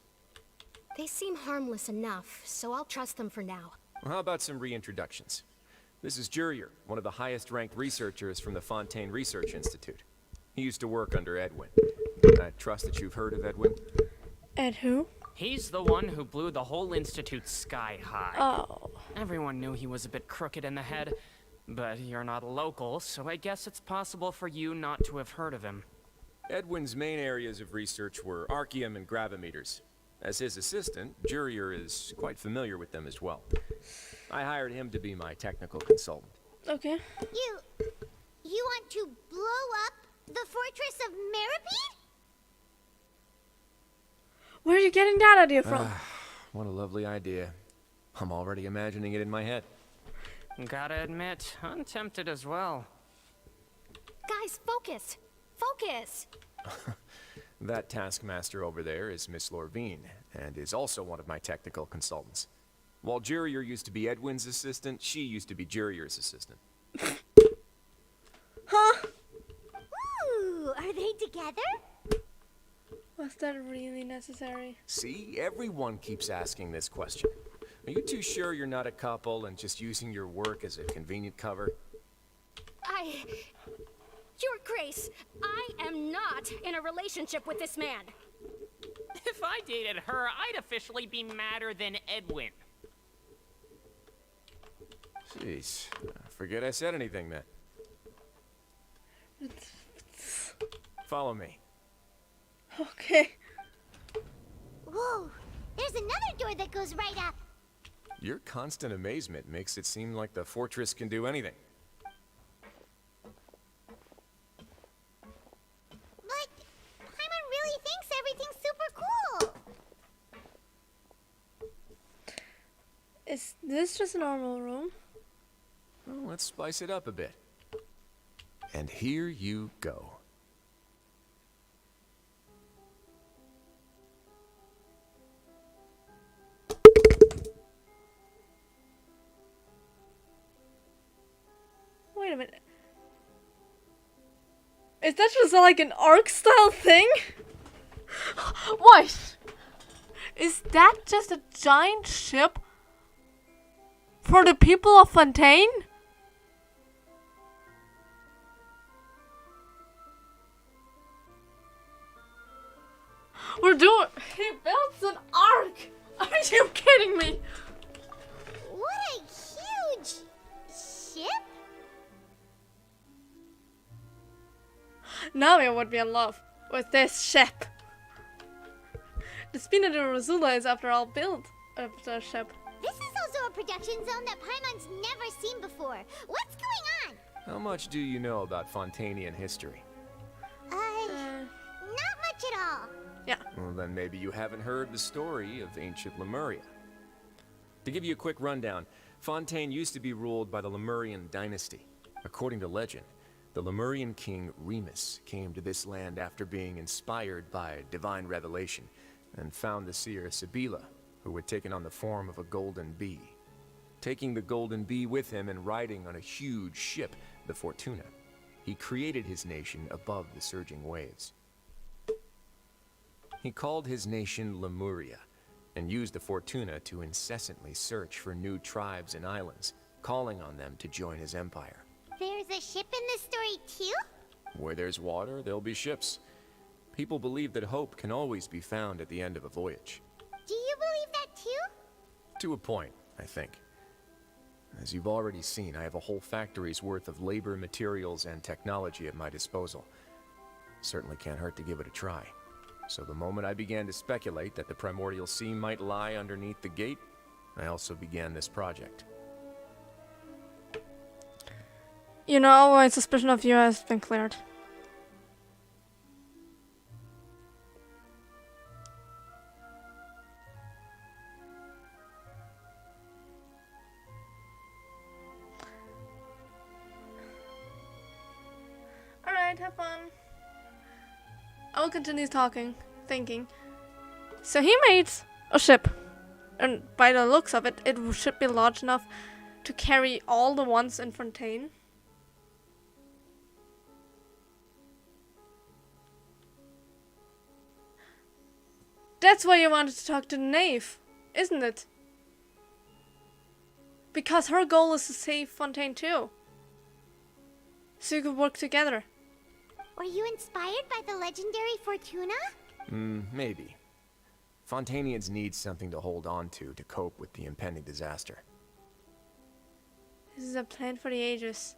They seem harmless enough, so I'll trust them for now. Well, how about some reintroductions? This is Jurier, one of the highest-ranked researchers from the Fontaine Research Institute. He used to work under Edwin. I trust that you've heard of Edwin. Ed who? He's the one who blew the whole institute sky high. Oh. Everyone knew he was a bit crooked in the head, but you're not local, so I guess it's possible for you not to have heard of him. Edwin's main areas of research were archaeum and gravimeters. As his assistant, Jurier is quite familiar with them as well. I hired him to be my technical consultant. Okay. You want to blow up the fortress of Meripede? Where are you getting that idea from? What a lovely idea. I'm already imagining it in my head. Gotta admit, I'm tempted as well. Guys, focus! Focus! That taskmaster over there is Miss Lorvine, and is also one of my technical consultants. While Jurier used to be Edwin's assistant, she used to be Jurier's assistant. Huh? Ooh, are they together? Was that really necessary? See, everyone keeps asking this question. Are you too sure you're not a couple and just using your work as a convenient cover? Your Grace, I am not in a relationship with this man. If I dated her, I'd officially be madder than Edwin. Jeez, forget I said anything then. Follow me. Okay. Whoa, there's another door that goes right up. Your constant amazement makes it seem like the fortress can do anything. But Paimon really thinks everything's super cool. Is this just a normal room? Well, let's spice it up a bit. And here you go. Wait a minute. Is that just like an Ark style thing? What? Is that just a giant ship for the people of Fontaine? He built an Ark! Are you kidding me? What a huge ship? Navi would be in love with this ship. The Spina de Rosula is, after all, built of the ship. This is also a production zone that Paimon's never seen before. What's going on? How much do you know about Fontainian history? Not much at all. Yeah. Well, then maybe you haven't heard the story of ancient Lemuria. To give you a quick rundown, Fontaine used to be ruled by the Lemurian dynasty. According to legend, the Lemurian king Remus came to this land after being inspired by divine revelation and found the seer Sibila, who had taken on the form of a golden bee. Taking the golden bee with him and riding on a huge ship, the Fortuna, he created his nation above the surging waves. He called his nation Lemuria, and used the Fortuna to incessantly search for new tribes and islands, calling on them to join his empire. There's a ship in this story too? Where there's water, there'll be ships. People believe that hope can always be found at the end of a voyage. Do you believe that too? To a point, I think. As you've already seen, I have a whole factory's worth of labor, materials, and technology at my disposal. Certainly can't hurt to give it a try. So the moment I began to speculate that the primordial sea might lie underneath the gate, I also began this project. You know, my suspicion of you has been cleared. Alright, have fun. I will continue thinking. So he made a ship. And by the looks of it, it should be large enough to carry all the ones in Fontaine. That's why you wanted to talk to the knave, isn't it? Because her goal is to save Fontaine too. So you could work together. Were you inspired by the legendary Fortuna? Maybe. Fontainians need something to hold on to cope with the impending disaster. This is a plan for the ages.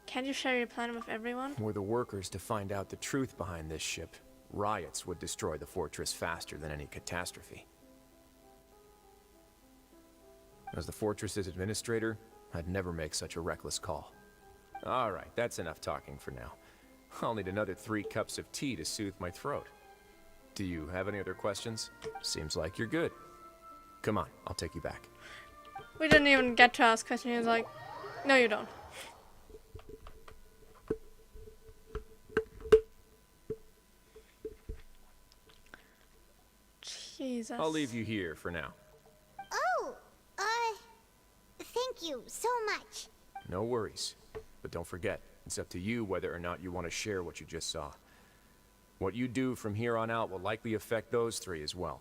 Can't you share your plan with everyone? Were the workers to find out the truth behind this ship, riots would destroy the fortress faster than any catastrophe. As the fortress's administrator, I'd never make such a reckless call. Alright, that's enough talking for now. I'll need another 3 cups of tea to soothe my throat. Do you have any other questions? Seems like you're good. Come on, I'll take you back. We didn't even get to ask questions. He was like, no you don't. Jesus. I'll leave you here for now. Oh, thank you so much. No worries. But don't forget, it's up to you whether or not you want to share what you just saw. What you do from here on out will likely affect those 3 as well.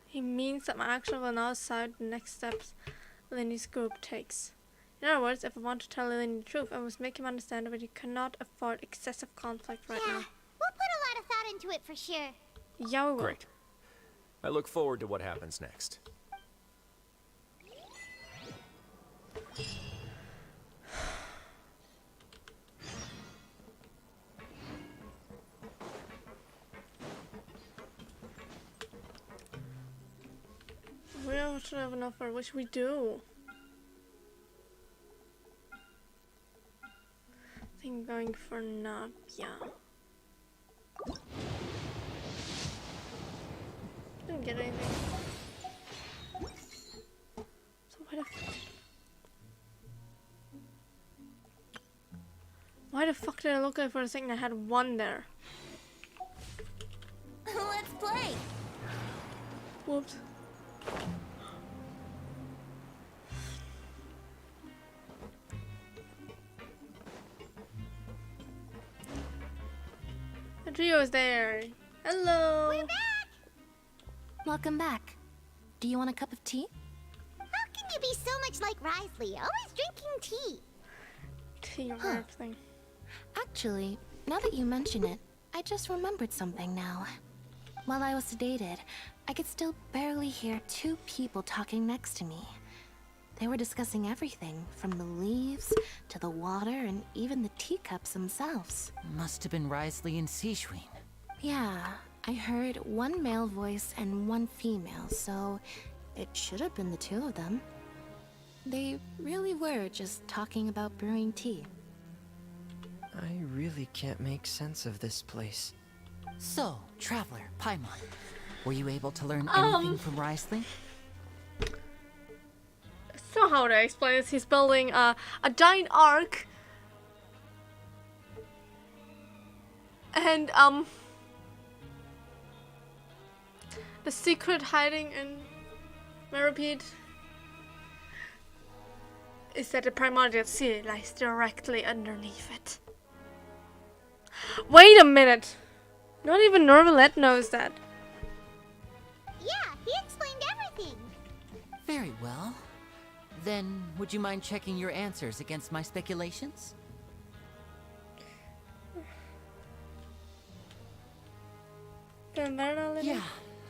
He means that my action will now decide the next steps Lenny's group takes. In other words, if I want to tell Lenny the truth, I must make him understand that he cannot afford excessive conflict right now. We'll put a lot of thought into it for sure. Yeah, we will. Great. I look forward to what happens next. We don't have enough for which we do. I think I'm going for not, yeah. Didn't get anything. So why the fuck did I look like for a second I had 1 there? Let's play. Whoops. The trio is there. Hello. We're back. Welcome back. Do you want a cup of tea? How can you be so much like Risley, always drinking tea? Tea or everything. Actually, now that you mention it, I just remembered something now. While I was sedated, I could still barely hear 2 people talking next to me. They were discussing everything, from the leaves to the water and even the teacups themselves. Must have been Risley and Sejuin. Yeah, I heard one male voice and one female, so it should have been the two of them. They really were just talking about brewing tea. I really can't make sense of this place. So, Traveler, Paimon, were you able to learn anything from Risley? So how do I explain this? He's building a giant ark. And, the secret hiding in Meripede is that the primordial sea lies directly underneath it. Wait a minute! Not even Norvalet knows that. Yeah, he explained everything. Very well. Then, would you mind checking your answers against my speculations? Yeah,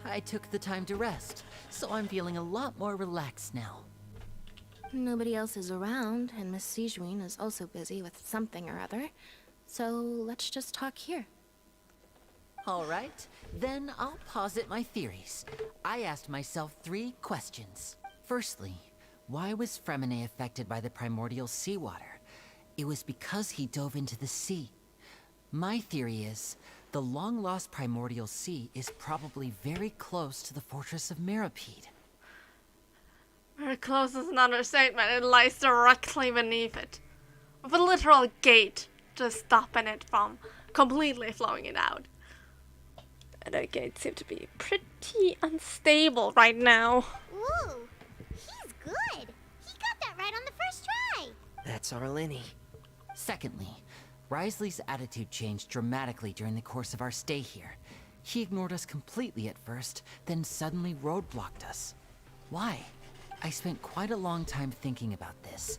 I took the time to rest, so I'm feeling a lot more relaxed now. Nobody else is around, and Miss Sejuin is also busy with something or other. So let's just talk here. All right, then I'll posit my theories. I asked myself 3 questions. Firstly, why was Fremine affected by the primordial seawater? It was because he dove into the sea. My theory is, the long-lost primordial sea is probably very close to the fortress of Meripede. Very close is an understatement. It lies directly beneath it, with a literal gate just stopping it from completely flowing it out. And that gate seems to be pretty unstable right now. Ooh, he's good. He got that right on the first try. That's our Lenny. Secondly, Risley's attitude changed dramatically during the course of our stay here. He ignored us completely at first, then suddenly roadblocked us. Why? I spent quite a long time thinking about this.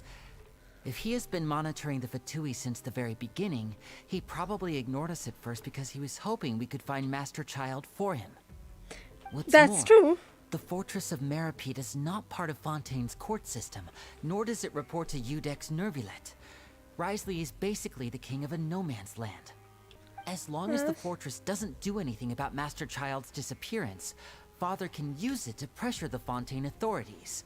If he has been monitoring the Fatui since the very beginning, he probably ignored us at first because he was hoping we could find Master Child for him. What's That's more, true. the Fortress of Meripede is not part of Fontaine's court system, nor does it report to Udex Nervulet. Risley is basically the king of a no-man's land. As long as the fortress doesn't do anything about Master Child's disappearance, Father can use it to pressure the Fontaine authorities.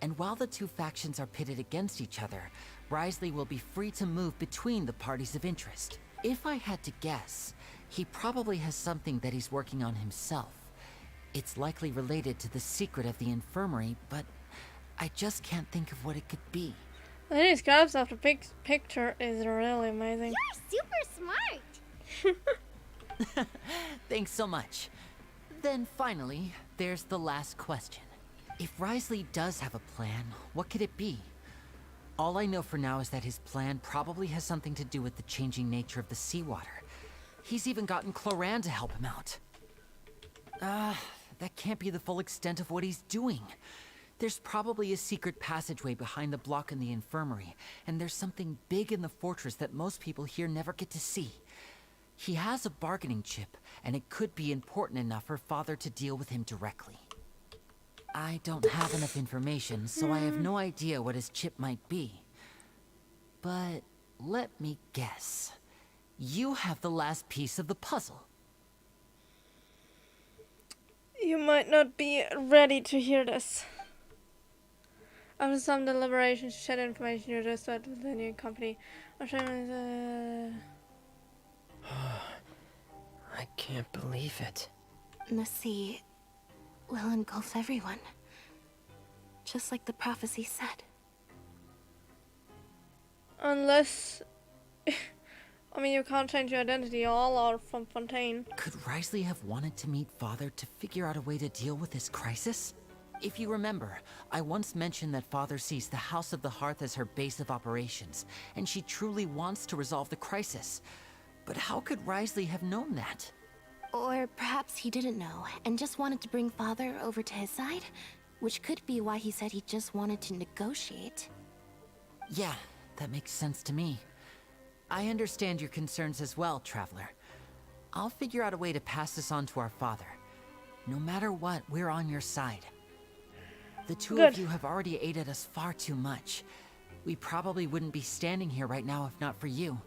And while the 2 factions are pitted against each other, Risley will be free to move between the parties of interest. If I had to guess, he probably has something that he's working on himself. It's likely related to the secret of the infirmary, but I just can't think of what it could be. The description of the picture is really amazing. You're super smart. Thanks so much. Then finally, there's the last question. If Risley does have a plan, what could it be? All I know for now is that his plan probably has something to do with the changing nature of the seawater. He's even gotten Cloran to help him out. That can't be the full extent of what he's doing. There's probably a secret passageway behind the block in the infirmary, and there's something big in the fortress that most people here never get to see. He has a bargaining chip, and it could be important enough for Father to deal with him directly. I don't have enough information, so I have no idea what his chip might be. But let me guess. You have the last piece of the puzzle. You might not be ready to hear this. After some deliberation, she shared information you just with the new company. I can't believe it. The sea will engulf everyone. Just like the prophecy said. Unless... I mean, you can't change your identity. All are from Fontaine. Could Risley have wanted to meet Father to figure out a way to deal with this crisis? If you remember, I once mentioned that Father sees the House of the Hearth as her base of operations, and she truly wants to resolve the crisis. But how could Risley have known that? Or perhaps he didn't know, and just wanted to bring Father over to his side? Which could be why he said he just wanted to negotiate. Yeah, that makes sense to me. I understand your concerns as well, Traveler. I'll figure out a way to pass this on to our father. No matter what, we're on your side. The two Good. of you have already aided us far too much. We probably wouldn't be standing here right now if not for you.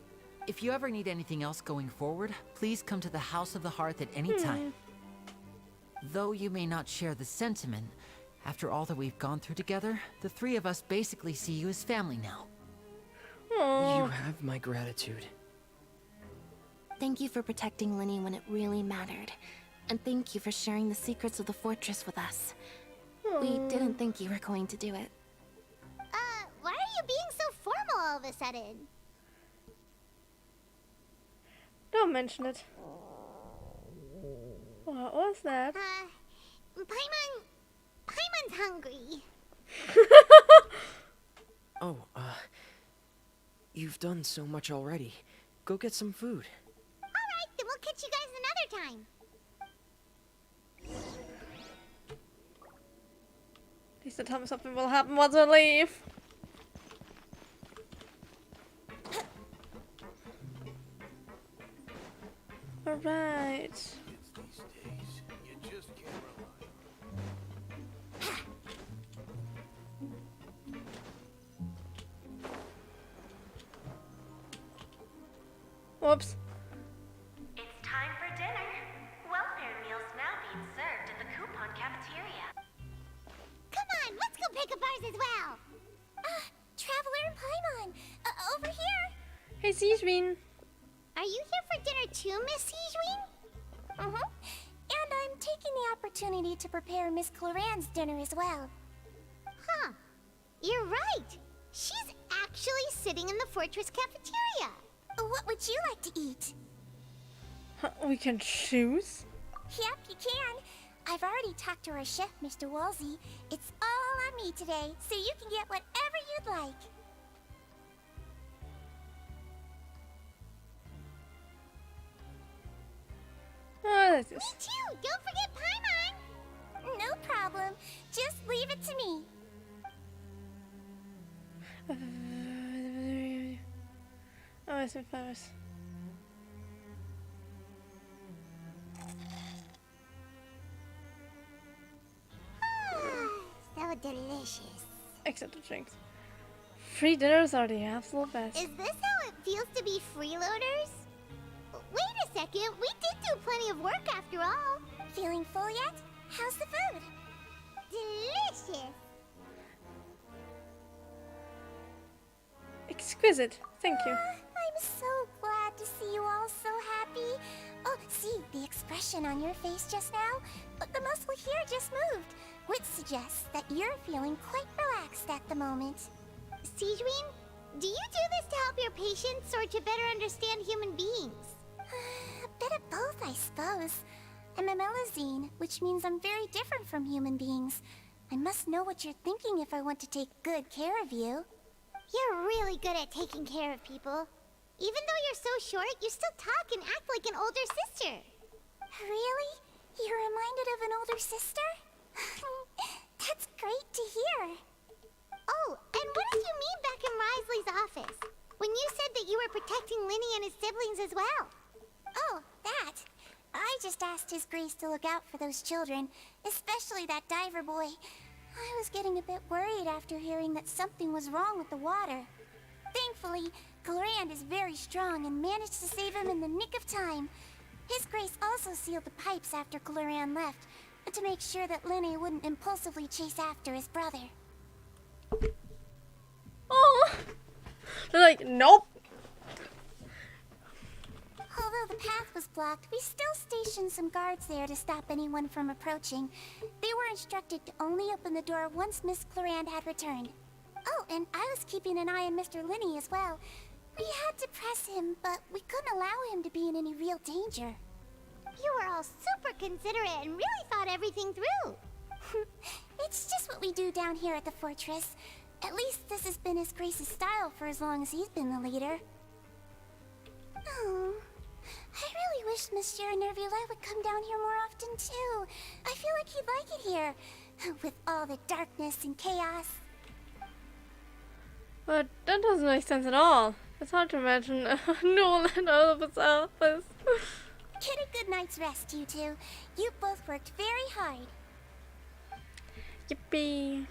If you ever need anything else going forward, please come to the House of the Hearth at any time. Though you may not share the sentiment, after all that we've gone through together, the three of us basically see you as family now. You have my gratitude. Thank you for protecting Linny when it really mattered. And thank you for sharing the secrets of the fortress with us. We didn't think you were going to do it. Why are you being so formal all of a sudden? Don't mention it. What was that? Paimon's hungry. Oh, you've done so much already. Go get some food. Alright, then we'll catch you guys another time. Please don't tell me something will happen once I leave. Alright. Whoops. It's time for dinner. Welfare meals now being served in the coupon cafeteria. Come on, let's go pick up ours as well. Traveler and Paimon, over here. Hey, Sejuin. Are you here for dinner too, Miss Sejuin? And I'm taking the opportunity to prepare Miss Cloran's dinner as well. Huh. You're right. She's actually sitting in the fortress cafeteria. What would you like to eat? We can choose? Yep, you can. I've already talked to our chef, Mr. Wolsey. It's all on me today, so you can get whatever you'd like. Oh, this Me is... too. Don't forget Paimon. No problem. Just leave it to me. Oh, it's flowers. So delicious. Except the drinks. Free dinners are the absolute best. Is this how it feels to be freeloaders? Wait a second. We did do plenty of work after all. Feeling full yet? How's the food? Delicious. Exquisite. Thank you. I'm so glad to see you all so happy. Oh, see, the expression on your face just now? The muscle here just moved, which suggests that you're feeling quite relaxed at the moment. Sejuin, do you do this to help your patients or to better understand human beings? A bit of both, I suppose. I'm a Melazine, which means I'm very different from human beings. I must know what you're thinking if I want to take good care of you. You're really good at taking care of people. Even though you're so short, you still talk and act like an older sister. Really? You're reminded of an older sister? That's great to hear. Oh, and what did you mean back in Risley's office? When you said that you were protecting Linny and his siblings as well? Oh, that. I just asked His Grace to look out for those children, especially that diver boy. I was getting a bit worried after hearing that something was wrong with the water. Thankfully, Cloran is very strong and managed to save him in the nick of time. His Grace also sealed the pipes after Cloran left, to make sure that Linny wouldn't impulsively chase after his brother. Oh! They're like, nope. Although the path was blocked, we still stationed some guards there to stop anyone from approaching. They were instructed to only open the door once Miss Cloran had returned. Oh, and I was keeping an eye on Mr. Linny as well. We had to press him, but we couldn't allow him to be in any real danger. You were all super considerate and really thought everything through. It's just what we do down here at the fortress. At least this has been His Grace's style for as long as he's been the leader. Oh, I really wish Monsieur Nervula would come down here more often too. I feel like he'd like it here, with all the darkness and chaos. But that doesn't make sense at all. It's hard to imagine a Nolan out of his office. Get a good night's rest, you two. You both worked very hard. Yippee.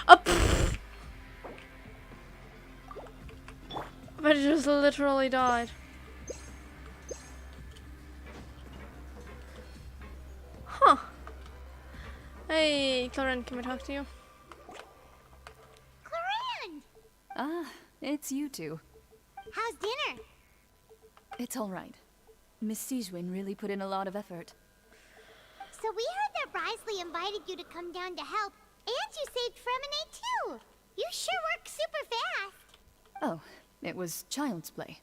Up. But it just literally died. Huh. Hey, Claren, can we talk to you? Claren! Ah, it's you two. How's dinner? It's all right. Miss Sijwin really put in a lot of effort. So we heard that Risley invited you to come down to help, and you saved Fremine too. You sure work super fast. Oh, it was child's play.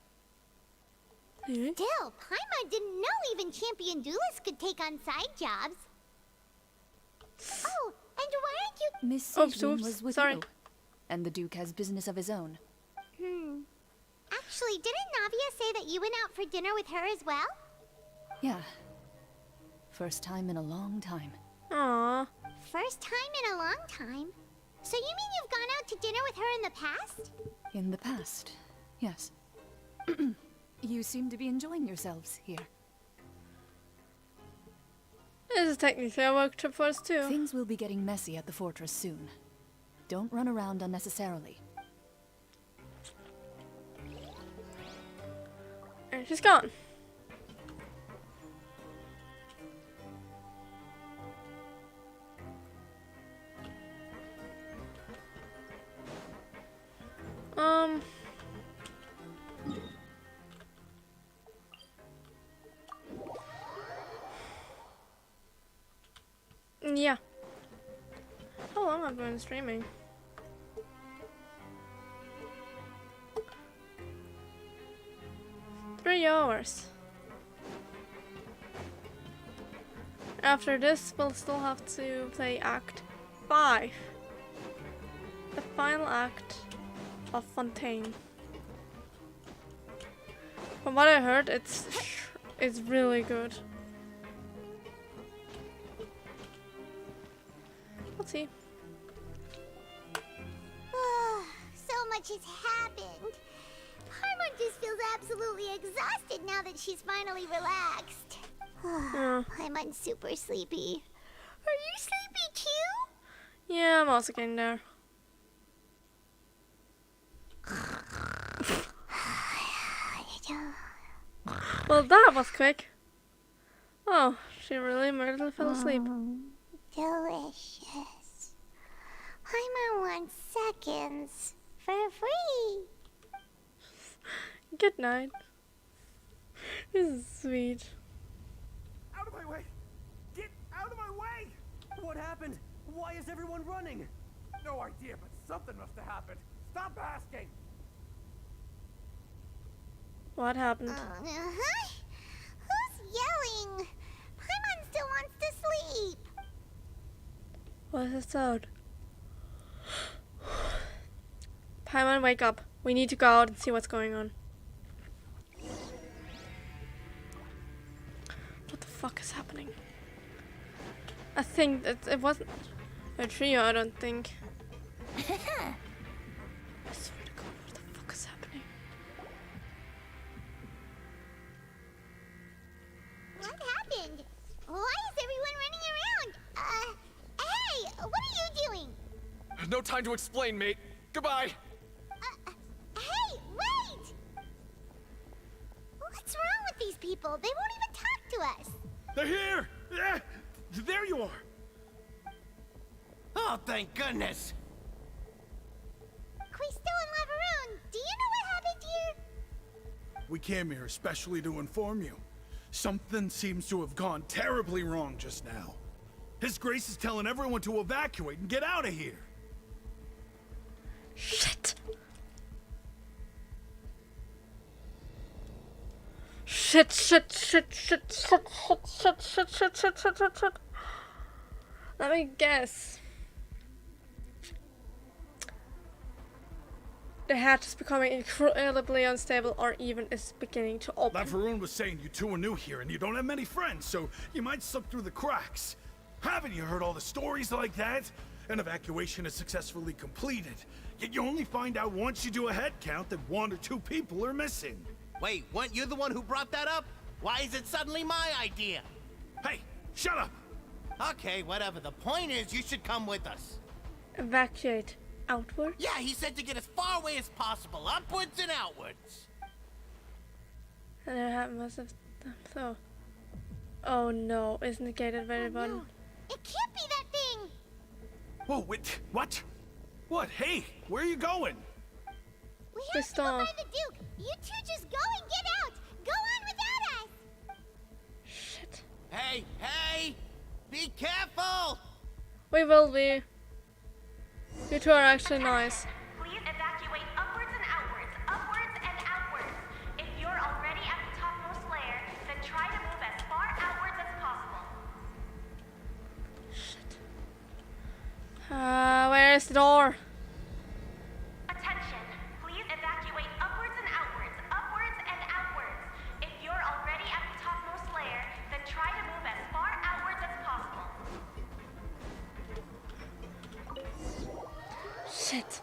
Still, Paimon didn't know even champion duelists could take on side jobs. Oh, and why aren't you... Miss Sijwin was with you. And the Duke has business of his own. Actually, didn't Navia say that you went out for dinner with her as well? Yeah. First time in a long time. Aww. First time in a long time? So you mean you've gone out to dinner with her in the past? In the past, yes. You seem to be enjoying yourselves here. This is technically a work trip for us too. Things will be getting messy at the fortress soon. Don't run around unnecessarily. And she's gone. Yeah. How long have I been streaming? Three hours. After this, we'll still have to play Act 5. The final act of Fontaine. From what I heard, it's really good. Let's see. So much has happened. Paimon just feels absolutely exhausted now that she's finally relaxed. Paimon's super sleepy. Are you sleepy too? Yeah, I'm also getting there. Well, that was quick. Oh, she really murdered fell asleep. Delicious. Paimon wants seconds for free. Good night. This is sweet. Out of my way! Get out of my way! What happened? Why is everyone running? No idea, but something must have happened. Stop asking! What happened? Who's yelling? Paimon still wants to sleep. What is the sound? Paimon, wake up. We need to go out and see what's going on. What the fuck is happening? I think it wasn't a trio, I don't think. I swear to God, what the fuck is happening? What happened? Why is everyone running around? Hey, what are you doing? No time to explain, mate. Goodbye. Hey, wait! What's wrong with these people? They won't even talk to us. They're here! Yeah, there you are! Oh, thank goodness! Quisto and Laveroon, do you know what happened here? We came here especially to inform you. Something seems to have gone terribly wrong just now. His Grace is telling everyone to evacuate and get out of here. Shit. Shit. Let me guess. The hatch is becoming incredibly unstable or even is beginning to open. Laveroon was saying you two are new here and you don't have many friends, so you might slip through the cracks. Haven't you heard all the stories like that? An evacuation is successfully completed, yet you only find out once you do a head count that 1 or 2 people are missing. Wait, weren't you the one who brought that up? Why is it suddenly my idea? Hey, shut up! Okay, whatever. The point is, you should come with us. Evacuate outward? Yeah, he said to get as far away as possible, upwards and outwards. And it happened most of them, so... Oh no, isn't the gate at very bottom? No. It can't be that thing! Whoa, wait, what? What? Hey, where are you going? We have to go by the Duke! You two just go and get out! Go on without us! Shit. Hey, hey! Be careful! We will be. You two are actually nice. Please evacuate upwards and outwards, upwards and outwards. If you're already at the topmost layer, then try to move as far outwards as possible. Where is the door? Attention, please evacuate upwards and outwards, upwards and outwards. If you're already at the topmost layer, then try to move as far outwards as possible. Shit.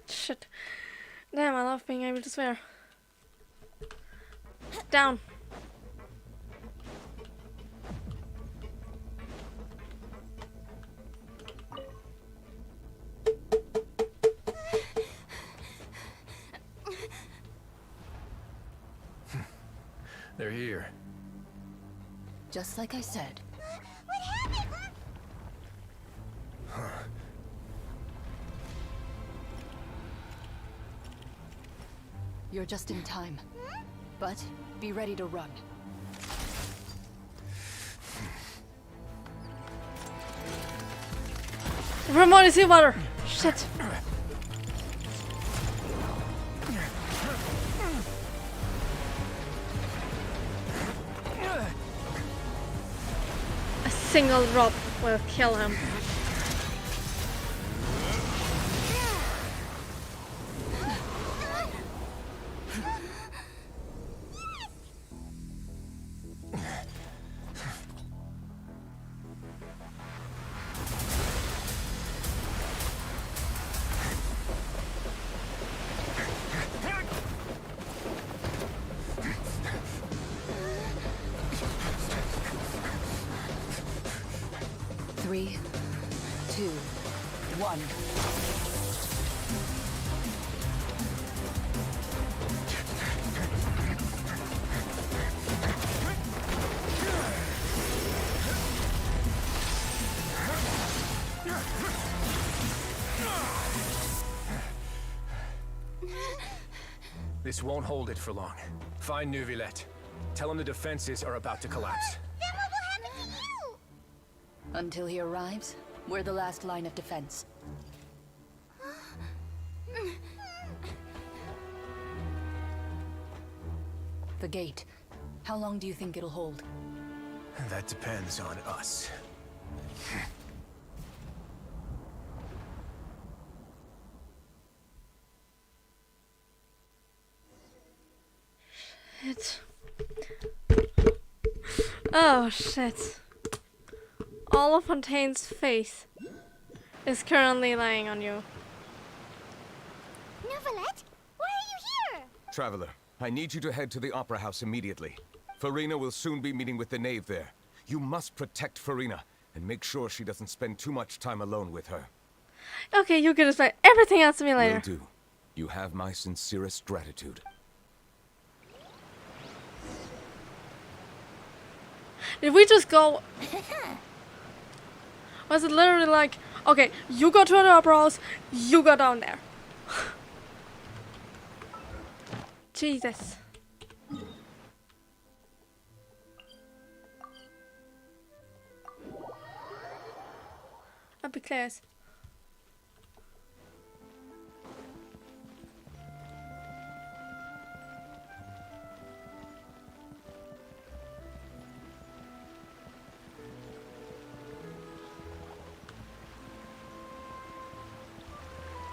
Shit. Damn, I love being able to swear. Down. They're here. Just like I said. What happened? You're just in time. But be ready to run. Ramon is in water. Shit. A single drop will kill him. Three, two, one. This won't hold it for long. Find Neuvillette. Tell him the defenses are about to collapse. Then what will happen to you? Until he arrives, we're the last line of defense. The gate. How long do you think it'll hold? That depends on us. Shit. Oh shit. All of Fontaine's faith is currently lying on you. Neuvillette? Why are you here? Traveler, I need you to head to the Opera House immediately. Farina will soon be meeting with the knave there. You must protect Farina and make sure she doesn't spend too much time alone with her. Okay, you can explain everything else to me later. Will do. You have my sincerest gratitude. Did we just go? Was it literally like, okay, you go to the opera house, you go down there? Jesus. I'll be close.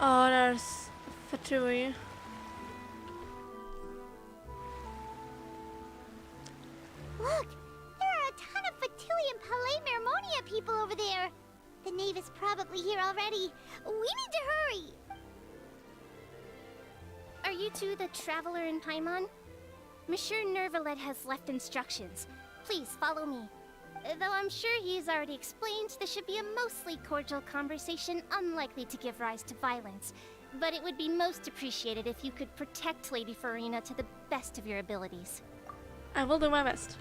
Oh, there's Fatui. Look! There are a ton of Fatui and Palais Mermonia people over there. The knave is probably here already. We need to hurry. Are you two the Traveler and Paimon? Monsieur Nervalet has left instructions. Please follow me. Though I'm sure he's already explained, this should be a mostly cordial conversation, unlikely to give rise to violence. But it would be most appreciated if you could protect Lady Farina to the best of your abilities. I will do my best.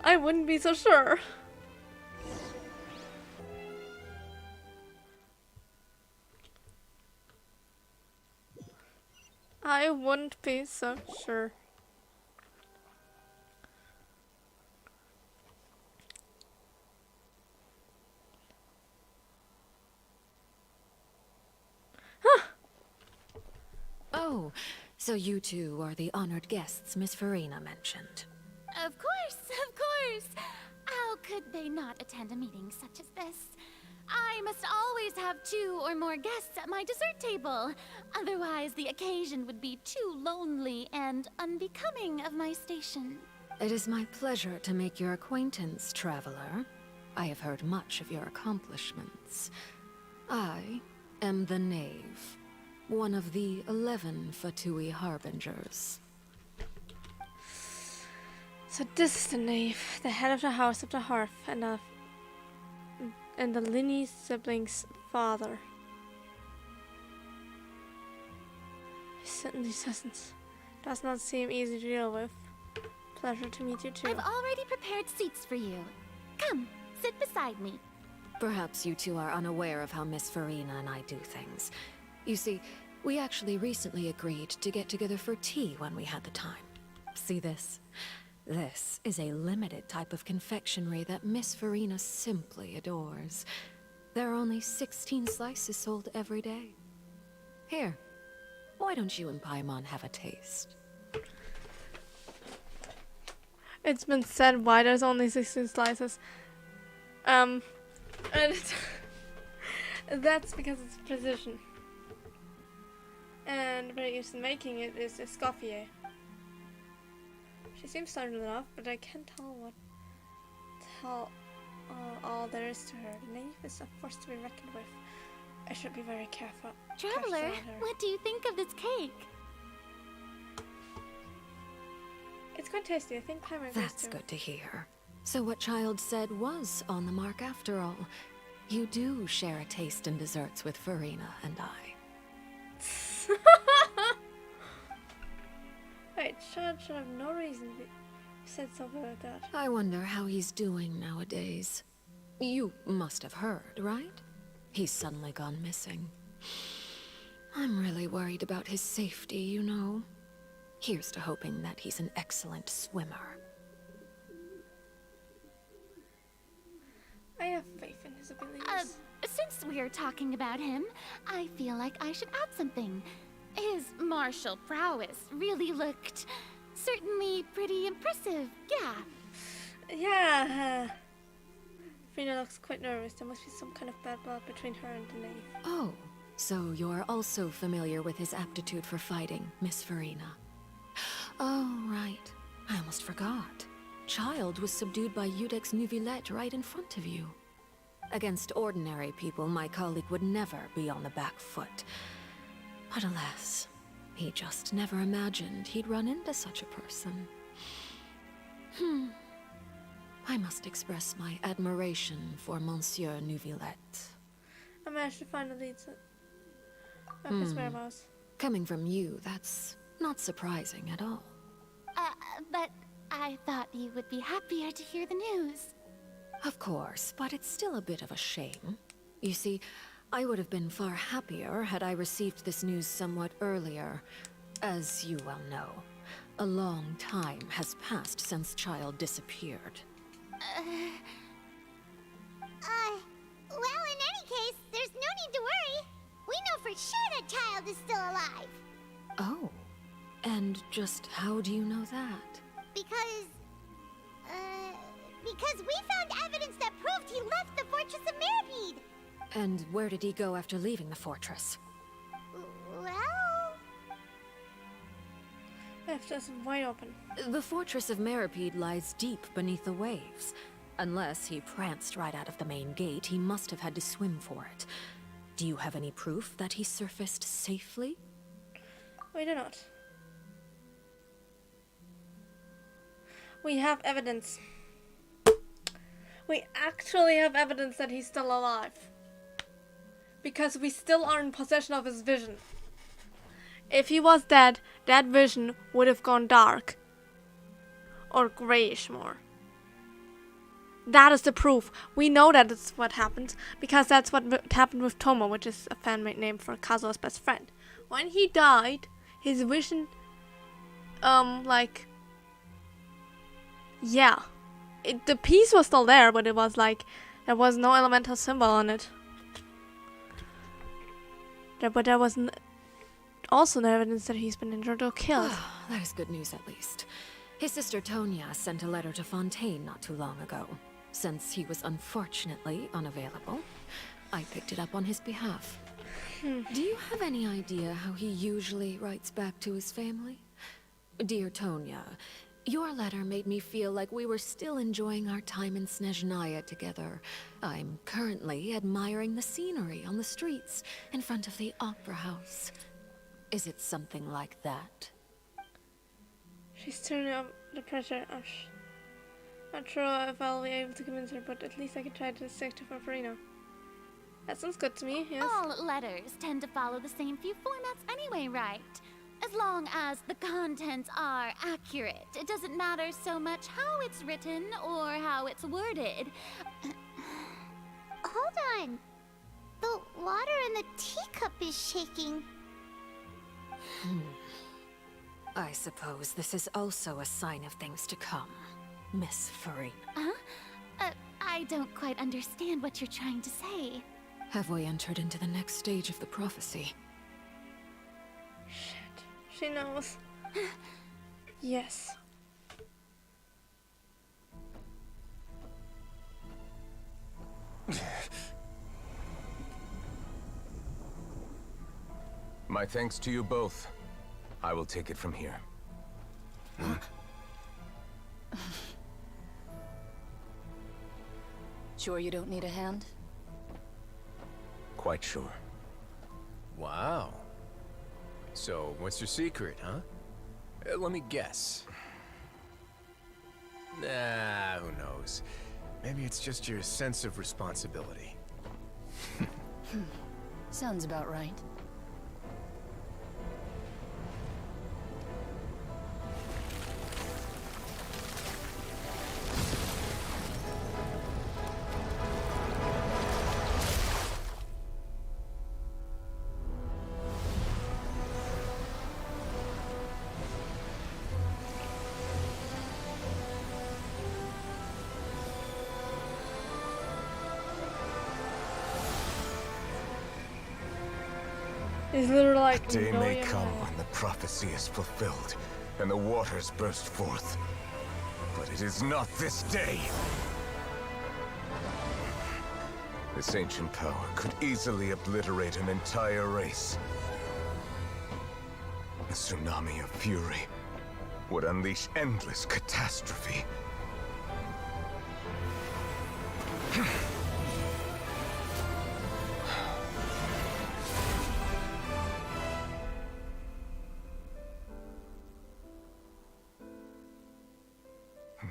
I wouldn't be so sure. I wouldn't be so sure. Oh, so you two are the honored guests Miss Farina mentioned. Of course, of course. How could they not attend a meeting such as this? I must always have 2 or more guests at my dessert table. Otherwise, the occasion would be too lonely and unbecoming of my station. It is my pleasure to make your acquaintance, traveler. I have heard much of your accomplishments. I am the Knave, one of the 11 Fatui Harbingers. So this is the Knave, the head of the House of the Hearth, and the Linny siblings' father. He certainly does not seem easy to deal with. Pleasure to meet you too. I've already prepared seats for you. Come, sit beside me. Perhaps you two are unaware of how Miss Farina and I do things. You see, we actually recently agreed to get together for tea when we had the time. See this? This is a limited type of confectionery that Miss Farina simply adores. There are only 16 slices sold every day. Here, why don't you and Paimon have a taste? It's been said why there's only 16 slices. And that's because it's precision. And very used to making it is Escoffier. She seems startled enough, but I can't tell all there is to her. The Knave is a force to be reckoned with. I should be very careful. Traveler, what do you think of this cake? It's quite tasty. I think Paimon agrees That's good to hear. So what Child said was on the mark after all. You do share a taste in desserts with Farina and I. Wait, Child should have no reason to said something like that. I wonder how he's doing nowadays. You must have heard, right? He's suddenly gone missing. I'm really worried about his safety, you know. Here's to hoping that he's an excellent swimmer. I have faith in his abilities. Since we're talking about him, I feel like I should add something. His martial prowess really looked certainly pretty impressive, yeah. Yeah. Farina looks quite nervous. There must be some kind of bad blood between her and the Knave. Oh, so you're also familiar with his aptitude for fighting, Miss Farina. Oh, right. I almost forgot. Child was subdued by Udex Nuvillette right in front of you. Against ordinary people, my colleague would never be on the back foot. But alas, he just never imagined he'd run into such a person. I must express my admiration for Monsieur Nuvillette. I managed to find the leads of his whereabouts. Coming from you, that's not surprising at all. But I thought you would be happier to hear the news. Of course, but it's still a bit of a shame. You see, I would have been far happier had I received this news somewhat earlier. As you well know, a long time has passed since Child disappeared. Well, in any case, there's no need to worry. We know for sure that Child is still alive. Oh, and just how do you know that? Because we found evidence that proved he left the Fortress of Mirapede. And where did he go after leaving the fortress? Well... Left us wide open. The Fortress of Mirapede lies deep beneath the waves. Unless he pranced right out of the main gate, he must have had to swim for it. Do you have any proof that he surfaced safely? We do not. We have evidence. We actually have evidence that he's still alive. Because we still are in possession of his vision. If he was dead, that vision would have gone dark. Or grayish more. That is the proof. We know that it's what happened. Because that's what happened with Tomo, which is a fan-made name for Kazuo's best friend. When he died, his vision... Yeah. The piece was still there, but it was like... There was no elemental symbol on it. But there was also no evidence that he's been injured or killed. That is good news at least. His sister Tonya sent a letter to Fontaine not too long ago. Since he was unfortunately unavailable, I picked it up on his behalf. Do you have any idea how he usually writes back to his family? Dear Tonya, your letter made me feel like we were still enjoying our time in Snezhnaya together. I'm currently admiring the scenery on the streets in front of the opera house. Is it something like that? She's turning up the pressure. Not sure if I'll be able to convince her, but at least I could try to stick to Farina. That sounds good to me, yes. All letters tend to follow the same few formats anyway, right? As long as the contents are accurate, it doesn't matter so much how it's written or how it's worded. Hold on. The water in the teacup is shaking. I suppose this is also a sign of things to come, Miss Farina. Huh? I don't quite understand what you're trying to say. Have we entered into the next stage of the prophecy? She knows. Yes. My thanks to you both. I will take it from here. Sure you don't need a hand? Quite sure. Wow. So, what's your secret, huh? Let me guess. Nah, who knows? Maybe it's just your sense of responsibility. Sounds about right. He's literally like, The day no, may you're come not. when the prophecy is fulfilled, and the waters burst forth. But it is not this day. This ancient power could easily obliterate an entire race. A tsunami of fury would unleash endless catastrophe.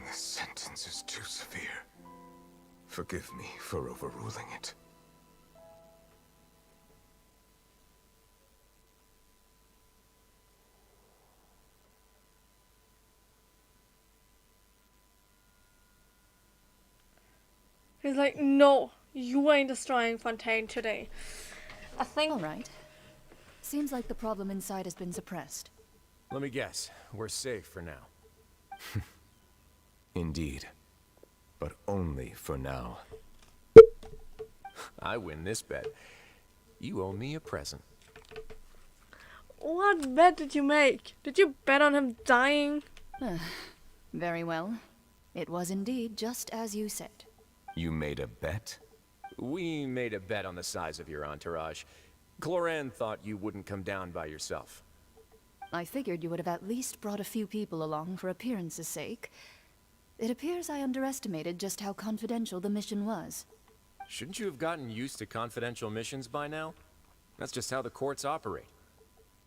This sentence is too severe. Forgive me for overruling it. He's like, no, you ain't destroying Fontaine today. I think... Alright. Seems like the problem inside has been suppressed. Let me guess. We're safe for now. Indeed. But only for now. I win this bet. You owe me a present. What bet did you make? Did you bet on him dying? Very well. It was indeed just as you said. You made a bet? We made a bet on the size of your entourage. Cloran thought you wouldn't come down by yourself. I figured you would have at least brought a few people along for appearance's sake. It appears I underestimated just how confidential the mission was. Shouldn't you have gotten used to confidential missions by now? That's just how the courts operate.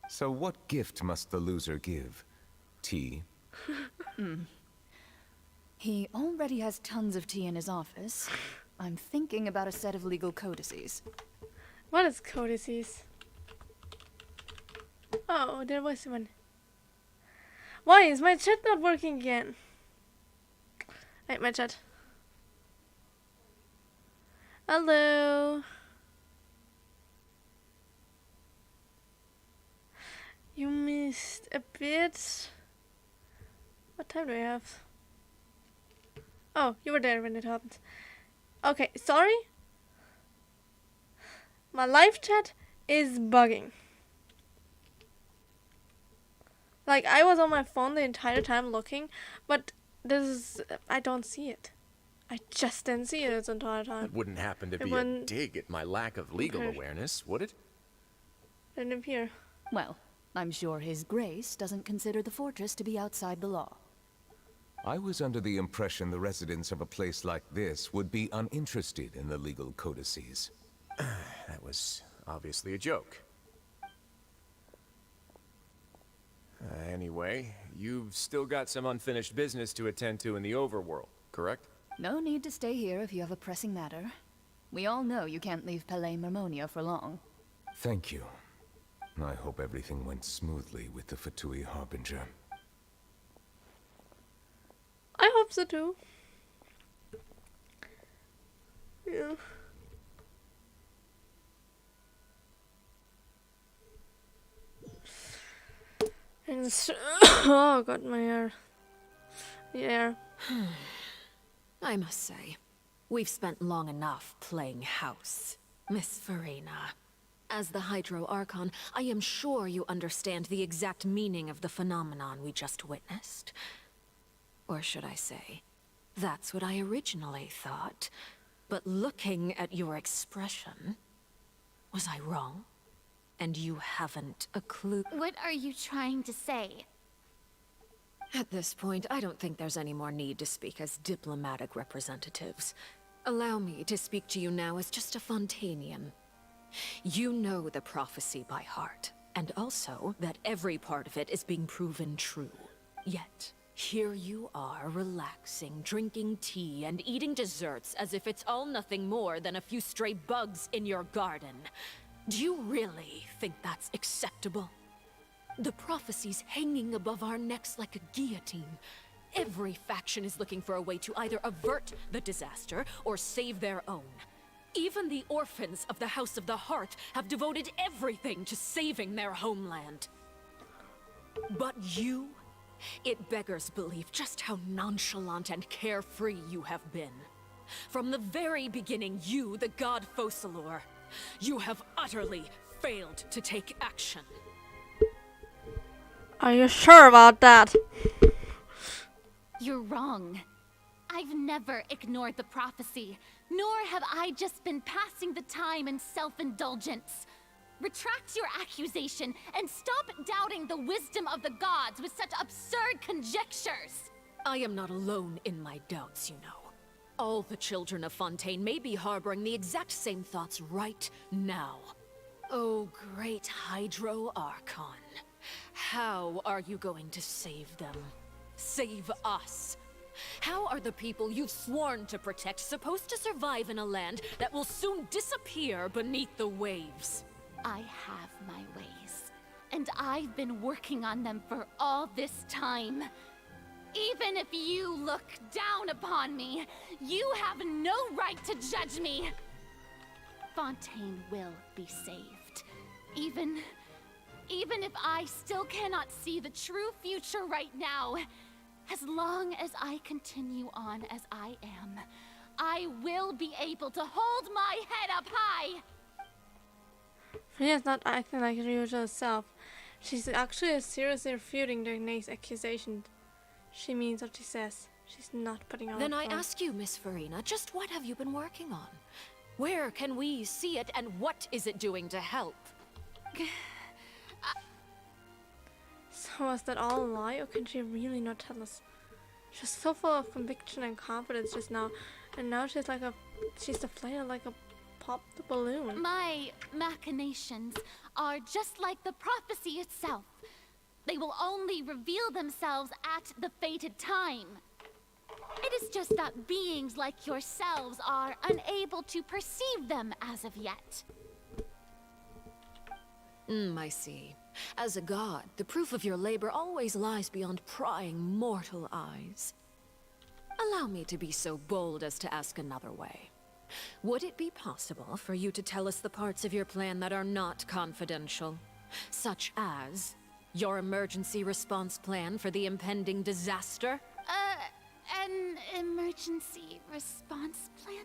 So what gift must the loser give? Tea? He already has tons of tea in his office. I'm thinking about a set of legal codices. What is codices? Oh, there was one. Why is my chat not working again? Hey, my chat. Hello. You missed a bit. What time do I have? Oh, you were there when it happened. Okay, sorry. My live chat is bugging. Like, I was on my phone the entire time looking, but this is... I don't see it. I just didn't see it this entire time. That wouldn't happen to It be a wouldn't dig at my lack of legal appear. awareness, would it? Didn't appear. Well, I'm sure His Grace doesn't consider the fortress to be outside the law. I was under the impression the residents of a place like this would be uninterested in the legal codices. That was obviously a joke. Anyway, you've still got some unfinished business to attend to in the overworld, correct? No need to stay here if you have a pressing matter. We all know you can't leave Palais Mermonia for long. Thank you. I hope everything went smoothly with the Fatui Harbinger. I hope so too. Yeah. And oh god, my hair. The air. I must say, we've spent long enough playing house, Miss Farina. As the Hydro Archon, I am sure you understand the exact meaning of the phenomenon we just witnessed. Or should I say, that's what I originally thought. But looking at your expression, was I wrong? And you haven't a clue? What are you trying to say? At this point, I don't think there's any more need to speak as diplomatic representatives. Allow me to speak to you now as just a Fontainian. You know the prophecy by heart, and also that every part of it is being proven true. Yet, here you are, relaxing, drinking tea, and eating desserts as if it's all nothing more than a few stray bugs in your garden. Do you really think that's acceptable? The prophecy's hanging above our necks like a guillotine. Every faction is looking for a way to either avert the disaster or save their own. Even the orphans of the House of the Heart have devoted everything to saving their homeland. But you? It beggars belief just how nonchalant and carefree you have been. From the very beginning, you, the god Focalor, you have utterly failed to take action. Are you sure about that? You're wrong. I've never ignored the prophecy, nor have I just been passing the time in self-indulgence. Retract your accusation and stop doubting the wisdom of the gods with such absurd conjectures. I am not alone in my doubts, you know. All the children of Fontaine may be harboring the exact same thoughts right now. Oh, great Hydro Archon. How are you going to save them? Save us? How are the people you've sworn to protect supposed to survive in a land that will soon disappear beneath the waves? I have my ways, and I've been working on them for all this time. Even if you look down upon me, you have no right to judge me. Fontaine will be saved. Even if I still cannot see the true future right now, as long as I continue on as I am, I will be able to hold my head up high. Freya's not acting like her usual self. She's actually seriously refuting the next accusation. She means what she says. She's not putting on. Then I ask you, Miss Farina, just what have you been working on? Where can we see it, and what is it doing to help? So was that all a lie, or can she really not tell us? She's so full of conviction and confidence just now, and now she's deflated like a popped balloon. My machinations are just like the prophecy itself. They will only reveal themselves at the fated time. It is just that beings like yourselves are unable to perceive them as of yet. I see. As a god, the proof of your labor always lies beyond prying mortal eyes. Allow me to be so bold as to ask another way. Would it be possible for you to tell us the parts of your plan that are not confidential? Such as your emergency response plan for the impending disaster? An emergency response plan?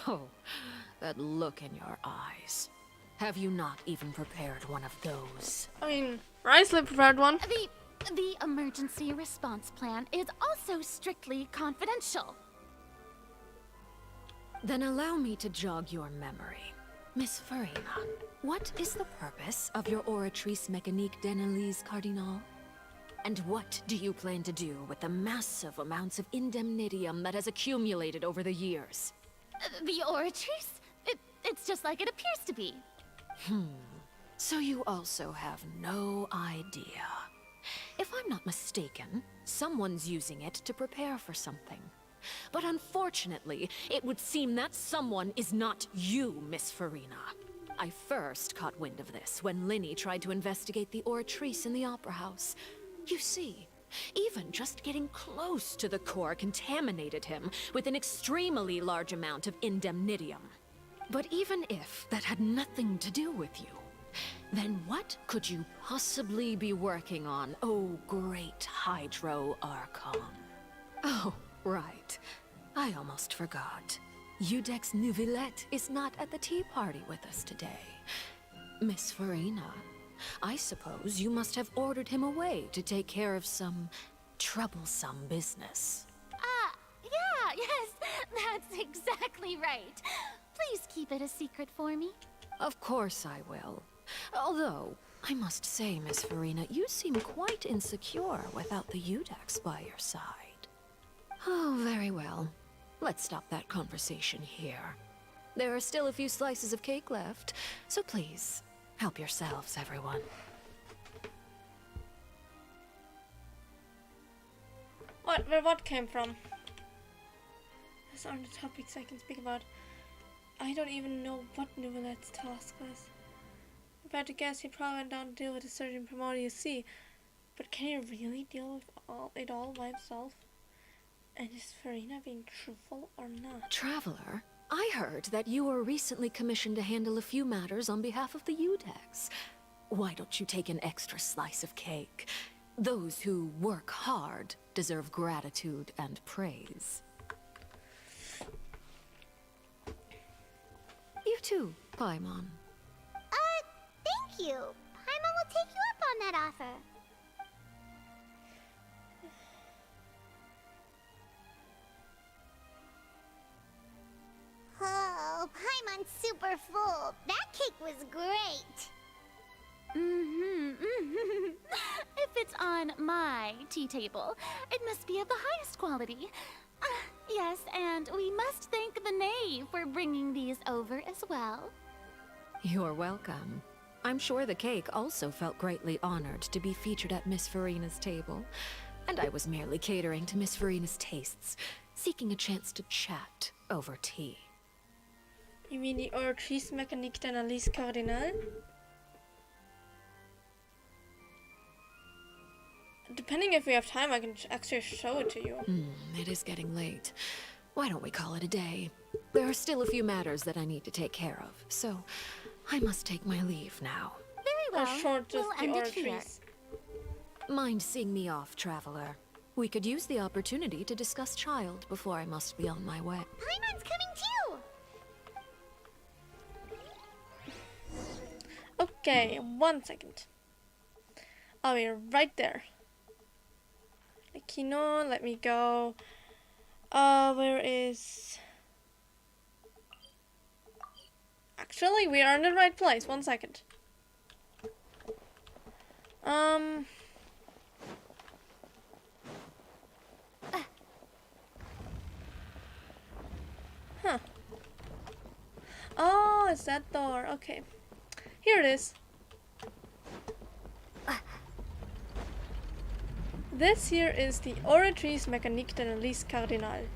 Oh, that look in your eyes. Have you not even prepared one of those? I mean, Risley prepared one. The emergency response plan is also strictly confidential. Then allow me to jog your memory. Miss Farina, what is the purpose of your Oratrice Mécanique d'Analyse Cardinal? And what do you plan to do with the massive amounts of indemnitium that has accumulated over the years? The Oratrice? It's just like it appears to be. So you also have no idea. If I'm not mistaken, someone's using it to prepare for something. But unfortunately, it would seem that someone is not you, Miss Farina. I first caught wind of this when Linny tried to investigate the Oratrice in the Opera House. You see, even just getting close to the core contaminated him with an extremely large amount of indemnitium. But even if that had nothing to do with you, then what could you possibly be working on, oh great Hydro Archon? Oh, right. I almost forgot. Udex Neuvillette is not at the tea party with us today. Miss Farina, I suppose you must have ordered him away to take care of some troublesome business. Yeah, yes, that's exactly right. Please keep it a secret for me. Of course I will. Although, I must say, Miss Farina, you seem quite insecure without the Udex by your side. Oh, very well. Let's stop that conversation here. There are still a few slices of cake left, so please, help yourselves, everyone. Where what came from? These aren't the topics I can speak about. I don't even know what Neuvillette's task was. If I had to guess, he probably went down to deal with a certain Primordial Sea. But can he really deal with it all by himself? And is Farina being truthful or not? Traveler, I heard that you were recently commissioned to handle a few matters on behalf of the Udex. Why don't you take an extra slice of cake? Those who work hard deserve gratitude and praise. You too, Paimon. Thank you. Paimon will take you up on that offer. Oh, Paimon's super full. That cake was great. If it's on my tea table, it must be of the highest quality. Yes, and we must thank the knave for bringing these over as well. You're welcome. I'm sure the cake also felt greatly honored to be featured at Miss Farina's table. And I was merely catering to Miss Farina's tastes, seeking a chance to chat over tea. You mean the Oratrice Mécanique d'Analyse Cardinal? Depending if we have time, I can actually show it to you. It is getting late. Why don't we call it a day? There are still a few matters that I need to take care of, so I must take my leave now. Very well. We'll end it here. Mind seeing me off, Traveler? We could use the opportunity to discuss Child before I must be on my way. Paimon's coming too! Okay, 1 second. I'll be right there. Kino, let me go. Where is... Actually, we are in the right place. 1 second. Huh. Oh, it's that door. Okay. Here it is. this here is the Oratrice Mécanique d'Analyse Cardinale.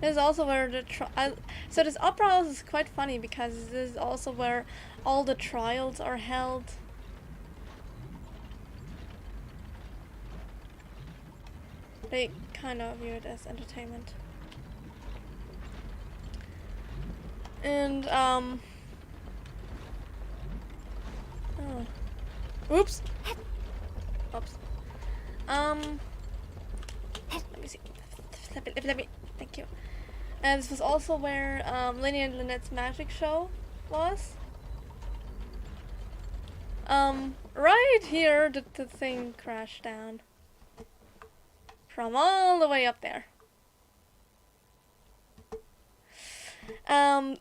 This is also where the so this opera house is quite funny because this is also where all the trials are held. They kind of view it as entertainment. And oh. Oops. Oops. Let me see. Let me. Thank you. And this was also where Linny and Lynette's magic show was. Right here did the thing crash down. From all the way up there.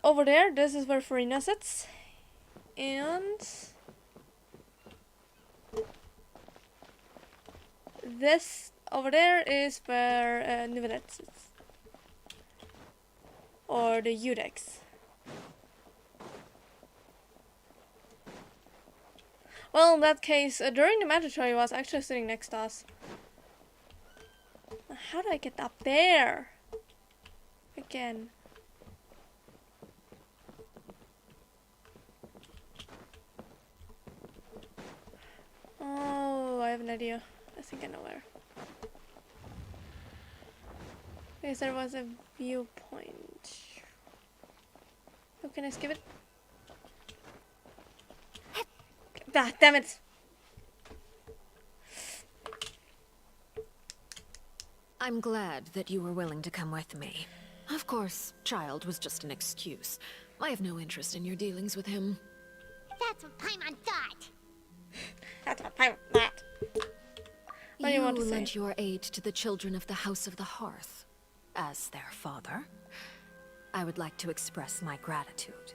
Over there, this is where Farina sits. And this over there is where Nivelette sits. Or the Udex. Well, in that case, during the magic show, he was actually sitting next to us. How do I get up there? Again. Oh, I have an idea. I think I know where. Because there was a viewpoint. Oh, can I skip it? Ah, damn it! I'm glad that you were willing to come with me. Of course, Child was just an excuse. I have no interest in your dealings with him. That's what Paimon thought. That's what Paimon thought. What do you want to say? You lent your aid to the children of the House of the Hearth. As their father, I would like to express my gratitude.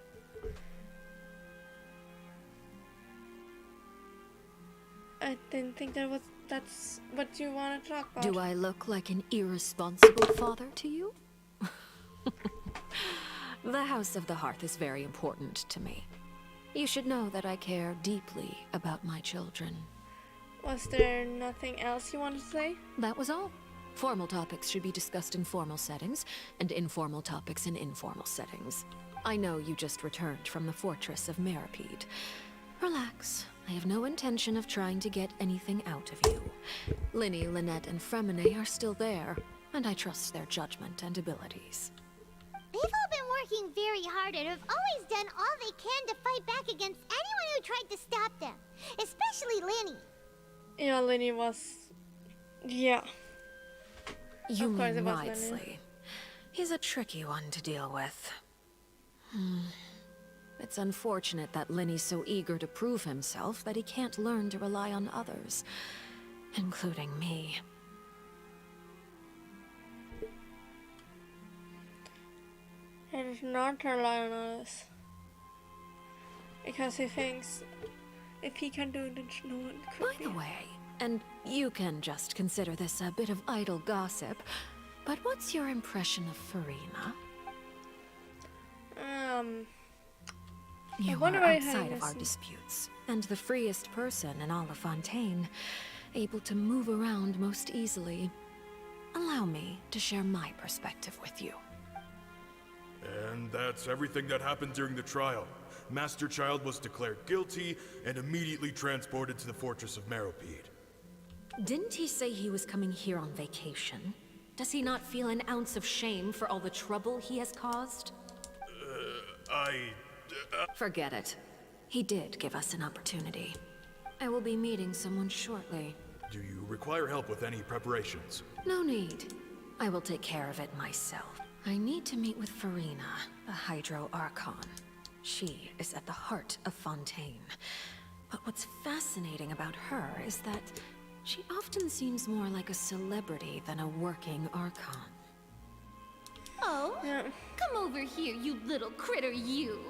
I didn't think that's what you want to talk about. Do I look like an irresponsible father to you? The House of the Hearth is very important to me. You should know that I care deeply about my children. Was there nothing else you wanted to say? That was all. Formal topics should be discussed in formal settings, and informal topics in informal settings. I know you just returned from the fortress of Meripede. Relax. I have no intention of trying to get anything out of you. Linny, Lynette, and Fremine are still there, and I trust their judgment and abilities. They've all been working very hard and have always done all they can to fight back against anyone who tried to stop them. Especially Linny. Yeah, Linny was... Yeah. You of course mean it was Wriothesley. Linny. He's a tricky one to deal with. It's unfortunate that Linny's so eager to prove himself that he can't learn to rely on others, including me. He does not rely on us. Because he thinks if he can do it, then no one could. By the way, and you can just consider this a bit of idle gossip, but what's your impression of Farina? You are outside of our disputes, and the freest person in all of Fontaine, able to move around most easily. Allow me to share my perspective with you. And that's everything that happened during the trial. Master Child was declared guilty and immediately transported to the fortress of Meripede. Didn't he say he was coming here on vacation? Does he not feel an ounce of shame for all the trouble he has caused? Forget it. He did give us an opportunity. I will be meeting someone shortly. Do you require help with any preparations? No need. I will take care of it myself. I need to meet with Farina, the Hydro Archon. She is at the heart of Fontaine. But what's fascinating about her is that she often seems more like a celebrity than a working Archon. Oh, come over here, you little critter, you!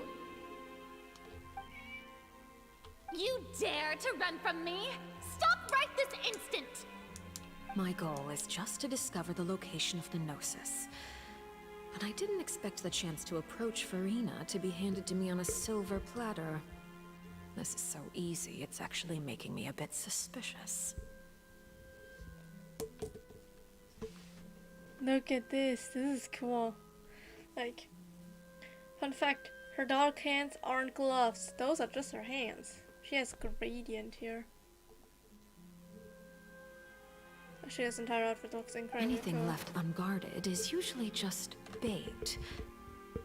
You dare to run from me? Stop right this instant! My goal is just to discover the location of the Gnosis. But I didn't expect the chance to approach Farina to be handed to me on a silver platter. This is so easy, it's actually making me a bit suspicious. Look at this. This is cool. Like, fun fact, her dark hands aren't gloves. Those are just her hands. She has gradient here. She has entire outfit looks incredible. Anything cool. left unguarded is usually just bait.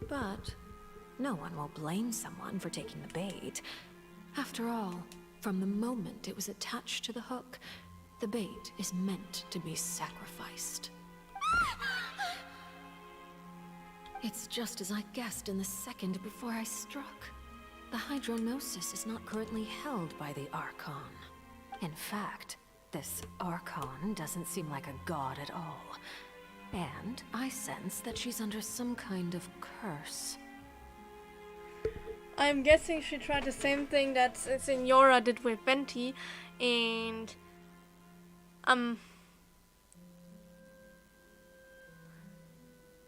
But no one will blame someone for taking the bait. After all, from the moment it was attached to the hook, the bait is meant to be sacrificed. It's just as I guessed in the second before I struck. The Hydronosis is not currently held by the Archon. In fact, this Archon doesn't seem like a god at all. And I sense that she's under some kind of curse. I'm guessing she tried the same thing that Signora did with Venti, and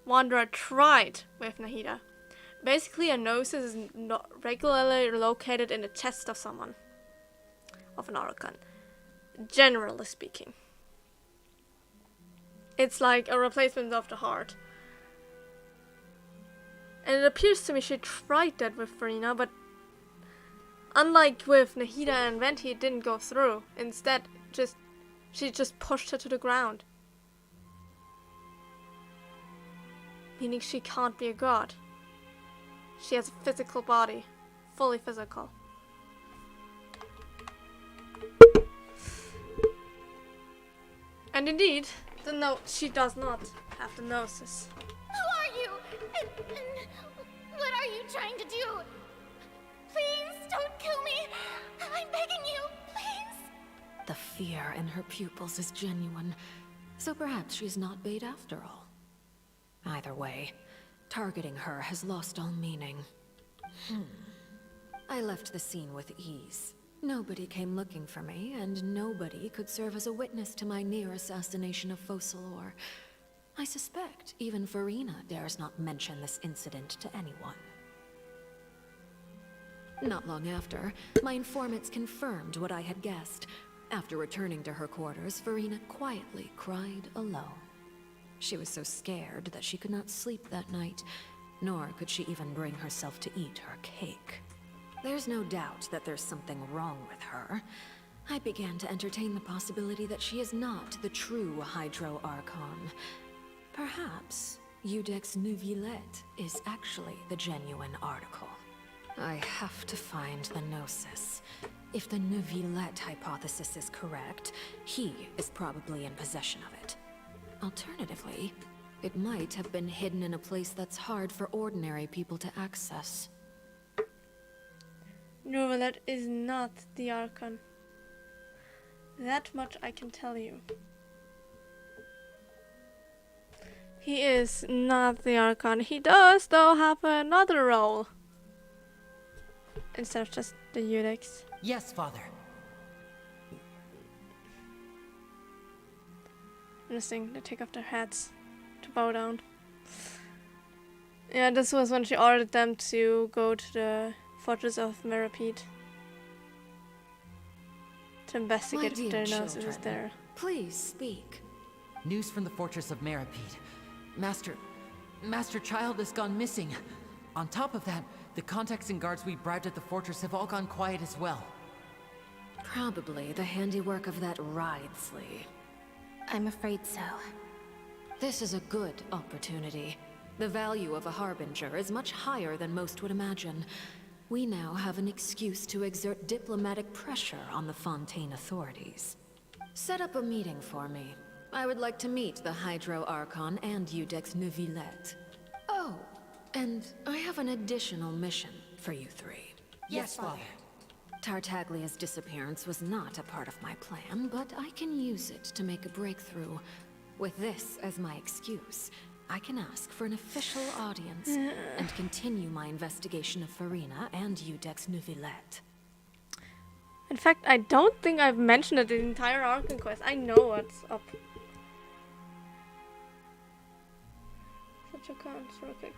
Wanderer tried with Nahida. Basically, a gnosis is not regularly located in the chest of someone, of an Archon, generally speaking. It's like a replacement of the heart. And it appears to me she tried that with Farina, but unlike with Nahida and Venti, it didn't go through. Instead, she just pushed her to the ground. Meaning she can't be a god. She has a physical body. Fully physical. And indeed, she does not have the gnosis. Who are you? And what are you trying to do? Please don't kill me. I'm begging you, please. The fear in her pupils is genuine, so perhaps she's not bait after all. Either way, targeting her has lost all meaning. I left the scene with ease. Nobody came looking for me, and nobody could serve as a witness to my near assassination of Focalor. I suspect even Farina dares not mention this incident to anyone. Not long after, my informants confirmed what I had guessed. After returning to her quarters, Farina quietly cried alone. She was so scared that she could not sleep that night, nor could she even bring herself to eat her cake. There's no doubt that there's something wrong with her. I began to entertain the possibility that she is not the true Hydro Archon. Perhaps Iudex Neuvillette is actually the genuine article. I have to find the Gnosis. If the Neuvillette hypothesis is correct, he is probably in possession of it. Alternatively, it might have been hidden in a place that's hard for ordinary people to access. Neuvillette is not the Archon. That much I can tell you. He is not the Archon. He does, though, have another role. Instead of just the Iudex. Yes, Father. Interesting, they take off their hats to bow down. Yeah, this was when she ordered them to go to the fortress of Meropide to investigate if their noses is there. Please speak. News from the fortress of Meropide. Master Child has gone missing. On top of that, the contacts and guards we bribed at the fortress have all gone quiet as well. Probably the handiwork of that Ridesley. I'm afraid so. This is a good opportunity. The value of a Harbinger is much higher than most would imagine. We now have an excuse to exert diplomatic pressure on the Fontaine authorities. Set up a meeting for me. I would like to meet the Hydro Archon and Iudex Neuvillette. Oh, and I have an additional mission for you three. Yes, Father. Tartaglia's disappearance was not a part of my plan, but I can use it to make a breakthrough. With this as my excuse, I can ask for an official audience and continue my investigation of Farina and Iudex Neuvillette. In fact, I don't think I've mentioned it the entire Archon quest. I know what's up Okay.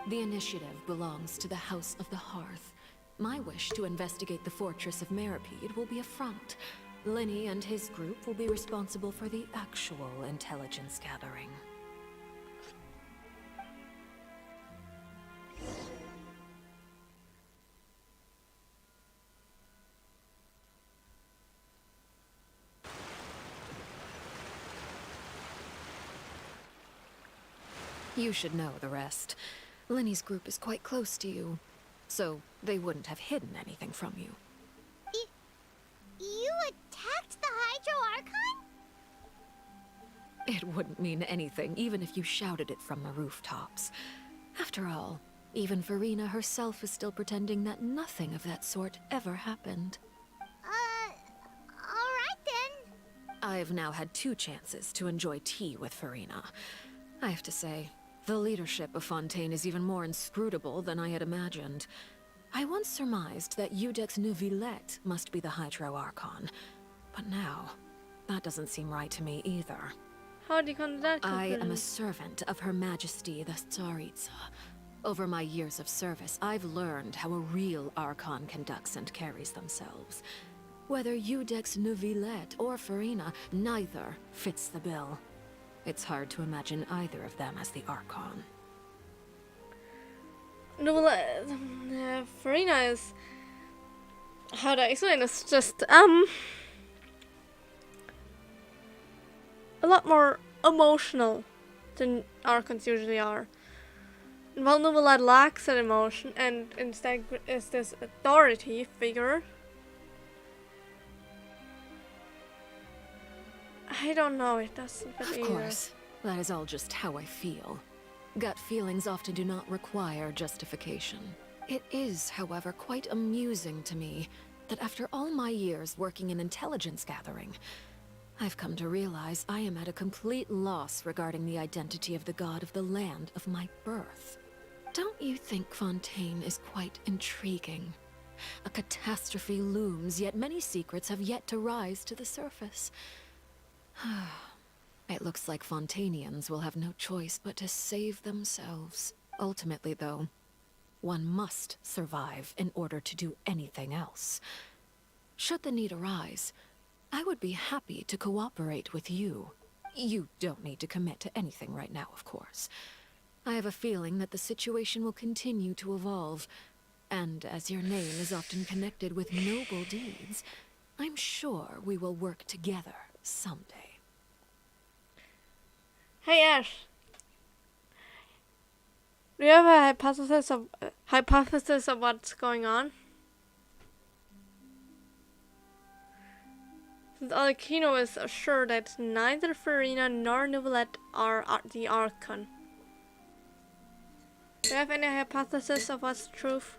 The initiative belongs to the House of the Hearth. My wish to investigate the fortress of Meripede will be a front. Lenny and his group will be responsible for the actual intelligence gathering. You should know the rest. Lenny's group is quite close to you, so they wouldn't have hidden anything from you. You attacked the Hydro Archon? It wouldn't mean anything, even if you shouted it from the rooftops. After all, even Farina herself is still pretending that nothing of that sort ever happened. Alright then. I've now had 2 chances to enjoy tea with Farina. I have to say, the leadership of Fontaine is even more inscrutable than I had imagined. I once surmised that Iudex Neuvillette must be the Hydro Archon, but now, that doesn't seem right to me either. How do you come to that conclusion? I am a servant of Her Majesty the Tsaritsa. Over my years of service, I've learned how a real Archon conducts and carries themselves. Whether Iudex Neuvillette or Farina, neither fits the bill. It's hard to imagine either of them as the Archon. No, well, Farina is... How do I explain this? Just, a lot more emotional than Archons usually are. And while Neuvillette lacks that emotion and instead is this authority figure, I don't know, it doesn't fit either. Of course, that is all just how I feel. Gut feelings often do not require justification. It is, however, quite amusing to me that after all my years working in intelligence gathering, I've come to realize I am at a complete loss regarding the identity of the god of the land of my birth. Don't you think Fontaine is quite intriguing? A catastrophe looms, yet many secrets have yet to rise to the surface. It looks like Fontainians will have no choice but to save themselves. Ultimately, though, one must survive in order to do anything else. Should the need arise, I would be happy to cooperate with you. You don't need to commit to anything right now, of course. I have a feeling that the situation will continue to evolve, and as your name is often connected with noble deeds, I'm sure we will work together someday. Hey Ash, do you have a hypothesis of what's going on? Since Alekino is assured that neither Farina nor Neuvillette are the Archon. Do you have any hypothesis of what's the truth?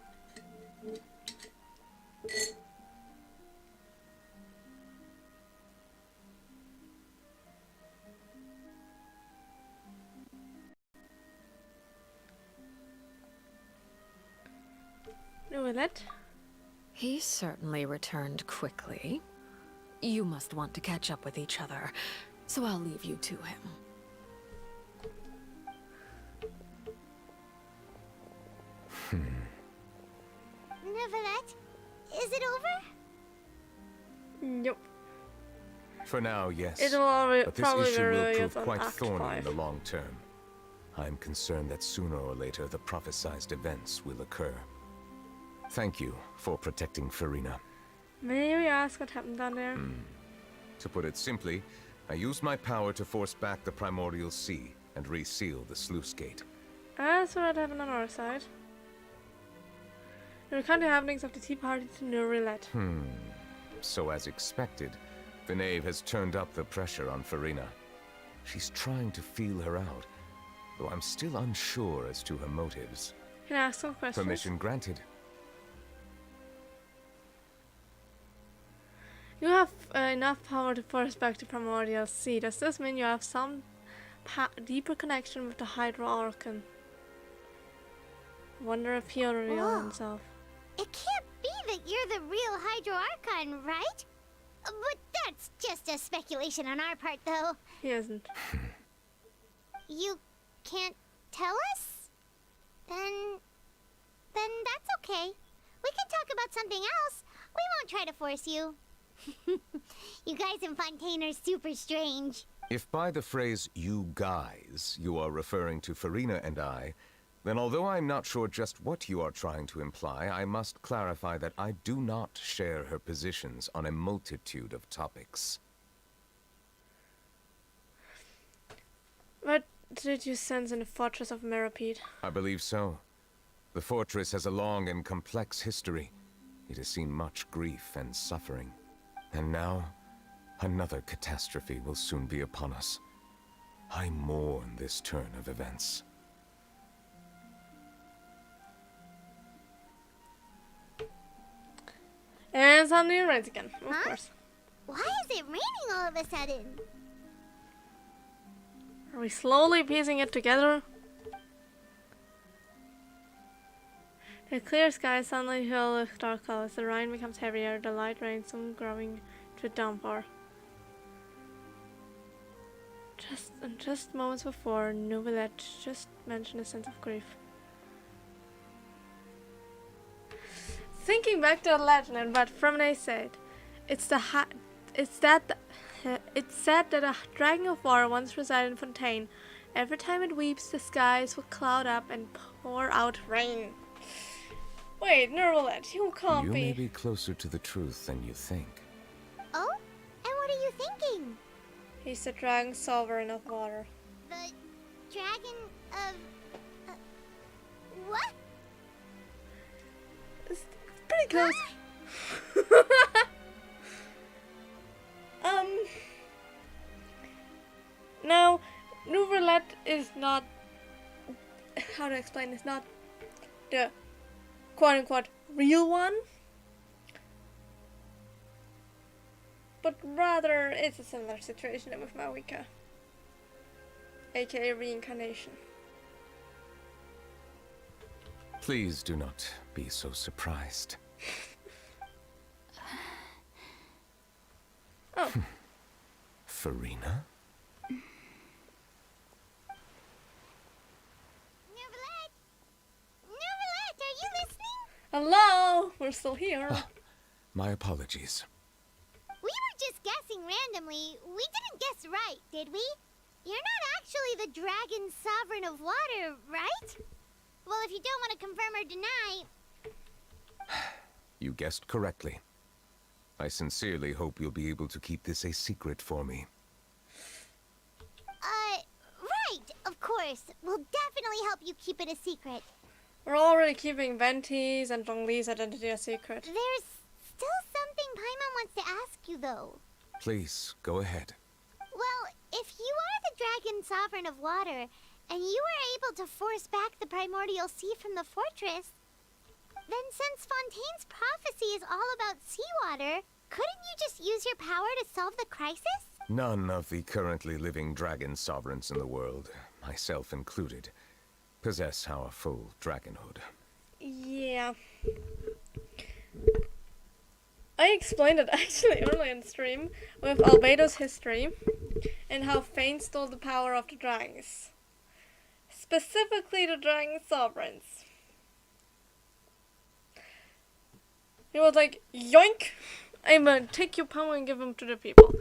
Neuvillette? He certainly returned quickly. You must want to catch up with each other, so I'll leave you to him. Neuvillette, is it over? Nope. For now, yes. It'll but this probably issue will be prove on quite Act thorny 5. in the long term. I'm concerned that sooner or later the prophesized events will occur. Thank you for protecting Farina. May we ask what happened down there? To put it simply, I used my power to force back the primordial sea and reseal the sluice gate. That's what happened on our side. We recount the happenings of the tea party to Neuvillette. So as expected, the knave has turned up the pressure on Farina. She's trying to feel her out, though I'm still unsure as to her motives. Can I ask some questions? Permission granted. You have enough power to force back the primordial sea. Does this mean you have some deeper connection with the Hydro Archon? Wonder if he'll reveal himself. It can't be that you're the real Hydro Archon, right? But that's just a speculation on our part, though. He isn't. You can't tell us? Then that's okay. We can talk about something else. We won't try to force you. You guys in Fontaine are super strange. If by the phrase, you guys, you are referring to Farina and I, then although I'm not sure just what you are trying to imply, I must clarify that I do not share her positions on a multitude of topics. What did you sense in the fortress of Meropide? I believe so. The fortress has a long and complex history. It has seen much grief and suffering. And now, another catastrophe will soon be upon us. I mourn this turn of events. And suddenly it rains again, of course. Why is it raining all of a sudden? Are we slowly piecing it together? The clear sky suddenly filled with dark clouds. The rain becomes heavier, the light rain soon growing to a downpour. Just moments before, Nouvellette just mentioned a sense of grief. Thinking back to the legend and what Fremne said, it's said that a dragon of water once resided in Fontaine. Every time it weeps, the skies will cloud up and pour out rain. Wait, Nouvellette, you can't You be. may be closer to the truth than you think. Oh? And what are you thinking? He's the dragon sovereign of water. The dragon of... what? It's pretty close. Now, Nouvellette is not... how to explain this? Not the quote-unquote real one. But rather, it's a similar situation with Marika. aka reincarnation. Please do not be so surprised. Oh. Farina? Nouvellette, are you listening? Hello! We're still here. My apologies. We were just guessing randomly. We didn't guess right, did we? You're not actually the dragon sovereign of water, right? Well, if you don't want to confirm or deny... You guessed correctly. I sincerely hope you'll be able to keep this a secret for me. Right, of course. We'll definitely help you keep it a secret. We're already keeping Venti's and Zhongli's identity a secret. There's still something Paimon wants to ask you, though. Please, go ahead. Well, if you are the dragon sovereign of water, and you were able to force back the primordial sea from the fortress, then since Fontaine's prophecy is all about seawater, couldn't you just use your power to solve the crisis? None of the currently living dragon sovereigns in the world, myself included, possess our full dragonhood. Yeah. I explained it actually earlier in stream with Albedo's history and how Fane stole the power of the dragons. Specifically the dragon sovereigns. He was like, yoink! I'm gonna take your power and give them to the people.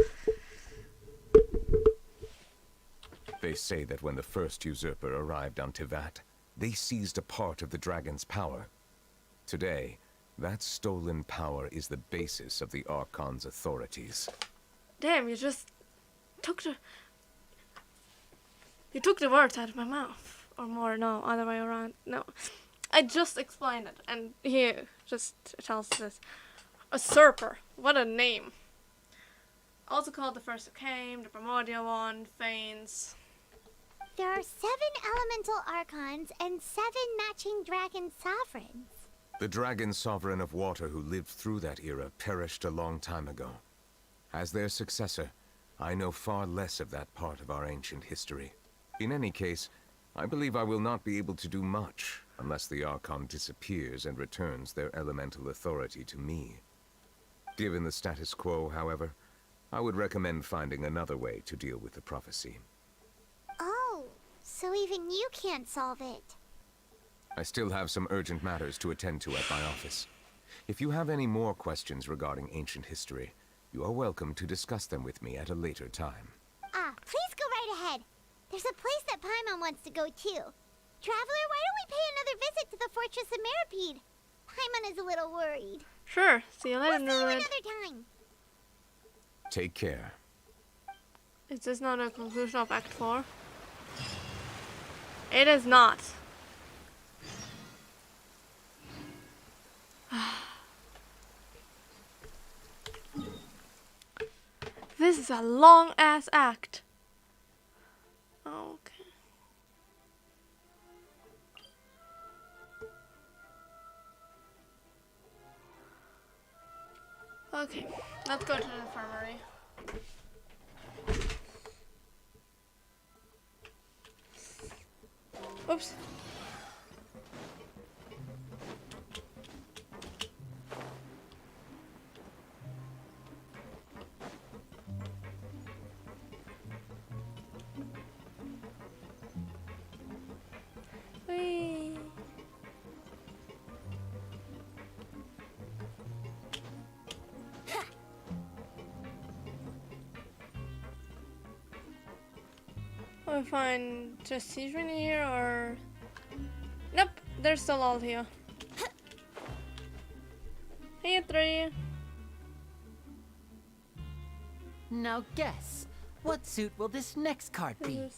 They say that when the first usurper arrived on Tivat, they seized a part of the dragon's power. Today, that stolen power is the basis of the Archon's authorities. Damn, you just took the... You took the words out of my mouth. Or more, no, other way around. No. I just explained it, and he just tells us usurper. What a name. Also called the first who came, the primordial one, Fanes. There are 7 elemental archons and 7 matching dragon sovereigns. The dragon sovereign of water who lived through that era perished a long time ago. As their successor, I know far less of that part of our ancient history. In any case, I believe I will not be able to do much unless the Archon disappears and returns their elemental authority to me. Given the status quo, however, I would recommend finding another way to deal with the prophecy. Oh, So even you can't solve it. I still have some urgent matters to attend to at my office. If you have any more questions regarding ancient history, you are welcome to discuss them with me at a later time. Please go right ahead. There's a place that Paimon wants to go too. Traveler, why don't we pay another visit to the Fortress of Meropide? Paimon is a little worried. Sure. See you later, We'll see you Nerd. another time. Take care. Is this not a conclusion of Act 4? It is not. This is a long ass act. Okay. Okay, let's go to the infirmary. Oops. Whee. I find just Sidrin here or nope, they're still all here. Hey, 3. Now guess, what suit will this next card be?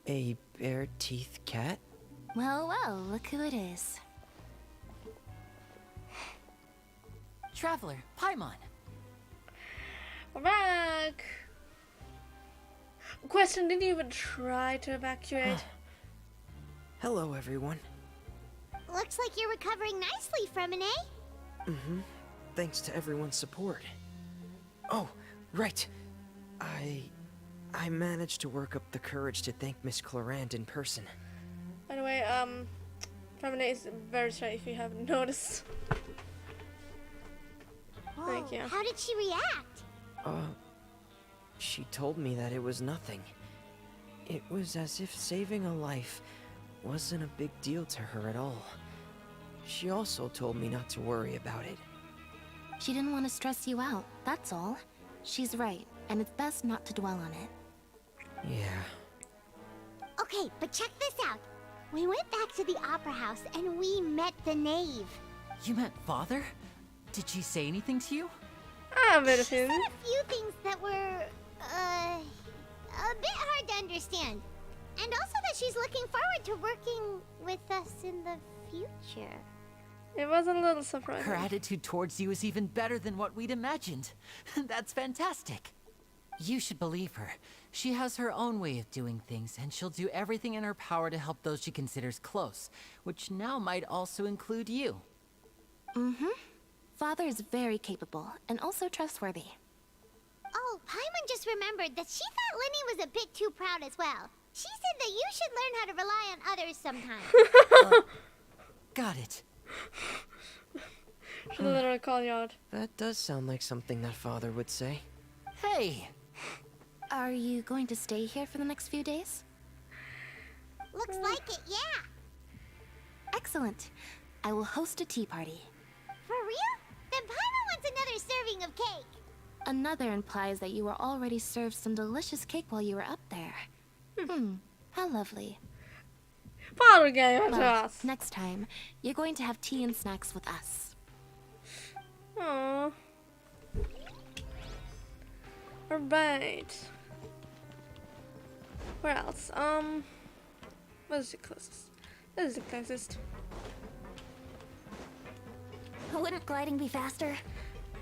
A bare-teeth cat? Well, well, look who it is. Traveler, Paimon. We're back. Question, didn't you even try to evacuate? Hello, everyone. Looks like you're recovering nicely from an A. Mm-hmm. Thanks to everyone's support. Oh, right. I managed to work up the courage to thank Miss Clorant in person. By the way, Feminine is very shy if you haven't noticed. Thank you. How did she react? She told me that it was nothing. It was as if saving a life wasn't a big deal to her at all. She also told me not to worry about it. She didn't want to stress you out, that's all. She's right, and it's best not to dwell on it. Yeah. Okay, but check this out. We went back to the Opera House and we met the knave. You met Father? Did she say anything to you? I bet She said a few things that were, a bit hard to understand. And also that she's looking forward to working with us in the future. It was a little surprising. Her attitude towards you is even better than what we'd imagined. That's fantastic. You should believe her. She has her own way of doing things, and she'll do everything in her power to help those she considers close, which now might also include you. Mm-hmm. Father is very capable, and also trustworthy. Oh, Paimon just remembered that she thought Linny was a bit too proud as well. She said that you should learn how to rely on others sometimes. Got it. Should literally call you out. That does sound like something that Father would say. Hey! Are you going to stay here for the next few days? Looks like it, yeah. Excellent. I will host a tea party. For real? Then Paimon wants another serving of cake. Another implies that you were already served some delicious cake while you were up there. How lovely. Father gave it to Well, us. next time, you're going to have tea and snacks with us. Aww. Alright. Where else? What is the closest? This is the closest. Wouldn't gliding be faster?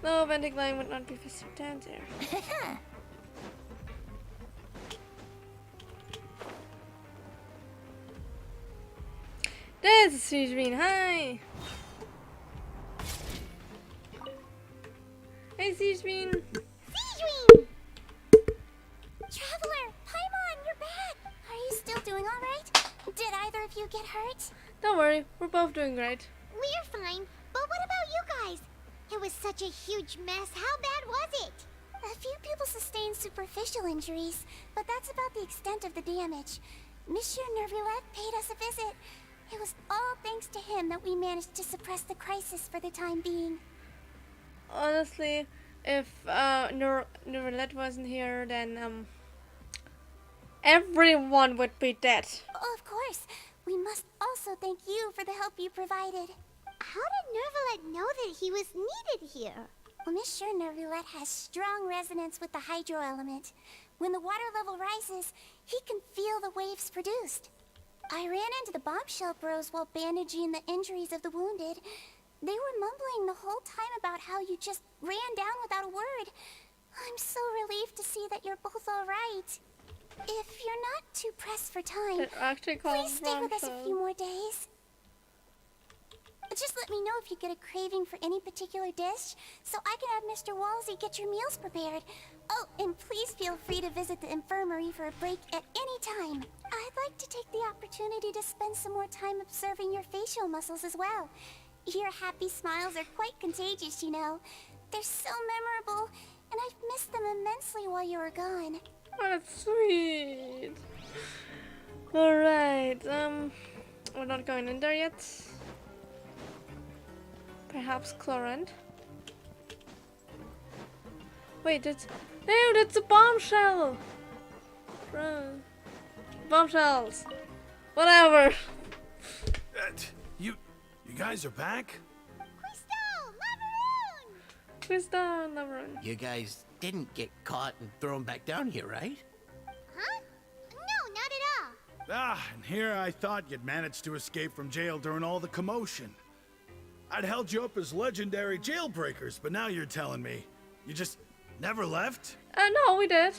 No, venting line would not be faster down there. This is Sidrin, hi! Hey Sidrin! Sidrin! Traveler, Paimon, you're back! Are you still doing alright? Did either of you get hurt? Don't worry, we're both doing great. We're fine, but what about you guys? It was such a huge mess. How bad was it? A few people sustained superficial injuries, but that's about the extent of the damage. Monsieur Nervillette paid us a visit. It was all thanks to him that we managed to suppress the crisis for the time being. Honestly, if Nervillette wasn't here, then everyone would be dead. Of course. We must also thank you for the help you provided. How did Nervillette know that he was needed here? Well, Monsieur Nervillette has strong resonance with the hydro element. When the water level rises, he can feel the waves produced. I ran into the bombshell bros while bandaging the injuries of the wounded. They were mumbling the whole time about how you just ran down without a word. I'm so relieved to see that you're both all right. If you're not too pressed for time, please stay with us a few more days. Just let me know if you get a craving for any particular dish, so I can have Mr. Walsey get your meals prepared. Oh, and please feel free to visit the infirmary for a break at any time. I'd like to take the opportunity to spend some more time observing your facial muscles as well. Your happy smiles are quite contagious, you know. They're so memorable, and I've missed them immensely while you were gone. Oh, that's sweet. Alright, we're not going in there yet. Perhaps Chlorant. Wait, that's a bombshell. Bro. Bombshells. Whatever. You guys are back? Crystal, Laveroon. You guys didn't get caught and thrown back down here, right? Huh? No, not at all. And here I thought you'd managed to escape from jail during all the commotion. I'd held you up as legendary jailbreakers, but now you're telling me you just never left? No, we did.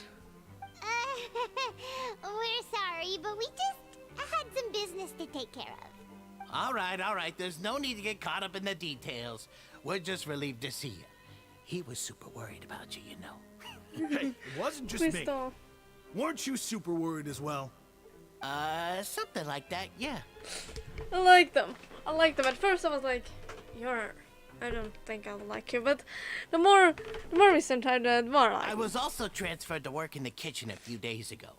We're sorry, but we just had some business to take care of. All right. There's no need to get caught up in the details. We're just relieved to see you. He was super worried about you, you know. Hey, it wasn't just me. Weren't you super worried as well? Something like that, yeah. I like them. At first I was like, I don't think I'll like you, but the more we spent time, the more I like. I was also transferred to work in the kitchen a few days ago.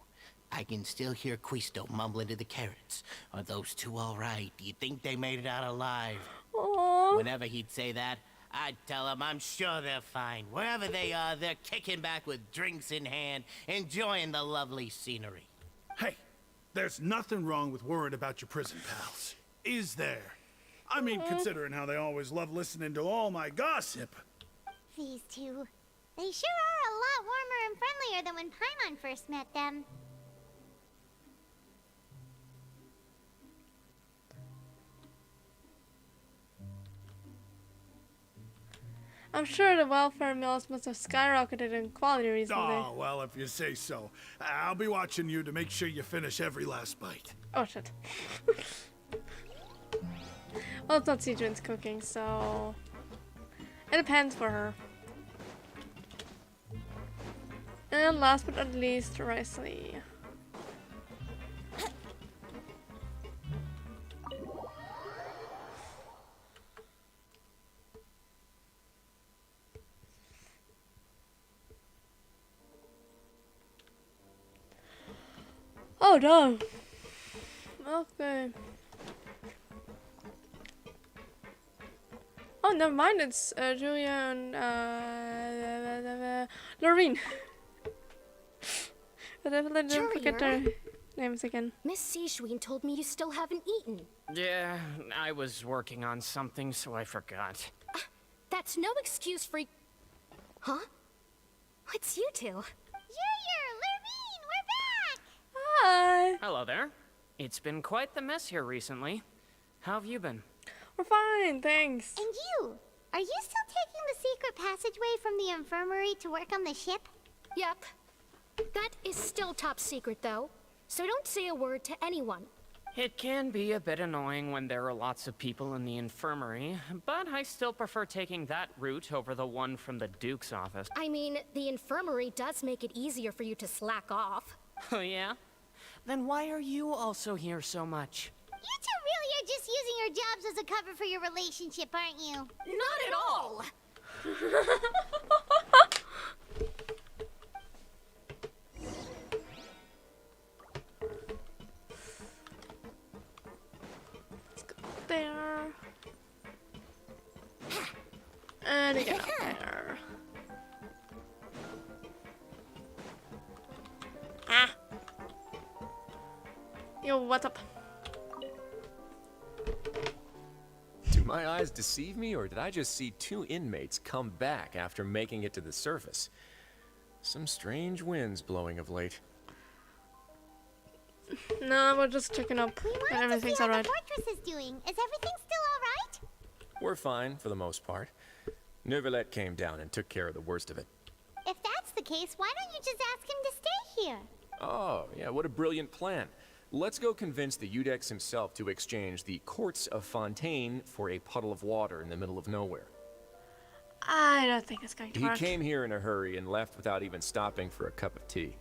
I can still hear Quisto mumbling to the carrots. Are those two all right? Do you think they made it out alive? Aww. Whenever he'd say that, I'd tell him I'm sure they're fine. Wherever they are, they're kicking back with drinks in hand, enjoying the lovely scenery. Hey, there's nothing wrong with worrying about your prison pals. Is there? I mean, considering how they always love listening to all my gossip. These two. They sure are a lot warmer and friendlier than when Paimon first met them. I'm sure the welfare meals must have skyrocketed in quality recently. Oh, well, if you say so. I'll be watching you to make sure you finish every last bite. Oh, shit. Well, it's not Cedrin's cooking, so... It depends for her. And last but not least, Risley. Oh, done. Okay. Oh, never mind. It's Julia and Loreen. But I didn't forget their names again. Miss Sijween told me you still haven't eaten. Yeah, I was working on something, so I forgot. That's no excuse for... Huh? What's you two? Loreen, we're back! Hi. Hello there. It's been quite the mess here recently. How have you been? We're fine, thanks. And you? Are you still taking the secret passageway from the infirmary to work on the ship? Yep. That is still top secret, though. So don't say a word to anyone. It can be a bit annoying when there are lots of people in the infirmary, but I still prefer taking that route over the one from the Duke's office. I mean, the infirmary does make it easier for you to slack off. Oh, yeah? Then why are you also here so much? You two really are just using your jobs as a cover for your relationship, aren't you? Not at all! there. And again up there. Ah! Yo, what's up? Do my eyes deceive me, or did I just see two inmates come back after making it to the surface? Some strange winds blowing of late. No, we're just checking up and everything's alright. The fortress is doing. Is everything still alright? We're fine, for the most part. Neuvillette came down and took care of the worst of it. If that's the case, why don't you just ask him to stay here? Oh, yeah, what a brilliant plan. Let's go convince the Udex himself to exchange the courts of Fontaine for a puddle of water in the middle of nowhere. I don't think it's going to work. He came here in a hurry and left without even stopping for a cup of tea.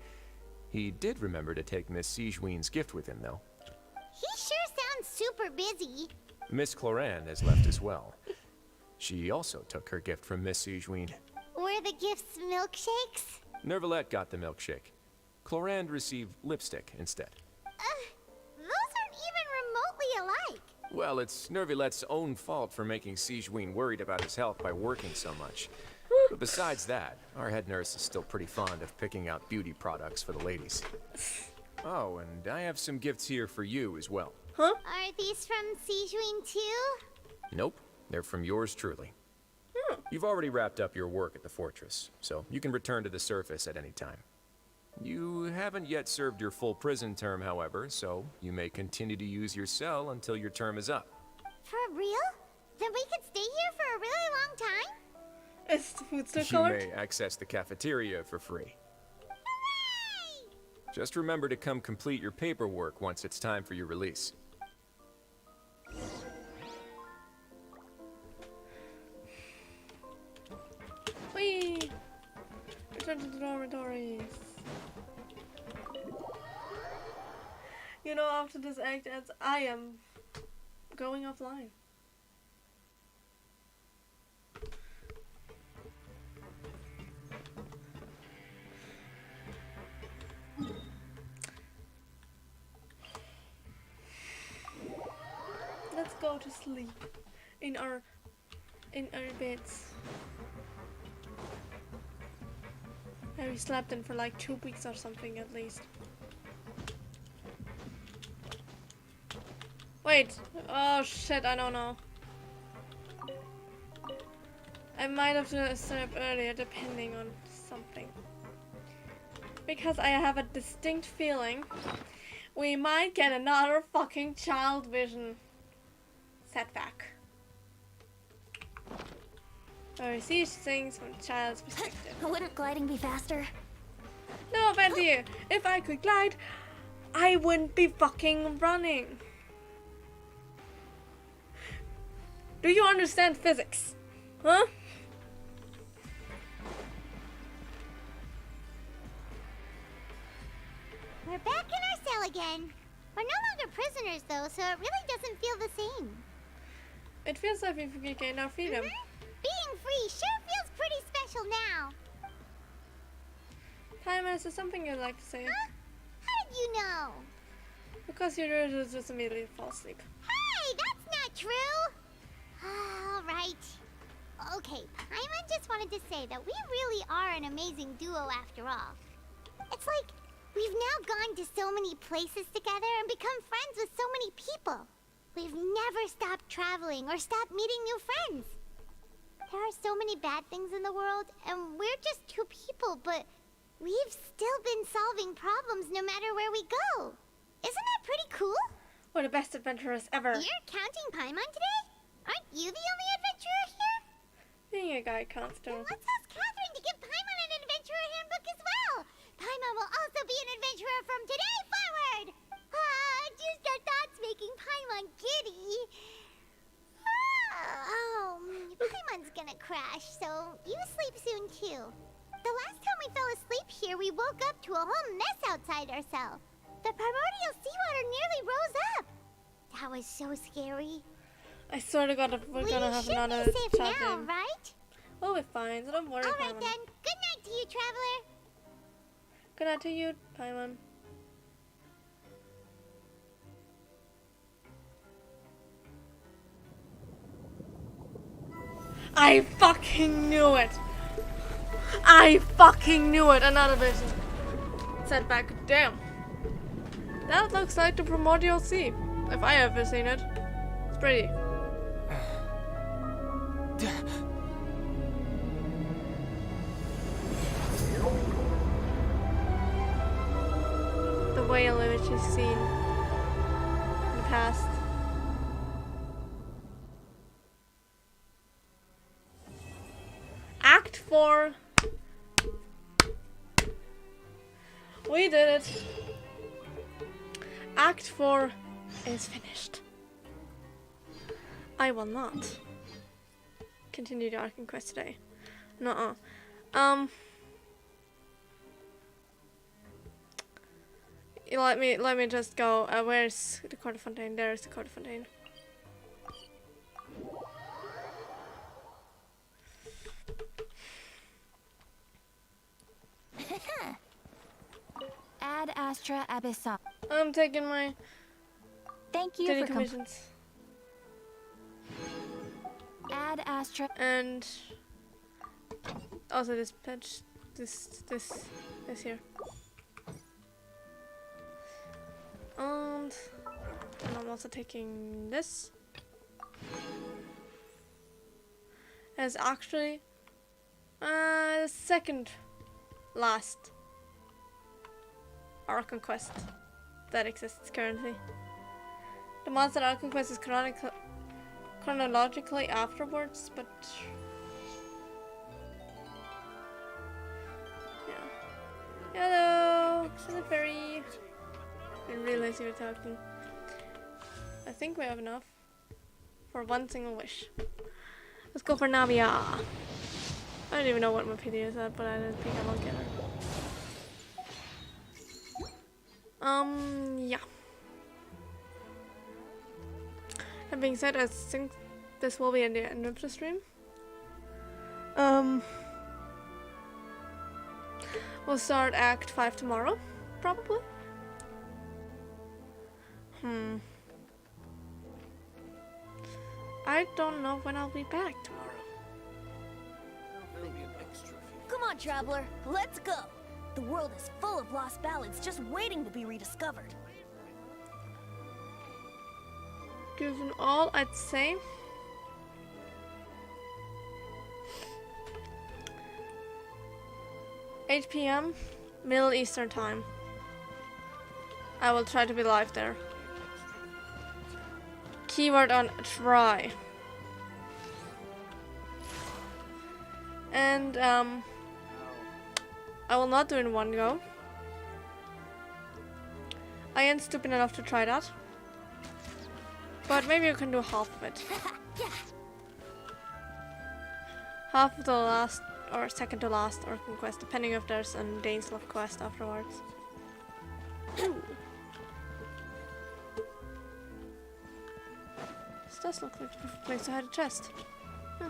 He did remember to take Miss Sigewinne's gift with him, though. He sure sounds super busy. Miss Cloran has left as well. She also took her gift from Miss Sigewinne. Were the gifts milkshakes? Neuvillette got the milkshake. Cloran received lipstick instead. Those aren't even remotely alike. Well, it's Neuvillette's own fault for making Sigewinne worried about his health by working so much. But besides that, our head nurse is still pretty fond of picking out beauty products for the ladies. Oh, and I have some gifts here for you as well. Huh? Are these from Sigewinne too? Nope, they're from yours truly. You've already wrapped up your work at the fortress, so you can return to the surface at any time. You haven't yet served your full prison term, however, so you may continue to use your cell until your term is up. For real? Then we could stay here for a really long time? Is the food still You colored? may access the cafeteria for free. Just remember to come complete your paperwork once it's time for your release. Whee! Return to the dormitories. You know, after this act ends, I am going offline. Let's go to sleep in our beds. Yeah, we slept in for like 2 weeks or something at least. Wait, oh shit, I don't know. I might have to stay up earlier depending on something. Because I have a distinct feeling we might get another fucking child vision setback. Or we see things from a child's perspective. Wouldn't gliding be faster? No, Bendy, if I could glide, I wouldn't be fucking running. Do you understand physics? Huh? We're back in our cell again. We're no longer prisoners though, so it really doesn't feel the same. It feels like we've regained our freedom. Being free sure feels pretty special now. Time, is there something you'd like to say? Huh? How did you know? Because you just immediately fall asleep. Hey, that's not true! Alright. Okay, Paimon just wanted to say that we really are an amazing duo after all. It's like we've now gone to so many places together and become friends with so many people. We've never stopped traveling or stopped meeting new friends. There are so many bad things in the world, and we're just two people, but we've still been solving problems no matter where we go. Isn't that pretty cool? We're the best adventurers ever. You're counting Paimon today? Aren't you the only adventurer here? Being a guy counts too. Let's ask Catherine to give Paimon an adventurer handbook as well. Paimon will also be an adventurer from today forward. Just the thoughts making Paimon giddy. Paimon's gonna crash, so you sleep soon too. The last time we fell asleep here, we woke up to a whole mess outside our cell. The primordial seawater nearly rose up. That was so scary. I swear to God, if we're gonna have another be safe chat now, game. right? We'll be fine, so don't worry, Alright Paimon. then. Good night to you, traveler. Good night to you, Paimon. I fucking knew it. I fucking knew it. Another vision. Setback. Damn. That looks like the Primordial Sea. If I ever seen it. It's pretty. The whale image you've seen in the past. Act 4. We did it. Act 4 is finished. I will not continue the Archon quest today. Nuh-uh. Let me just go. Where's the Court of Fontaine? There's the Court of Fontaine. Ad Astra Abyssal. I'm taking my Thank you daily for commissions. Ad Astra And also this patch, this here. And I'm also taking this. As actually second last Archon quest that exists currently. The monster Archon quest is chronologically afterwards, but yeah. Hello, hello fairy. I didn't realize you were talking. I think we have enough for one single wish. Let's go for Navia. I don't even know what my PD is at, but I don't think I will get her. Yeah. That being said, I think this will be at the end of the stream. We'll start Act 5 tomorrow, probably. I don't know when I'll be back tomorrow. Come on, traveler, let's go. The world is full of lost ballads just waiting to be rediscovered. Given all, I'd say 8 p.m. Middle Eastern time. I will try to be live there. Keyword on try. And I will not do it in one go. I am stupid enough to try that. But maybe you can do half of it. Half of the last or second to last Archon quest, depending if there's a Daneslov quest afterwards. Ooh. This does look like the perfect place to hide a chest. Huh.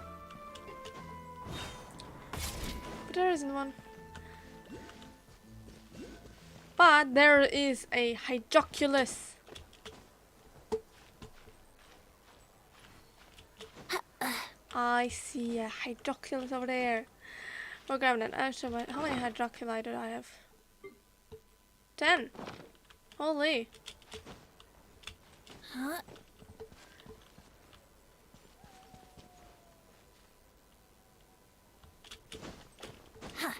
But there isn't one. But there is a hydroculus. I see a hydroculus over there. We're grabbing it. Actually, how many hydroculi do I have? 10. Holy. Huh? Huh.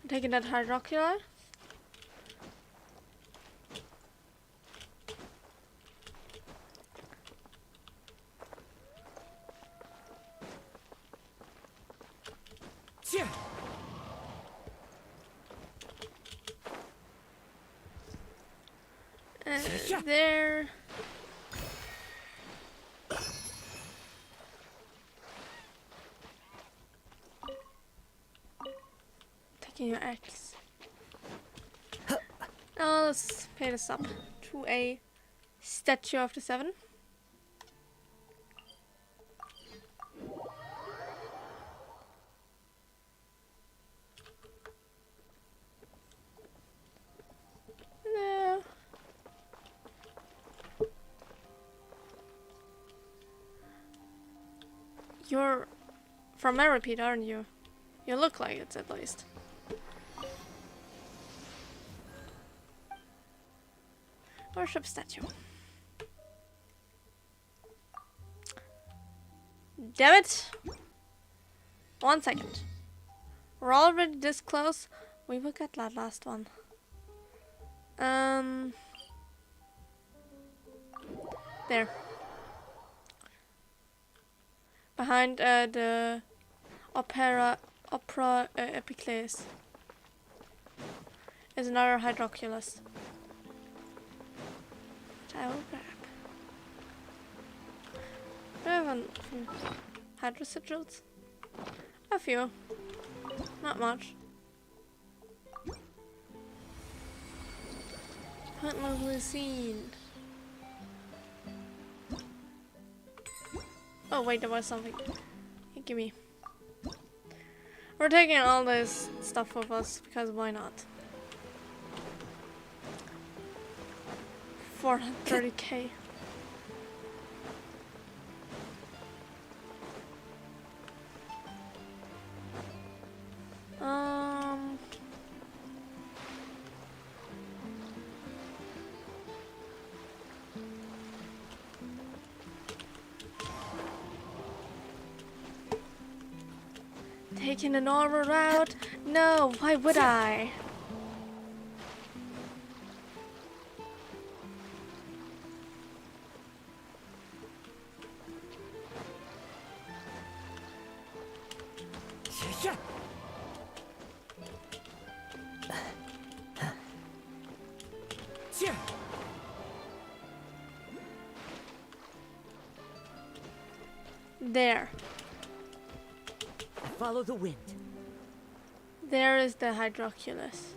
I'm taking that hydroculi. There. Taking your axe. Now let's pay this up to a statue of the 7. You're from Meropede, aren't you? You look like it, at least. Worship statue. Damn it! 1 second. We're already this close. We will get that last one. There. Behind the opera Epicles is another Hydroculus. Which I will grab. I have some Hydrosigils. A few. Not much. Huntlessly seen. Oh wait, there was something. Hey, give me. We're taking all this stuff with us because why not? 430k. Taking the normal route? No, why would I? There. Follow the wind. There is the Hydroculus.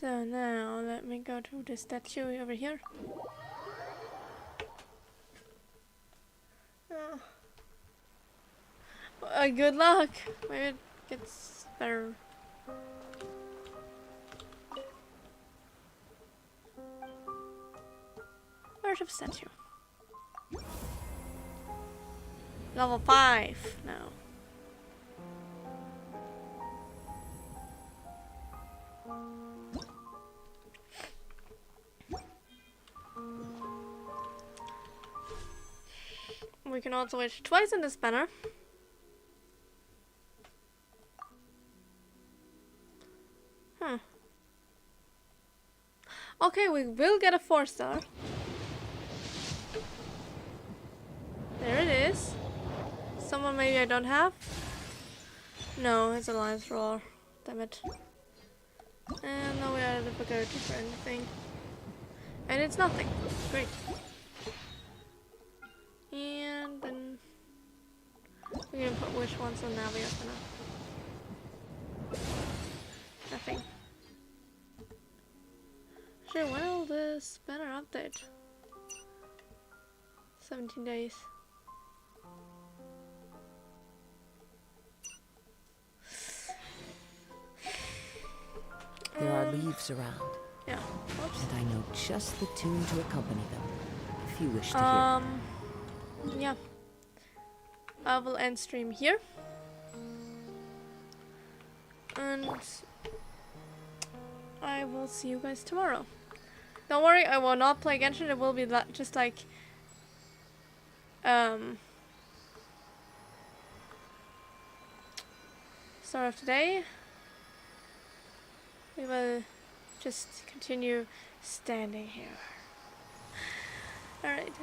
So now let me go to the statue over here. Good luck. Maybe it gets better. Worship statue. Level 5 now. We can also wish twice in this banner. Okay, we will get a 4-star. There it is. Someone maybe I don't have? No, it's Alliance Roar. Damn it. And now we are difficulty for anything. And it's nothing. Great. And then we can put which ones on now we are gonna. Nothing. Sure, when will this banner update? 17 days. There are leaves around. Yeah. Oops. And I know just the tune to accompany them, if you wish to hear. Yeah. I will end stream here. And I will see you guys tomorrow. Don't worry, I will not play Genshin. It will be just like start of today. We will just continue standing here. Alright.